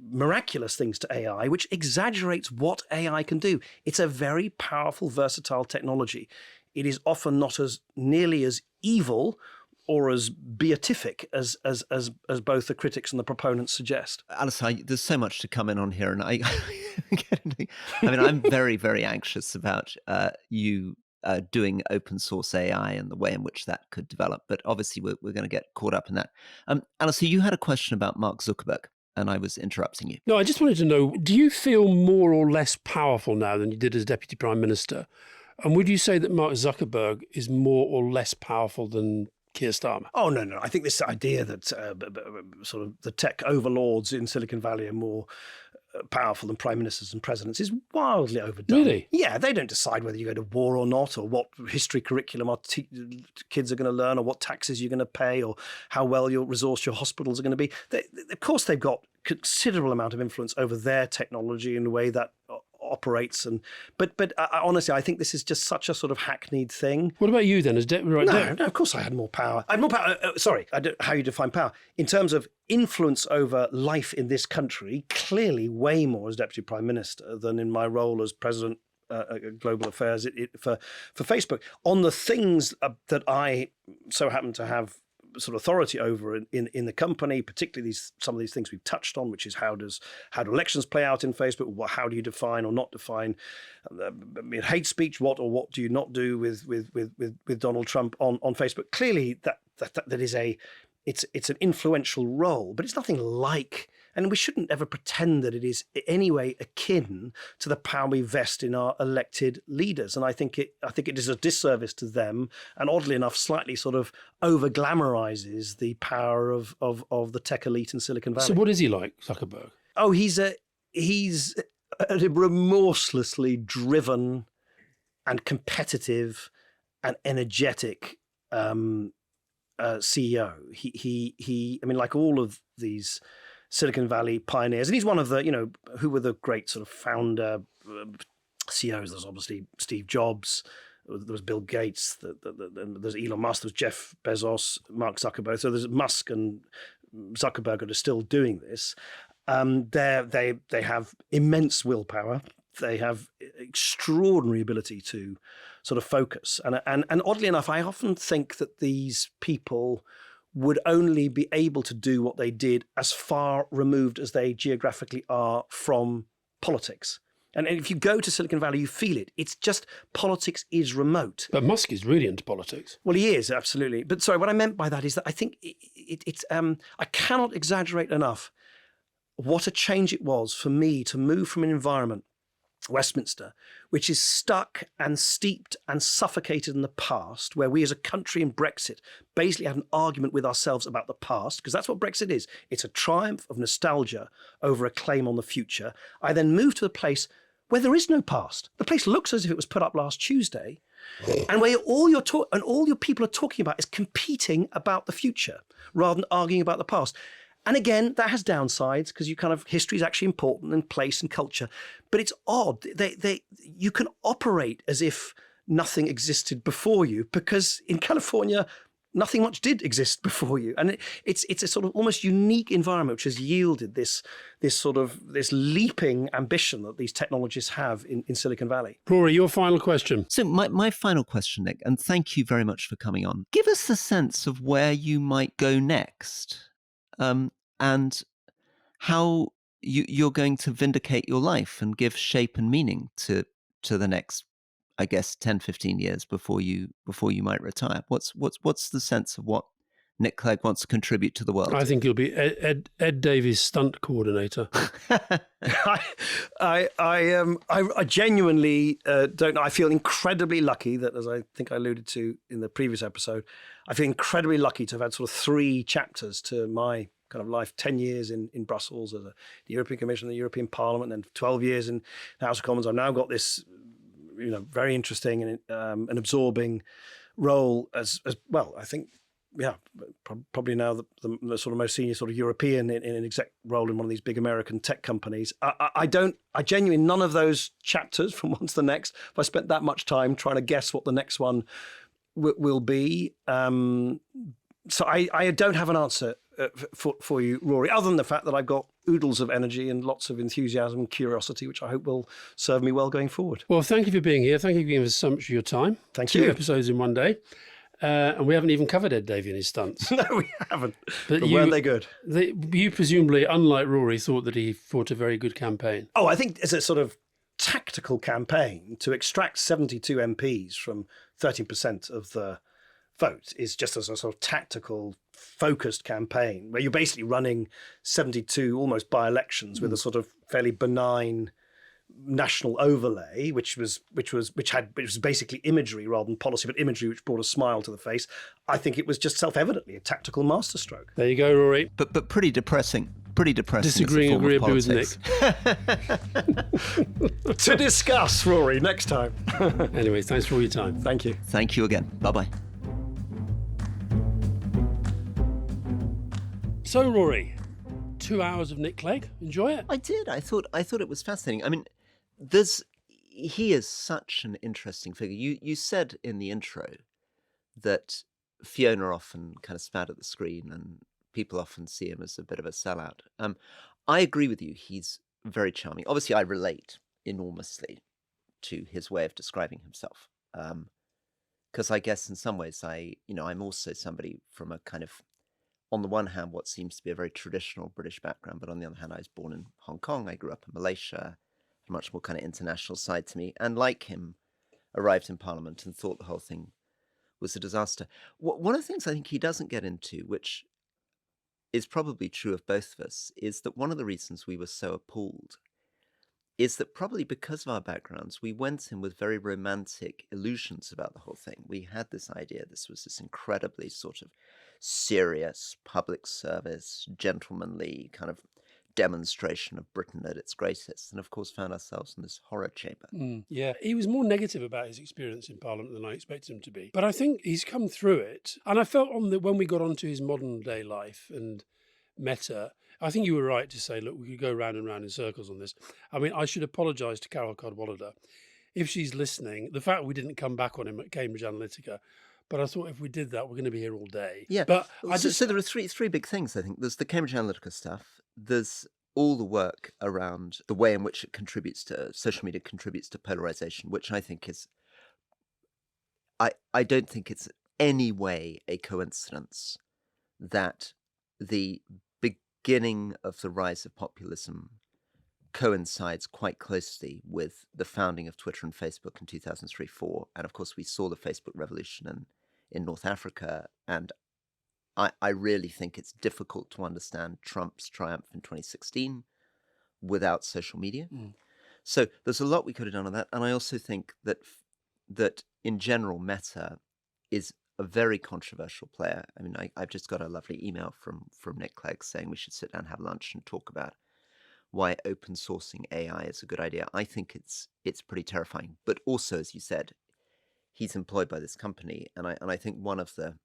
miraculous things to AI, which exaggerates what AI can do. It's a very powerful, versatile technology. It is often not as nearly as evil or as beatific as both the critics and the proponents suggest. Alastair, there's so much to come in on here, and I'm very, very anxious about you doing open source AI and the way in which that could develop. But obviously, we're going to get caught up in that. Alastair, you had a question about Mark Zuckerberg, and I was interrupting you. No, I just wanted to know, do you feel more or less powerful now than you did as Deputy Prime Minister? And would you say that Mark Zuckerberg is more or less powerful than Keir Starmer? Oh, no. I think this idea that sort of the tech overlords in Silicon Valley are more powerful than prime ministers and presidents is wildly overdone. Really? Yeah, they don't decide whether you go to war or not, or what history curriculum our kids are going to learn, or what taxes you're going to pay, or how well your hospitals are going to be. Of course, they've got considerable amount of influence over their technology and the way that operates. But honestly, I think this is just such a sort of hackneyed thing. What about you then? No, of course I had more power. I had more power. Sorry, I don't how you define power. In terms of influence over life in this country, clearly way more as Deputy Prime Minister than in my role as President Global Affairs for Facebook. On the things that I so happen to have sort of authority over in the company, particularly some of these things we've touched on, which is how do elections play out in Facebook? How do you define or not define hate speech? What do you not do with Donald Trump on Facebook? Clearly, that is it's an influential role, but it's nothing like. And we shouldn't ever pretend that it is in any way akin to the power we vest in our elected leaders. And I think it is a disservice to them, and oddly enough, slightly sort of over glamorizes the power of the tech elite in Silicon Valley. So what is he like, Zuckerberg? Oh, he's a remorselessly driven and competitive and energetic CEO. He I mean, like all of these Silicon Valley pioneers. And he's one of the, who were the great sort of founder CEOs. There's obviously Steve Jobs, there was Bill Gates, there's Elon Musk, there's Jeff Bezos, Mark Zuckerberg. So there's Musk and Zuckerberg that are still doing this. They have immense willpower. They have extraordinary ability to sort of focus. And oddly enough, I often think that these people would only be able to do what they did as far removed as they geographically are from politics. And if you go to Silicon Valley, you feel it. It's just politics is remote. But Musk is really into politics. Well, he is, absolutely. But sorry, what I meant by that is that I think it's I cannot exaggerate enough what a change it was for me to move from an environment, Westminster, which is stuck and steeped and suffocated in the past, where we as a country in Brexit basically had an argument with ourselves about the past, because that's what Brexit is. It's a triumph of nostalgia over a claim on the future. I then moved to a place where there is no past. The place looks as if it was put up last Tuesday, and where all your people are talking about is competing about the future rather than arguing about the past. And again, that has downsides because history is actually important, and place and culture. But it's odd. You can operate as if nothing existed before you, because in California, nothing much did exist before you. And it's a sort of almost unique environment which has yielded this leaping ambition that these technologists have in Silicon Valley. Rory, your final question. So my final question, Nick, and thank you very much for coming on. Give us the sense of where you might go next. And how you're going to vindicate your life and give shape and meaning to the next, I guess, 10, 15 years before you might retire. What's the sense of what Nick Clegg wants to contribute to the world? I think he'll be Ed Davies' stunt coordinator. I genuinely don't know. I feel incredibly lucky that, as I think I alluded to in the previous episode, I feel incredibly lucky to have had sort of 3 chapters to my kind of life: 10 years in Brussels as the European Commission, the European Parliament, and 12 years in the House of Commons. I've now got this, very interesting and absorbing role as well. I think, probably now the sort of most senior sort of European in an exec role in one of these big American tech companies. I genuinely, none of those chapters from one to the next, if I spent that much time trying to guess what the next one will be. So I don't have an answer for you, Rory, other than the fact that I've got oodles of energy and lots of enthusiasm and curiosity, which I hope will serve me well going forward. Well, thank you for being here. Thank you for giving us so much of your time. Thank you. 2 episodes in one day. And we haven't even covered Ed Davey and his stunts. No, we haven't. But weren't they good? You presumably, unlike Rory, thought that he fought a very good campaign. Oh, I think as a sort of tactical campaign to extract 72 MPs from 13% of the vote is just as a sort of tactical, focused campaign where you're basically running 72 almost by-elections with a sort of fairly benign national overlay, which was basically imagery rather than policy, but imagery which brought a smile to the face. I think it was just self-evidently a tactical masterstroke. There you go, Rory. But pretty depressing. Disagreeing agreeably with Nick. To discuss, Rory, next time. Anyway, thanks for all your time. Thank you. Thank you again. Bye-bye. So, Rory, 2 hours of Nick Clegg. Enjoy it? I did. I thought it was fascinating. I mean, he is such an interesting figure. You said in the intro that Fiona often kind of spat at the screen and people often see him as a bit of a sellout. I agree with you. He's very charming. Obviously, I relate enormously to his way of describing himself. Because I guess in some ways I'm also somebody from a kind of, on the one hand, what seems to be a very traditional British background, but on the other hand, I was born in Hong Kong. I grew up in Malaysia, a much more kind of international side to me. And like him, arrived in Parliament and thought the whole thing was a disaster. One of the things I think he doesn't get into, which is probably true of both of us, is that one of the reasons we were so appalled is that probably because of our backgrounds, we went in with very romantic illusions about the whole thing. We had this idea this was this incredibly sort of serious public service, gentlemanly kind of demonstration of Britain at its greatest, and of course found ourselves in this horror chamber. Yeah, he was more negative about his experience in Parliament than I expected him to be. But I think he's come through it. And I felt when we got onto his modern day life and Meta, I think you were right to say, look, we could go round and round in circles on this. I mean, I should apologise to Carol Cadwallader if she's listening. The fact we didn't come back on him at Cambridge Analytica, but I thought if we did that, we're going to be here all day. Yeah, but so there are three big things, I think. There's the Cambridge Analytica stuff. There's all the work around the way in which it contributes to social media, contributes to polarization, which I think is, I don't think it's any way a coincidence that the beginning of the rise of populism coincides quite closely with the founding of Twitter and Facebook in 2003-4. And of course, we saw the Facebook revolution in North Africa. And I really think it's difficult to understand Trump's triumph in 2016 without social media. So there's a lot we could have done on that. And I also think that in general, Meta is a very controversial player. I mean, I've just got a lovely email from Nick Clegg saying we should sit down and have lunch and talk about why open sourcing AI is a good idea. I think it's pretty terrifying. But also, as you said, he's employed by this company. And I think one of the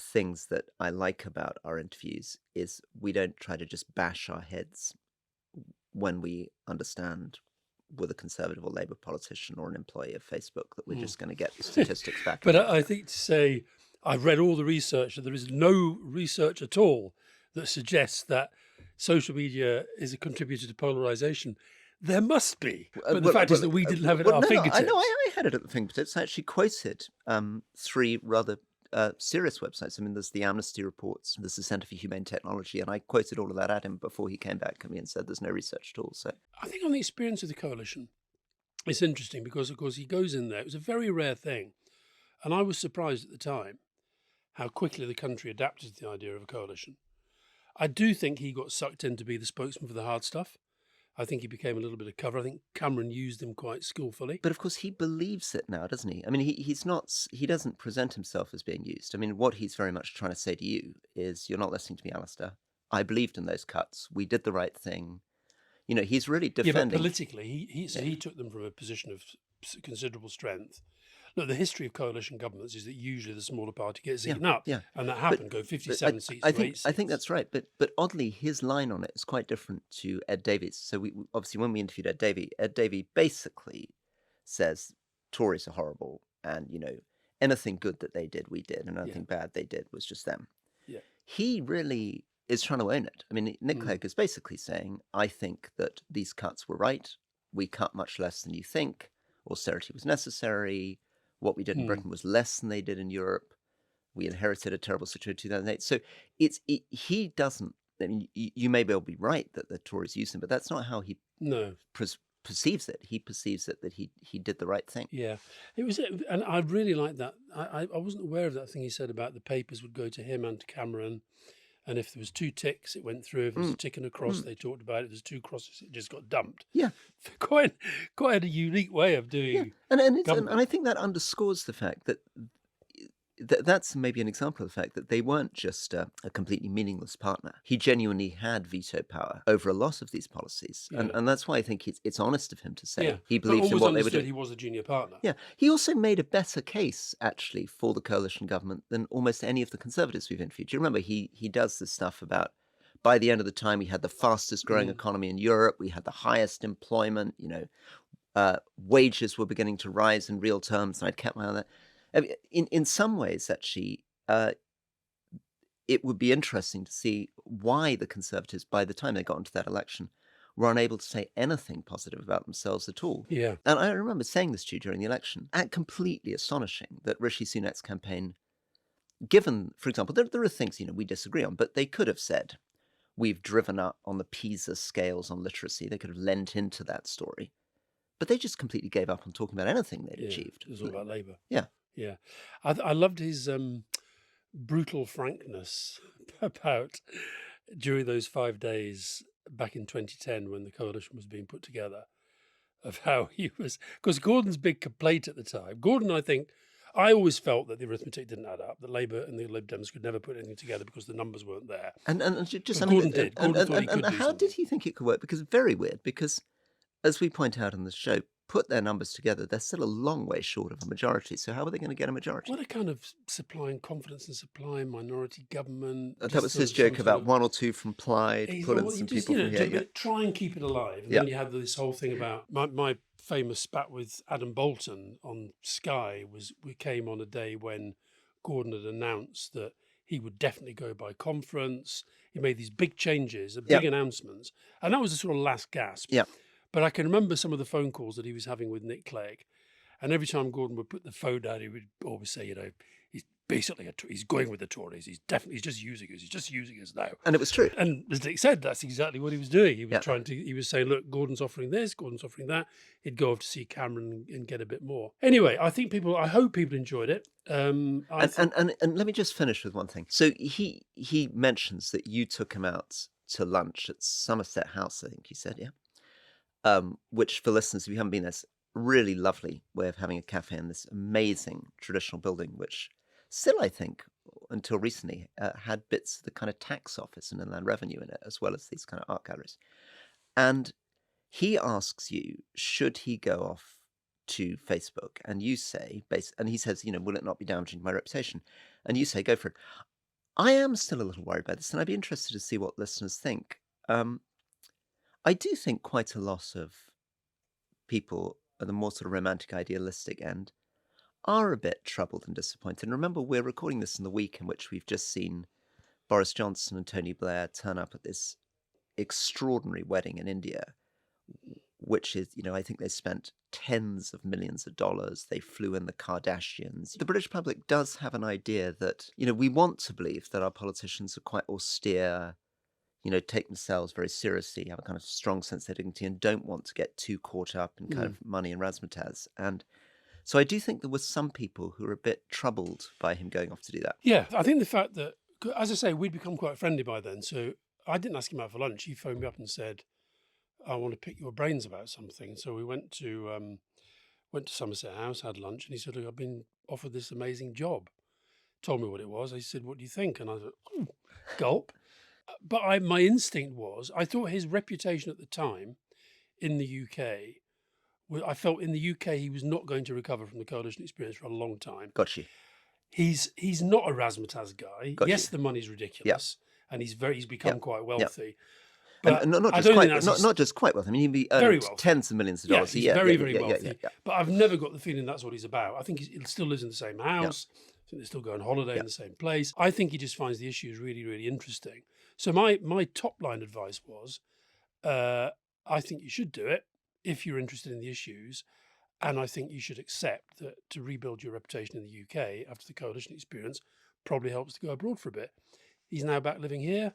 things that I like about our interviews is we don't try to just bash our heads when we understand with a Conservative or Labour politician or an employee of Facebook that we're just going to get the statistics back. But I think to say, I've read all the research, and there is no research at all that suggests that social media is a contributor to polarisation. There must be. But the fact is that we didn't have it at our fingertips. I know, I had it at the fingertips. I actually quoted three rather serious websites. I mean, there's the Amnesty reports, there's the Centre for Humane Technology, and I quoted all of that at him before he came back to me and said there's no research at all. So I think on the experience of the coalition, it's interesting because, of course, he goes in there. It was a very rare thing. And I was surprised at the time how quickly the country adapted to the idea of a coalition. I do think he got sucked in to be the spokesman for the hard stuff. I think he became a little bit of cover. I think Cameron used him quite skillfully. But of course, he believes it now, doesn't he? I mean, he doesn't present himself as being used. I mean, what he's very much trying to say to you is, you're not listening to me, Alastair. I believed in those cuts. We did the right thing. You know, he's really defending. Yeah, but politically, he took them from a position of considerable strength. Look, the history of coalition governments is that usually the smaller party gets eaten up. Yeah. And that happened, go 57 seats to 8 seats. I think that's right. But oddly, his line on it is quite different to Ed Davies. So we obviously, when we interviewed Ed Davey basically says Tories are horrible, and, you know, anything good that they did, we did, and anything bad they did was just them. Yeah. He really is trying to own it. I mean, Nick Clegg is basically saying, I think that these cuts were right. We cut much less than you think. Austerity was necessary. What we did in Britain was less than they did in Europe. We inherited a terrible situation in 2008. So he doesn't. I mean, you may well be right that the Tories use him, but that's not how he perceives it. He perceives it that he did the right thing. Yeah, it was, and I really like that. I wasn't aware of that thing he said about the papers would go to him and to Cameron. And if there was 2 ticks, it went through. If there was a tick and a cross, they talked about it. If there's 2 crosses, it just got dumped. Yeah. Quite a unique way of doing and I think that underscores the fact that that's maybe an example of the fact that they weren't just a completely meaningless partner. He genuinely had veto power over a lot of these policies. Yeah. And that's why I think it's honest of him to say he believes in what they were doing. He was a junior partner. Yeah. He also made a better case, actually, for the coalition government than almost any of the Conservatives we've interviewed. Do you remember he does this stuff about, by the end of the time, we had the fastest growing economy in Europe. We had the highest employment, you know, wages were beginning to rise in real terms. And I'd kept my eye on that. I mean, in some ways, actually, it would be interesting to see why the Conservatives, by the time they got into that election, were unable to say anything positive about themselves at all. Yeah. And I remember saying this to you during the election, and completely astonishing that Rishi Sunak's campaign, given, for example, there are things, you know, we disagree on, but they could have said, we've driven up on the PISA scales on literacy. They could have lent into that story. But they just completely gave up on talking about anything they'd achieved. It was all about Labour. Yeah. Yeah, I loved his brutal frankness about during those 5 days back in 2010 when the coalition was being put together, of how he was, because Gordon's big complaint at the time. Gordon, I always felt that the arithmetic didn't add up, that Labour and the Lib Dems could never put anything together because the numbers weren't there. And just Gordon did. Gordon thought he could do how did he think it could work? Because it's very weird, because as we point out in the show, put their numbers together, they're still a long way short of a majority. So how are they going to get a majority? What a kind of supplying confidence and supplying minority government. That just was sort his of joke some about sort of- one or two from Plaid, He's pull like, in well, you some just, people you know, from here. Yeah. try and keep it alive. And Yeah. then you have this whole thing about my famous spat with Adam Bolton on Sky we came on a day when Gordon had announced that he would definitely go by conference. He made these big changes, big announcements, and that was the sort of last gasp. Yeah. But I can remember some of the phone calls that he was having with Nick Clegg, and every time Gordon would put the phone down, he would always say, you know, he's basically he's going with the Tories. He's just using us. He's just using us now. And it was true. And as Nick said, that's exactly what he was doing. He was Yeah. he was saying, look, Gordon's offering this, Gordon's offering that. He'd go off to see Cameron and get a bit more. Anyway, I hope people enjoyed it. And let me just finish with one thing. So he mentions that you took him out to lunch at Somerset House, I think he said, yeah. Which for listeners, if you haven't been there, is a really lovely way of having a cafe in this amazing traditional building, which still, I think, until recently, had bits of the kind of tax office and inland revenue in it, as well as these kind of art galleries. And he asks you, should he go off to Facebook? And you say, and he says, you know, will it not be damaging to my reputation? And you say, go for it. I am still a little worried about this, and I'd be interested to see what listeners think. I do think quite a lot of people at the more sort of romantic, idealistic end are a bit troubled and disappointed. And remember, we're recording this in the week in which we've just seen Boris Johnson and Tony Blair turn up at this extraordinary wedding in India, which is, you know, I think they spent tens of millions of dollars. They flew in the Kardashians. The British public does have an idea that, you know, we want to believe that our politicians are quite austere, you know, take themselves very seriously, have a kind of strong sense of dignity, and don't want to get too caught up in kind of money and razzmatazz. And so I do think there were some people who were a bit troubled by him going off to do that. Yeah, I think the fact that, as I say, we'd become quite friendly by then. So I didn't ask him out for lunch. He phoned me up and said, I want to pick your brains about something. So we went to Somerset House, had lunch, and he said, look, I've been offered this amazing job. Told me what it was. I said, what do you think? And I thought, oh, gulp. But my instinct was, I thought his reputation at the time in the UK, I felt in the UK he was not going to recover from the coalition experience for a long time. Got you. He's not a razzmatazz guy. Got yes, you. the money's ridiculous, and he's become Yeah. quite wealthy. But and not just quite wealthy. I mean, he'd be earning tens of millions of dollars a year. Very wealthy. Yeah. But I've never got the feeling that's what he's about. I think he still lives in the same house. I think they still go on holiday in the same place. I think he just finds the issues really, really interesting. So my top line advice was, I think you should do it if you're interested in the issues. And I think you should accept that to rebuild your reputation in the UK after the coalition experience probably helps to go abroad for a bit. He's now back living here.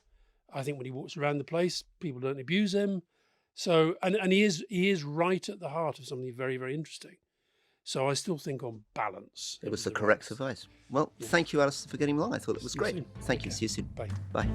I think when he walks around the place, people don't abuse him. So, and he is right at the heart of something very, very interesting. So I still think on balance, it was the correct advice. Well, thank you, Alastair, for getting along. I thought it was great. Thank you. See you soon. Bye. Bye.